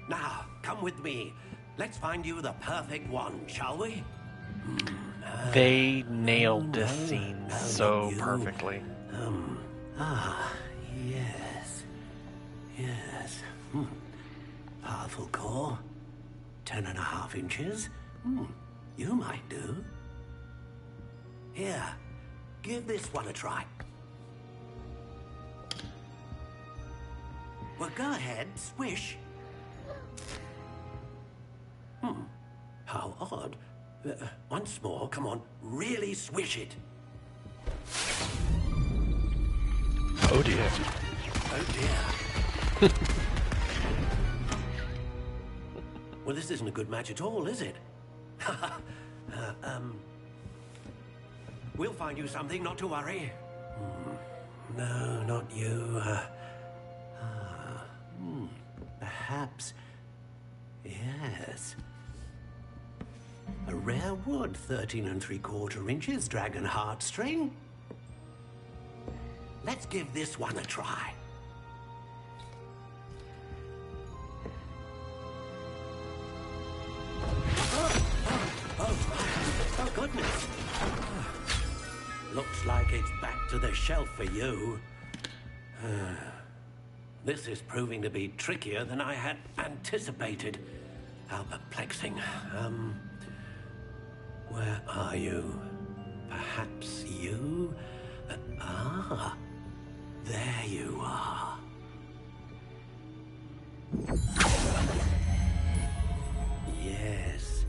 V: Now, come with me. Let's find you the perfect wand, shall we?
A: They nailed this scene so perfectly.
V: Yes. Yes. Powerful core. 10.5 inches. You might do. Here, give this one a try. Well, go ahead, swish. How odd. Once more, come on, really swish it.
A: Oh dear.
V: Oh dear. Well, this isn't a good match at all, is it? We'll find you something, not to worry. No, not you. Perhaps. Yes. A rare wood, 13 3/4 inches, dragon heartstring. Let's give this one a try. Oh, goodness. Looks like it's back to the shelf for you. This is proving to be trickier than I had anticipated. How perplexing. Where are you? Perhaps you? There you are. Yes,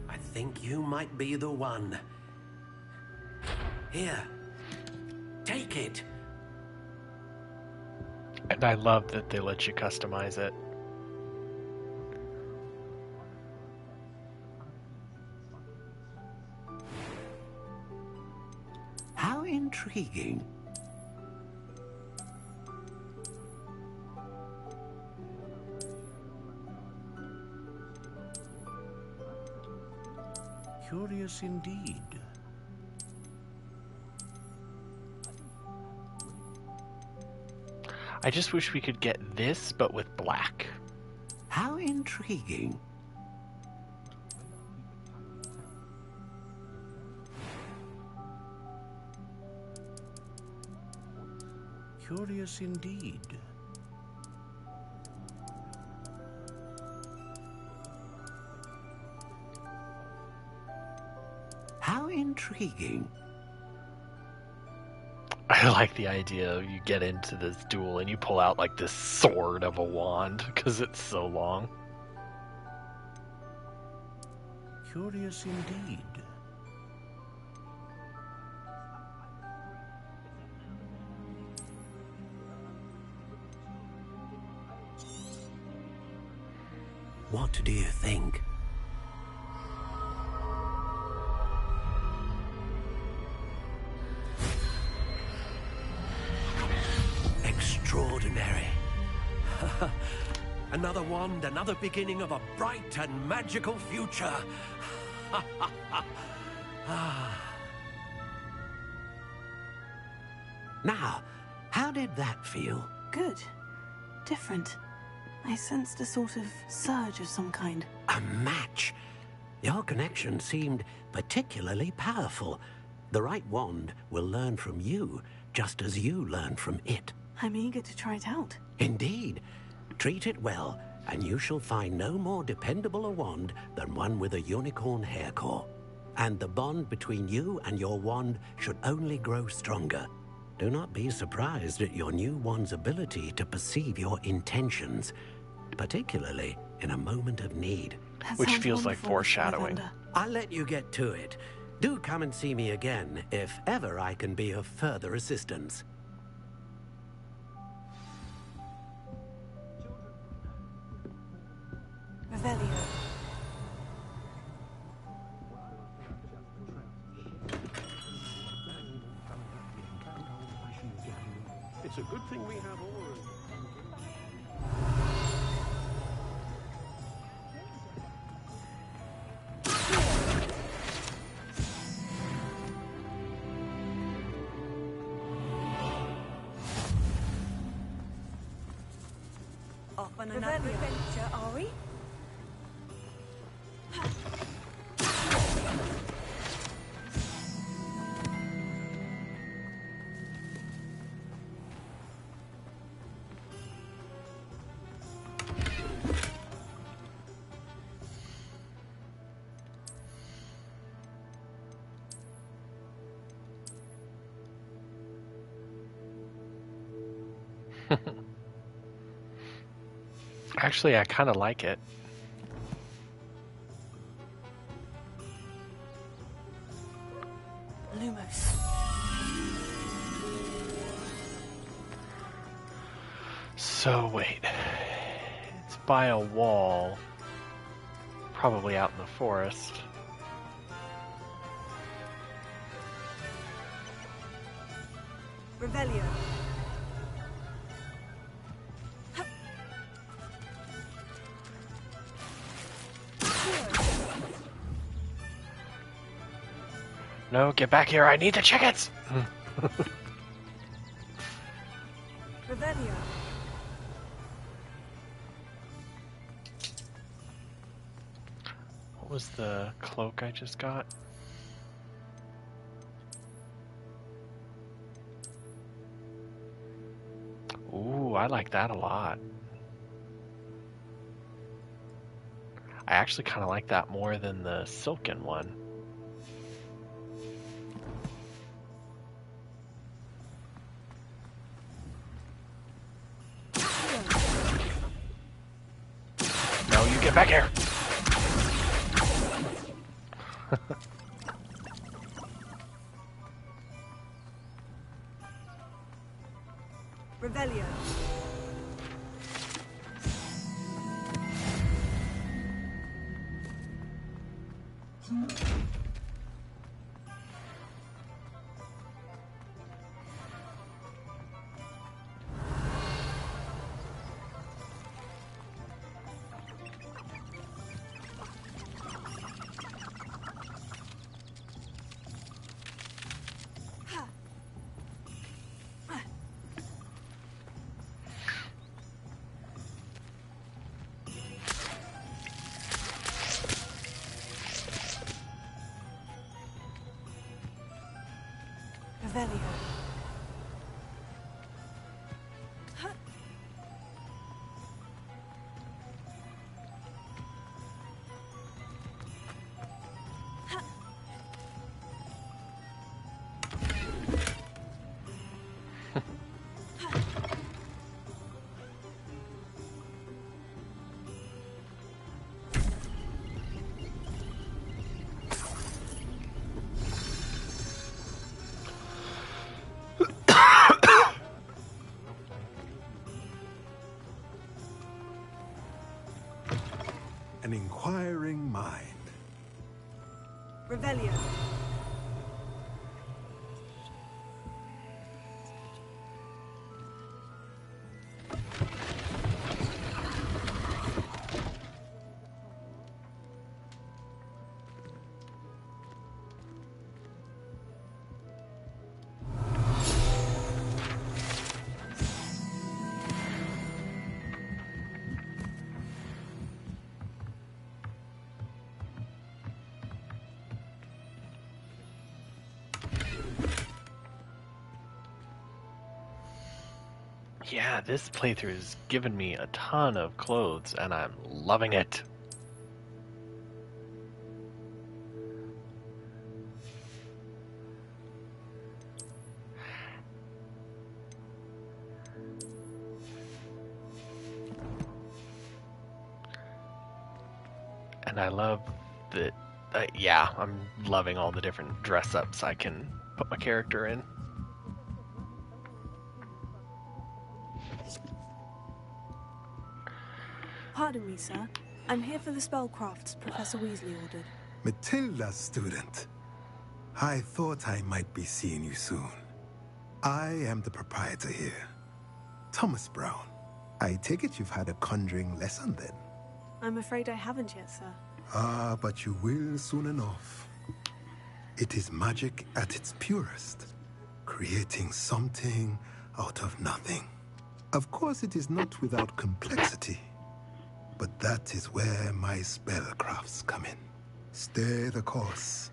V: I think you might be the one. Here, take it.
A: And I love that they let you customize it.
V: How intriguing. Curious indeed.
A: I just wish we could get this, but with black.
V: How intriguing. Curious indeed. How intriguing.
A: I like the idea of you get into this duel and you pull out like this sword of a wand because it's so long.
V: Curious indeed. What do you think? Extraordinary. Another wand, another beginning of a bright and magical future. Now, how did that feel?
C: Good. Different. I sensed a sort of surge of some kind.
V: A match. Your connection seemed particularly powerful. The right wand will learn from you, just as you learn from it.
C: I'm eager to try it out.
V: Indeed. Treat it well, and you shall find no more dependable a wand than one with a unicorn hair core. And the bond between you and your wand should only grow stronger. Do not be surprised at your new wand's ability to perceive your intentions, particularly in a moment of need.
A: Which feels like foreshadowing.
V: I'll let you get to it. Do come and see me again if ever I can be of further assistance.
C: Revelio.
V: It's a good thing we have all.
P: Off on another adventure, are we?
A: Actually, I kind of like it.
C: Lumos.
A: So wait, it's by a wall, probably out in the forest.
P: Revelio.
A: No, get back here, I need the chickens!
P: Revelio.
A: What was the cloak I just got? Ooh, I like that a lot. I actually kind of like that more than the silken one. No, you get back here!
P: Revelio. Revelio.
D: An inquiring mind.
P: Revelio.
A: Yeah, this playthrough has given me a ton of clothes, and I'm loving it. And I love that, yeah, I'm loving all the different dress-ups I can put my character in.
C: Pardon me, sir. I'm here for the spellcrafts Professor Weasley ordered.
D: Matilda's student. I thought I might be seeing you soon. I am the proprietor here, Thomas Brown. I take it you've had a conjuring lesson then?
C: I'm afraid I haven't yet, sir.
D: Ah, but you will soon enough. It is magic at its purest, creating something out of nothing. Of course, it is not without complexity, but that is where my spellcrafts come in. Stay the course,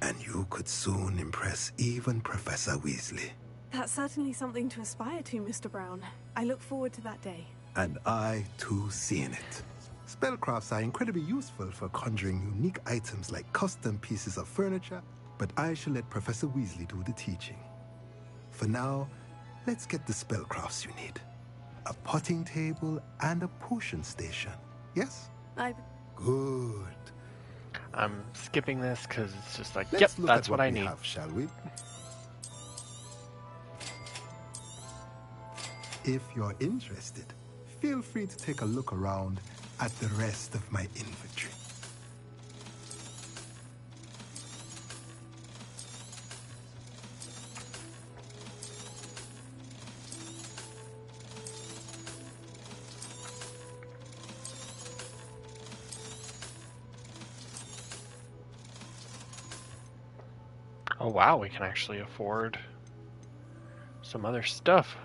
D: and you could soon impress even Professor Weasley.
C: That's certainly something to aspire to, Mr. Brown. I look forward to that day.
D: And I, too, seeing it. Spellcrafts are incredibly useful for conjuring unique items like custom pieces of furniture, but I shall let Professor Weasley do the teaching. For now, let's get the spellcrafts you need. A potting table and a potion station. Yes? Good.
A: I'm skipping this because it's just like,
D: Let's
A: yep,
D: look
A: that's
D: at
A: what I
D: we
A: need.
D: have, shall we? If you're interested, feel free to take a look around at the rest of my inventory.
A: Oh wow, we can actually afford some other stuff.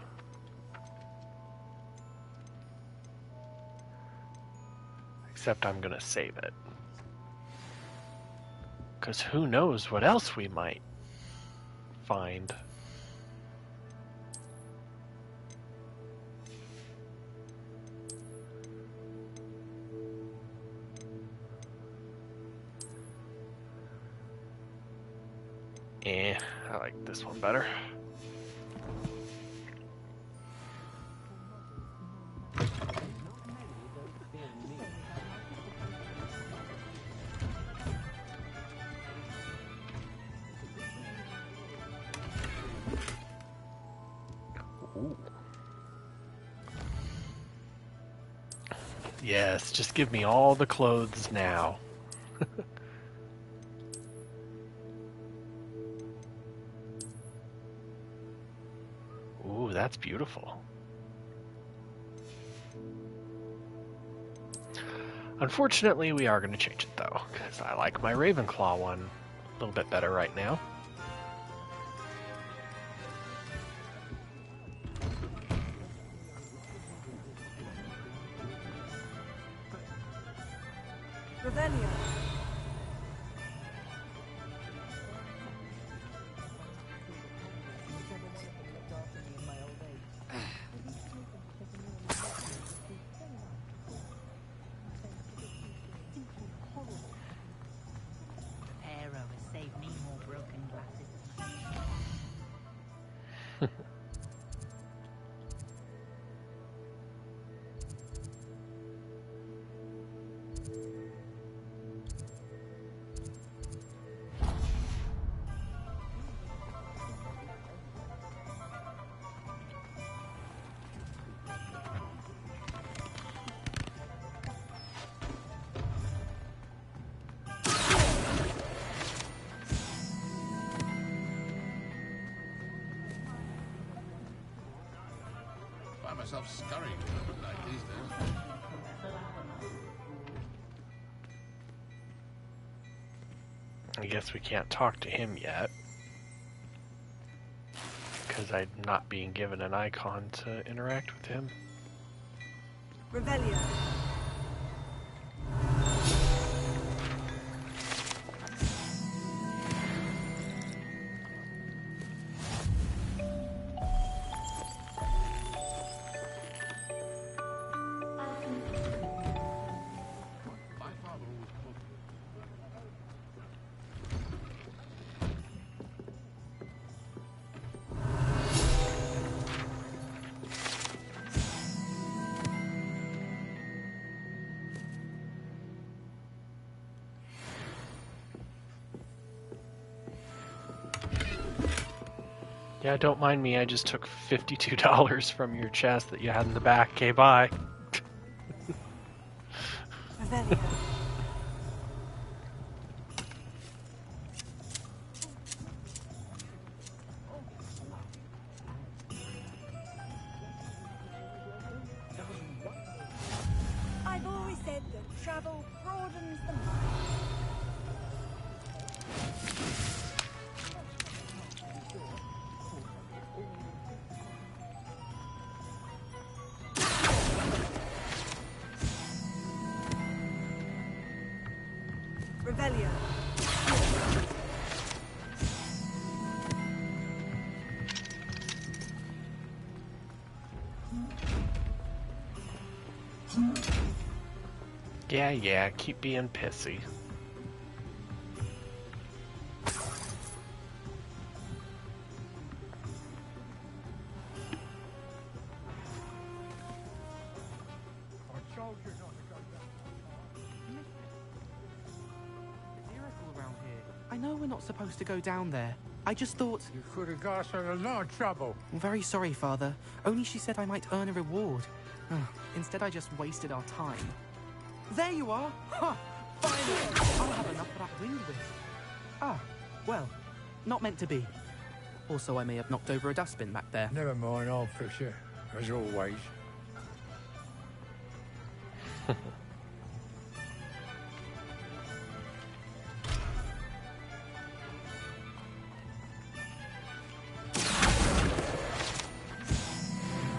A: Except I'm gonna save it. Because who knows what else we might find. I like this one better. Ooh. Yes, just give me all the clothes now. Ooh, that's beautiful. Unfortunately, we are going to change it though, because I like my Ravenclaw one a little bit better right now.
C: Revelio.
E: Arrow has saved me more broken glasses.
Q: Find myself scurrying to the midnight these days.
A: I guess we can't talk to him yet. Because I'm not being given an icon to interact with him.
C: Revelio.
A: Yeah, don't mind me. I just took $52 from your chest that you had in the back. Okay, bye.
C: Revelio.
P: I've always said that travel broadens the mind.
C: Revelio.
A: Yeah, keep being pissy.
I: Around here. I know we're not supposed to go down there. I just thought...
O: You could have got us in a lot of trouble.
I: I'm very sorry, Father. Only she said I might earn a reward. Instead, I just wasted our time. There you are! Ha! Finally! I'll have enough for that wind whip. Ah, well, not meant to be. Also, I may have knocked over a dustbin back there.
O: Never mind, I'll fix it, as always.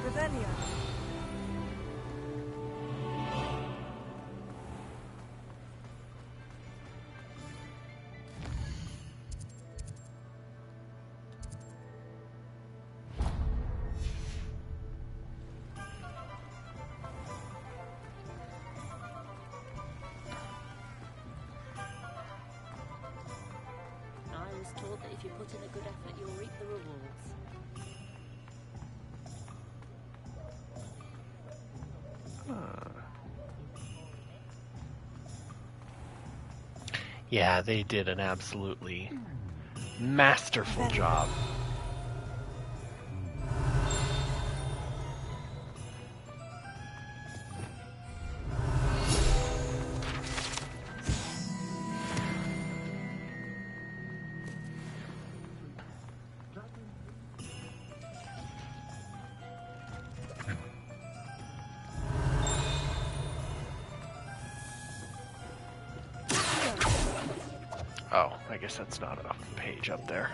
C: Revelio.
W: I was taught that if you put in a good effort, you'll reap the rewards.
A: Yeah, they did an absolutely masterful job. Oh, I guess that's not a page up there.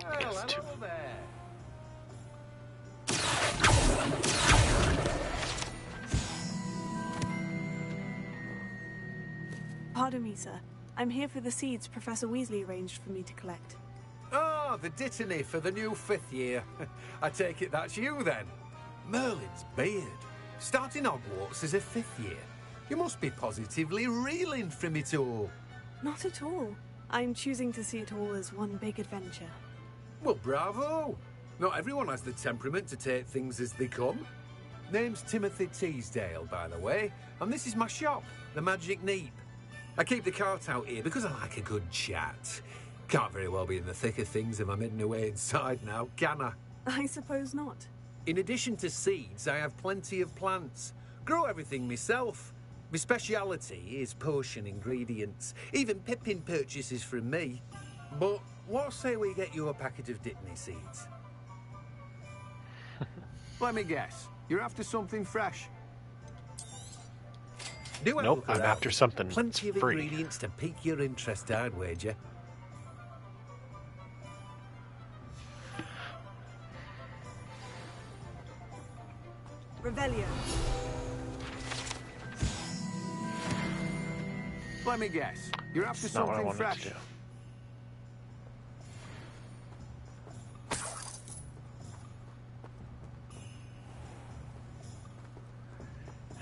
O: Well, hello there.
C: Pardon me, sir. I'm here for the seeds Professor Weasley arranged for me to collect.
X: Ah, the dittany for the new 5th year. I take it that's you, then. Merlin's beard. Starting Hogwarts as a 5th year. You must be positively reeling from it all.
C: Not at all. I'm choosing to see it all as one big adventure.
X: Well, bravo. Not everyone has the temperament to take things as they come. Name's Timothy Teasdale, by the way, and this is my shop, the Magic Neep. I keep the cart out here because I like a good chat. Can't very well be in the thick of things if I'm hidden away inside now, can I?
C: I suppose not.
X: In addition to seeds, I have plenty of plants. Grow everything myself. My speciality is potion ingredients. Even Pippin purchases from me. But what say we get you a packet of Dittany seeds?
O: Let me guess. You're after something fresh.
X: Do I
A: Nope,
X: look
A: I'm
X: around?
A: after something
X: Plenty of
A: free.
X: ingredients to pique your interest, I'd wager.
C: Revelio.
O: Let me guess. You're after
A: Not what I
O: something
A: wanted
O: fresh.
A: to do.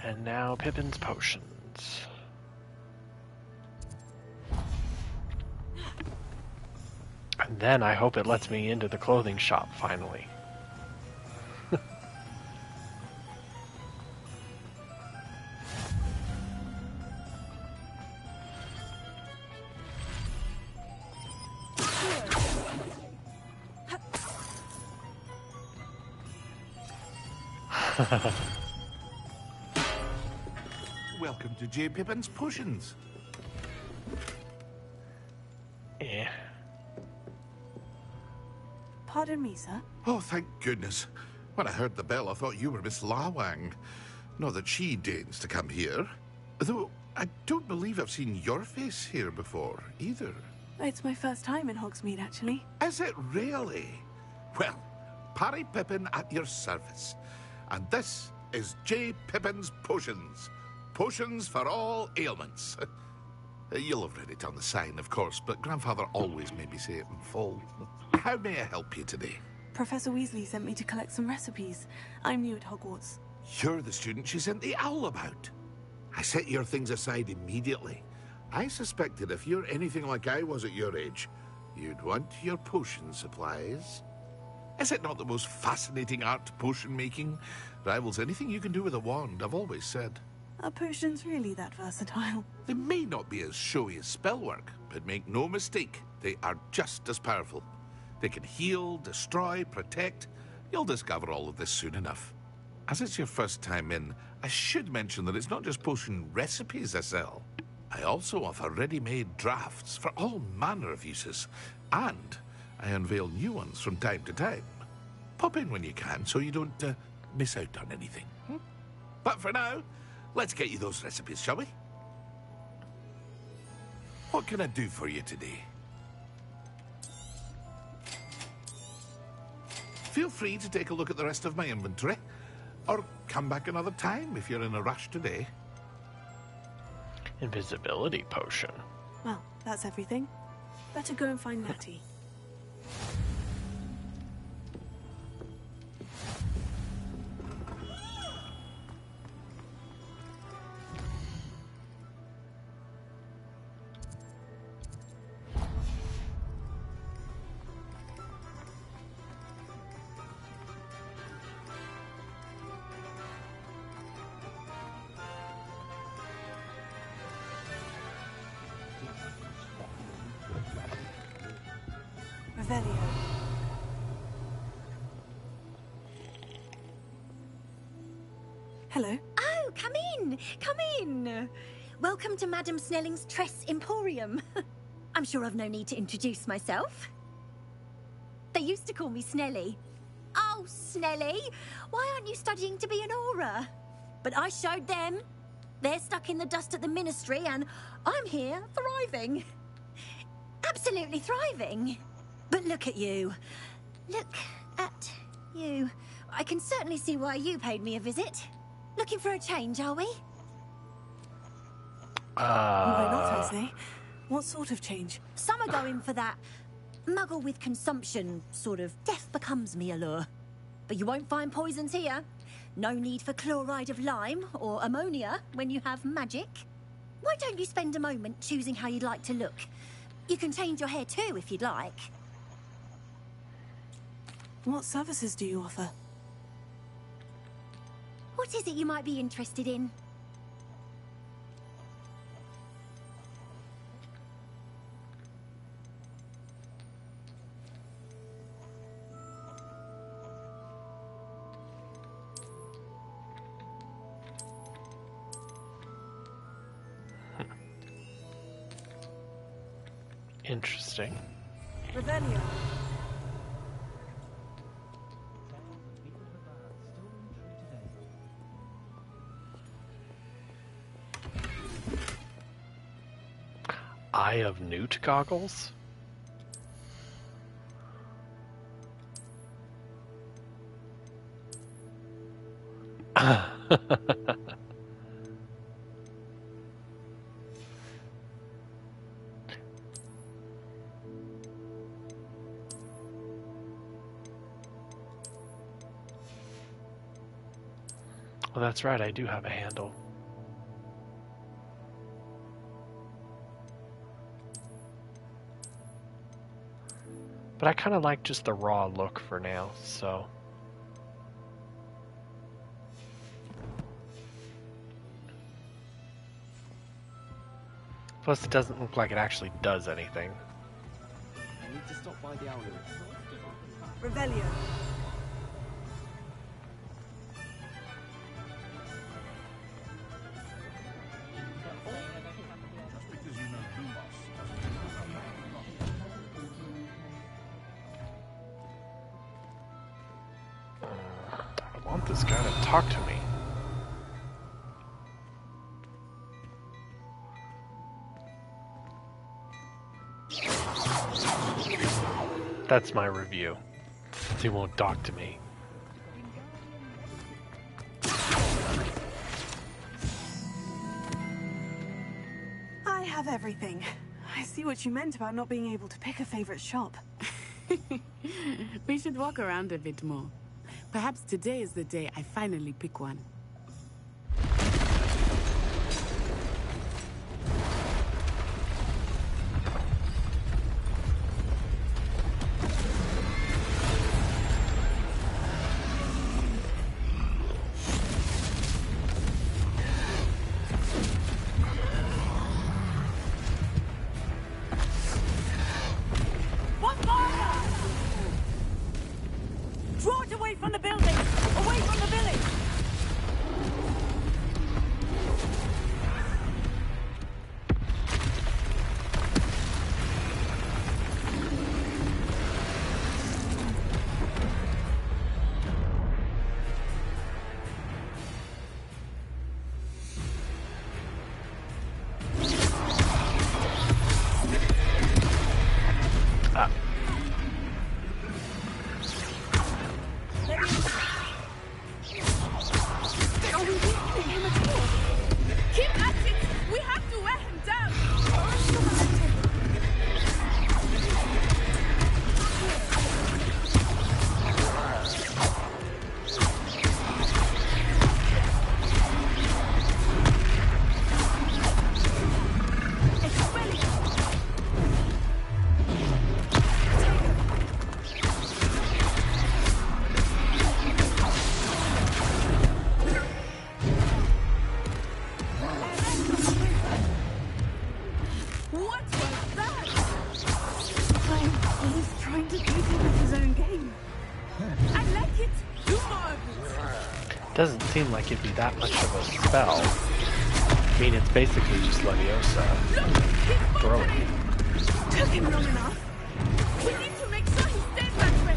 A: And now Pippin's potions. And then I hope it lets me into the clothing shop finally.
Q: Welcome to J. Pippin's Potions.
A: Yeah.
C: Pardon me, sir.
Q: Oh, thank goodness. When I heard the bell, I thought you were Miss Lawang. Not that she deigns to come here. Though, I don't believe I've seen your face here before, either.
C: It's my first time in Hogsmeade, actually.
Q: Is it really? Well, Parry Pippin at your service. And this is J. Pippin's Potions. Potions for all ailments. You'll have read it on the sign, of course, but Grandfather always made me say it in full. How may I help you today?
C: Professor Weasley sent me to collect some recipes. I'm new at Hogwarts.
Q: You're the student she sent the owl about. I set your things aside immediately. I suspected if you're anything like I was at your age, you'd want your potion supplies. Is it not the most fascinating art, potion making? Rivals anything you can do with a wand, I've always said.
C: Are potions really that versatile?
Q: They may not be as showy as spellwork, but make no mistake, they are just as powerful. They can heal, destroy, protect. You'll discover all of this soon enough. As it's your first time in, I should mention that it's not just potion recipes I sell. I also offer ready-made drafts for all manner of uses, and I unveil new ones from time to time. Pop in when you can so you don't miss out on anything. But for now, let's get you those recipes, shall we? What can I do for you today? Feel free to take a look at the rest of my inventory, or come back another time if you're in a rush today.
A: Invisibility potion.
C: Well, that's everything. Better go and find Natty. Revelio. Hello.
R: Oh, come in! Come in! Welcome to Madame Snelling's Tress Emporium. I'm sure I've no need to introduce myself. They used to call me Snelly. Oh, Snelly! Why aren't you studying to be an aura? But I showed them. They're stuck in the dust at the Ministry, and I'm here, thriving. Absolutely thriving. But look at you. Look at you. I can certainly see why you paid me a visit. Looking for a change, are we?
C: Why not, I say? What sort of change?
R: Some are going for that muggle with consumption, sort of death becomes me allure. But you won't find poisons here. No need for chloride of lime or ammonia when you have magic. Why don't you spend a moment choosing how you'd like to look? You can change your hair too if you'd like.
C: What services do you offer?
R: What is it you might be interested in?
A: Interesting.
C: Revelio.
A: Eye of Newt goggles? Well, that's right, I do have a handle. But I kind of like just the raw look for now, so... Plus, it doesn't look like it actually does anything.
M: I need to stop by the owlery.
P: Revelio.
A: I want this guy to talk to me. That's my review. Since he won't talk to me.
C: I have everything. I see what you meant about not being able to pick a favorite shop.
H: We should walk around a bit more. Perhaps today is the day I finally pick one.
P: Draw it away from the building! Away from the village!
A: Doesn't seem like it'd be that much of a spell. I mean, it's basically just Leviosa throwing.
P: Took him long enough. We need to make sure he stays that way.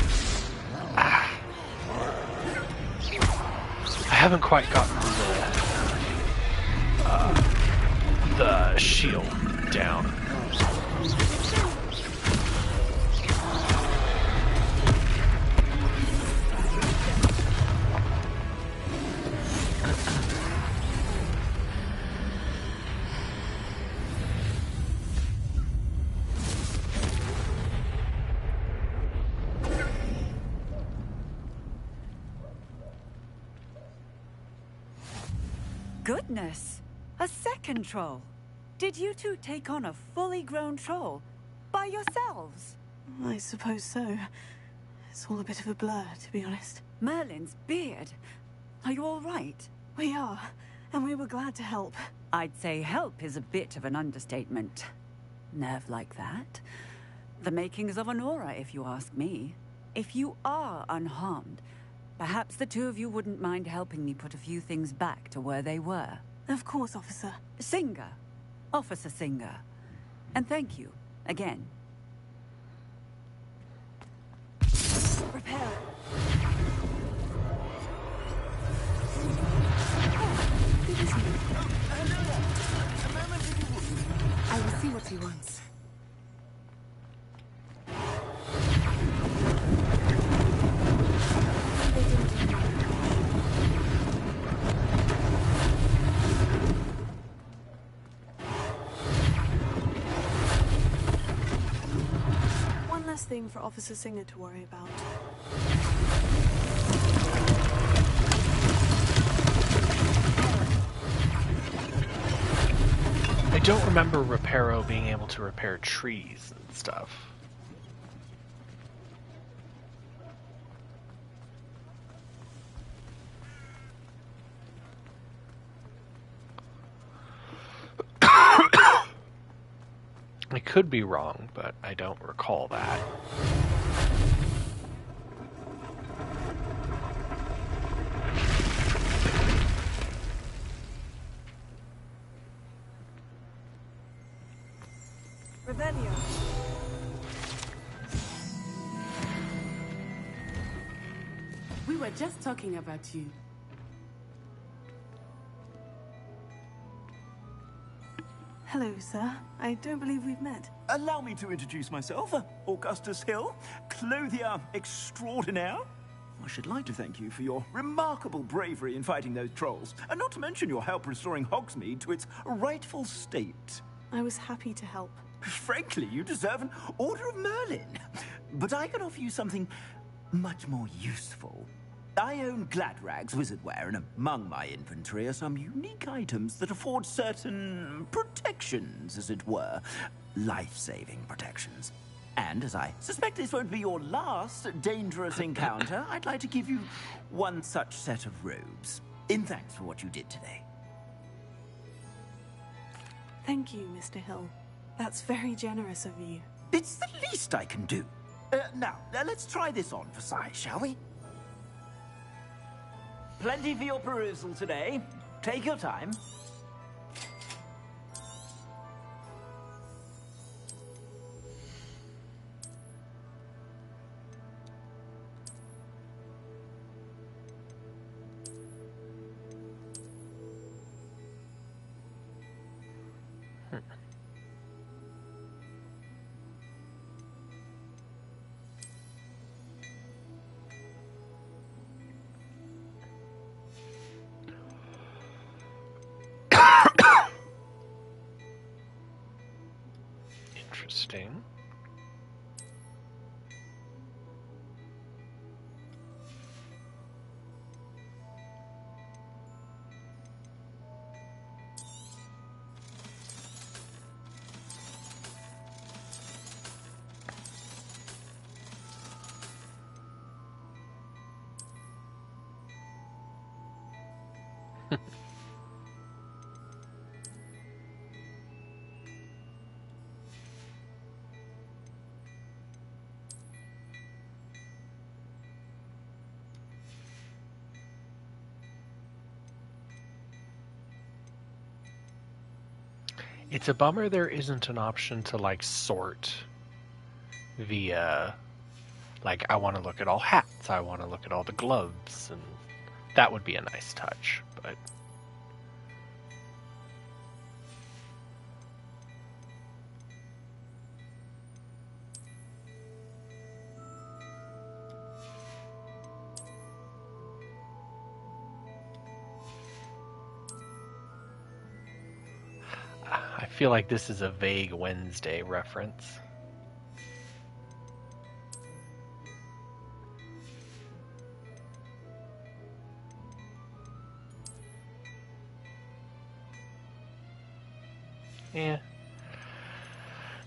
A: I haven't quite gotten the shield down.
P: Goodness! A second troll! Did you two take on a fully grown troll? By yourselves?
C: I suppose so. It's all a bit of a blur, to be honest.
P: Merlin's beard. Are you all right?
C: We are, and we were glad to help.
P: I'd say help is a bit of an understatement. Nerve like that. The makings of an aura, if you ask me. If you are unharmed, perhaps the two of you wouldn't mind helping me put a few things back to where they were.
C: Of course, officer.
P: Singer. Officer Singer. And thank you, again.
C: Repair.
H: I will see what he wants.
C: One less thing for Officer Singer to worry about.
A: don't remember Reparo being able to repair trees and stuff. I could be wrong, but I don't recall that.
C: Revelio.
H: We were just talking about you.
C: Hello, sir. I don't believe we've met.
B: Allow me to introduce myself, Augustus Hill, clothier extraordinaire. I should like to thank you for your remarkable bravery in fighting those trolls, and not to mention your help restoring Hogsmeade to its rightful state.
C: I was happy to help.
B: Frankly, you deserve an Order of Merlin. But I can offer you something much more useful. I own Gladrag's wizardware, and among my inventory are some unique items that afford certain protections, as it were. Life-saving protections. And as I suspect this won't be your last dangerous encounter, I'd like to give you one such set of robes, in thanks for what you did today.
C: Thank you, Mr. Hill. That's very generous of you.
B: It's the least I can do. Now, let's try this on for size, shall we? Plenty for your perusal today. Take your time.
A: Interesting. It's a bummer there isn't an option to like sort via, like, I want to look at all hats, I want to look at all the gloves, and that would be a nice touch, but I feel like this is a vague Wednesday reference. Yeah.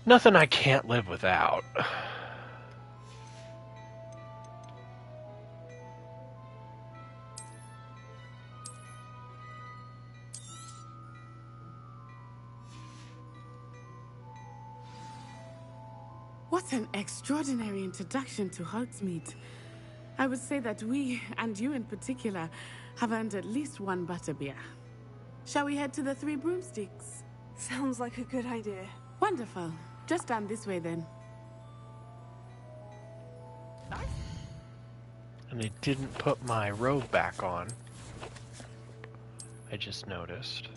A: Nothing I can't live without.
H: What an extraordinary introduction to Hogsmeade. I would say that we, and you in particular, have earned at least one butterbeer. Shall we head to the Three Broomsticks?
C: Sounds like a good idea.
H: Wonderful. Just down this way then.
A: And it didn't put my robe back on. I just noticed.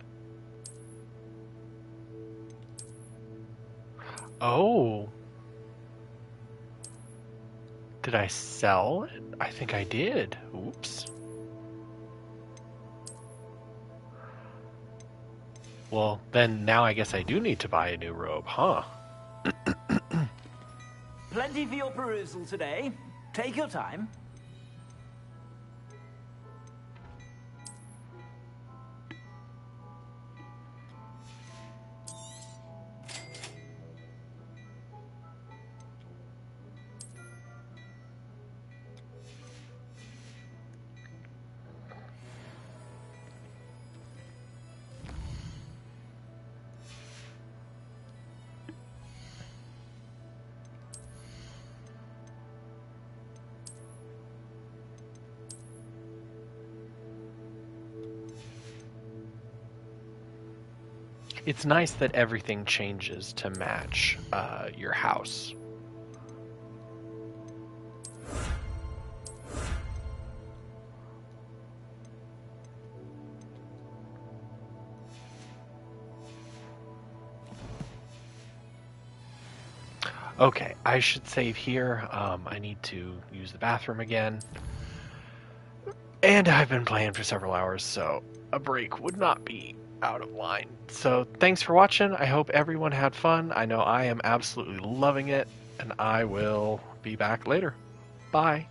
A: Oh. Did I sell it? I think I did. Oops. Well, then now I guess I do need to buy a new robe, huh?
B: Plenty for your perusal today. Take your time.
A: it's nice that everything changes to match your house. Okay, I should save here. I need to use the bathroom again. And I've been playing for several hours, so a break would not be out of line. So thanks for watching. I hope everyone had fun. I know I am absolutely loving it, and I will be back later. Bye.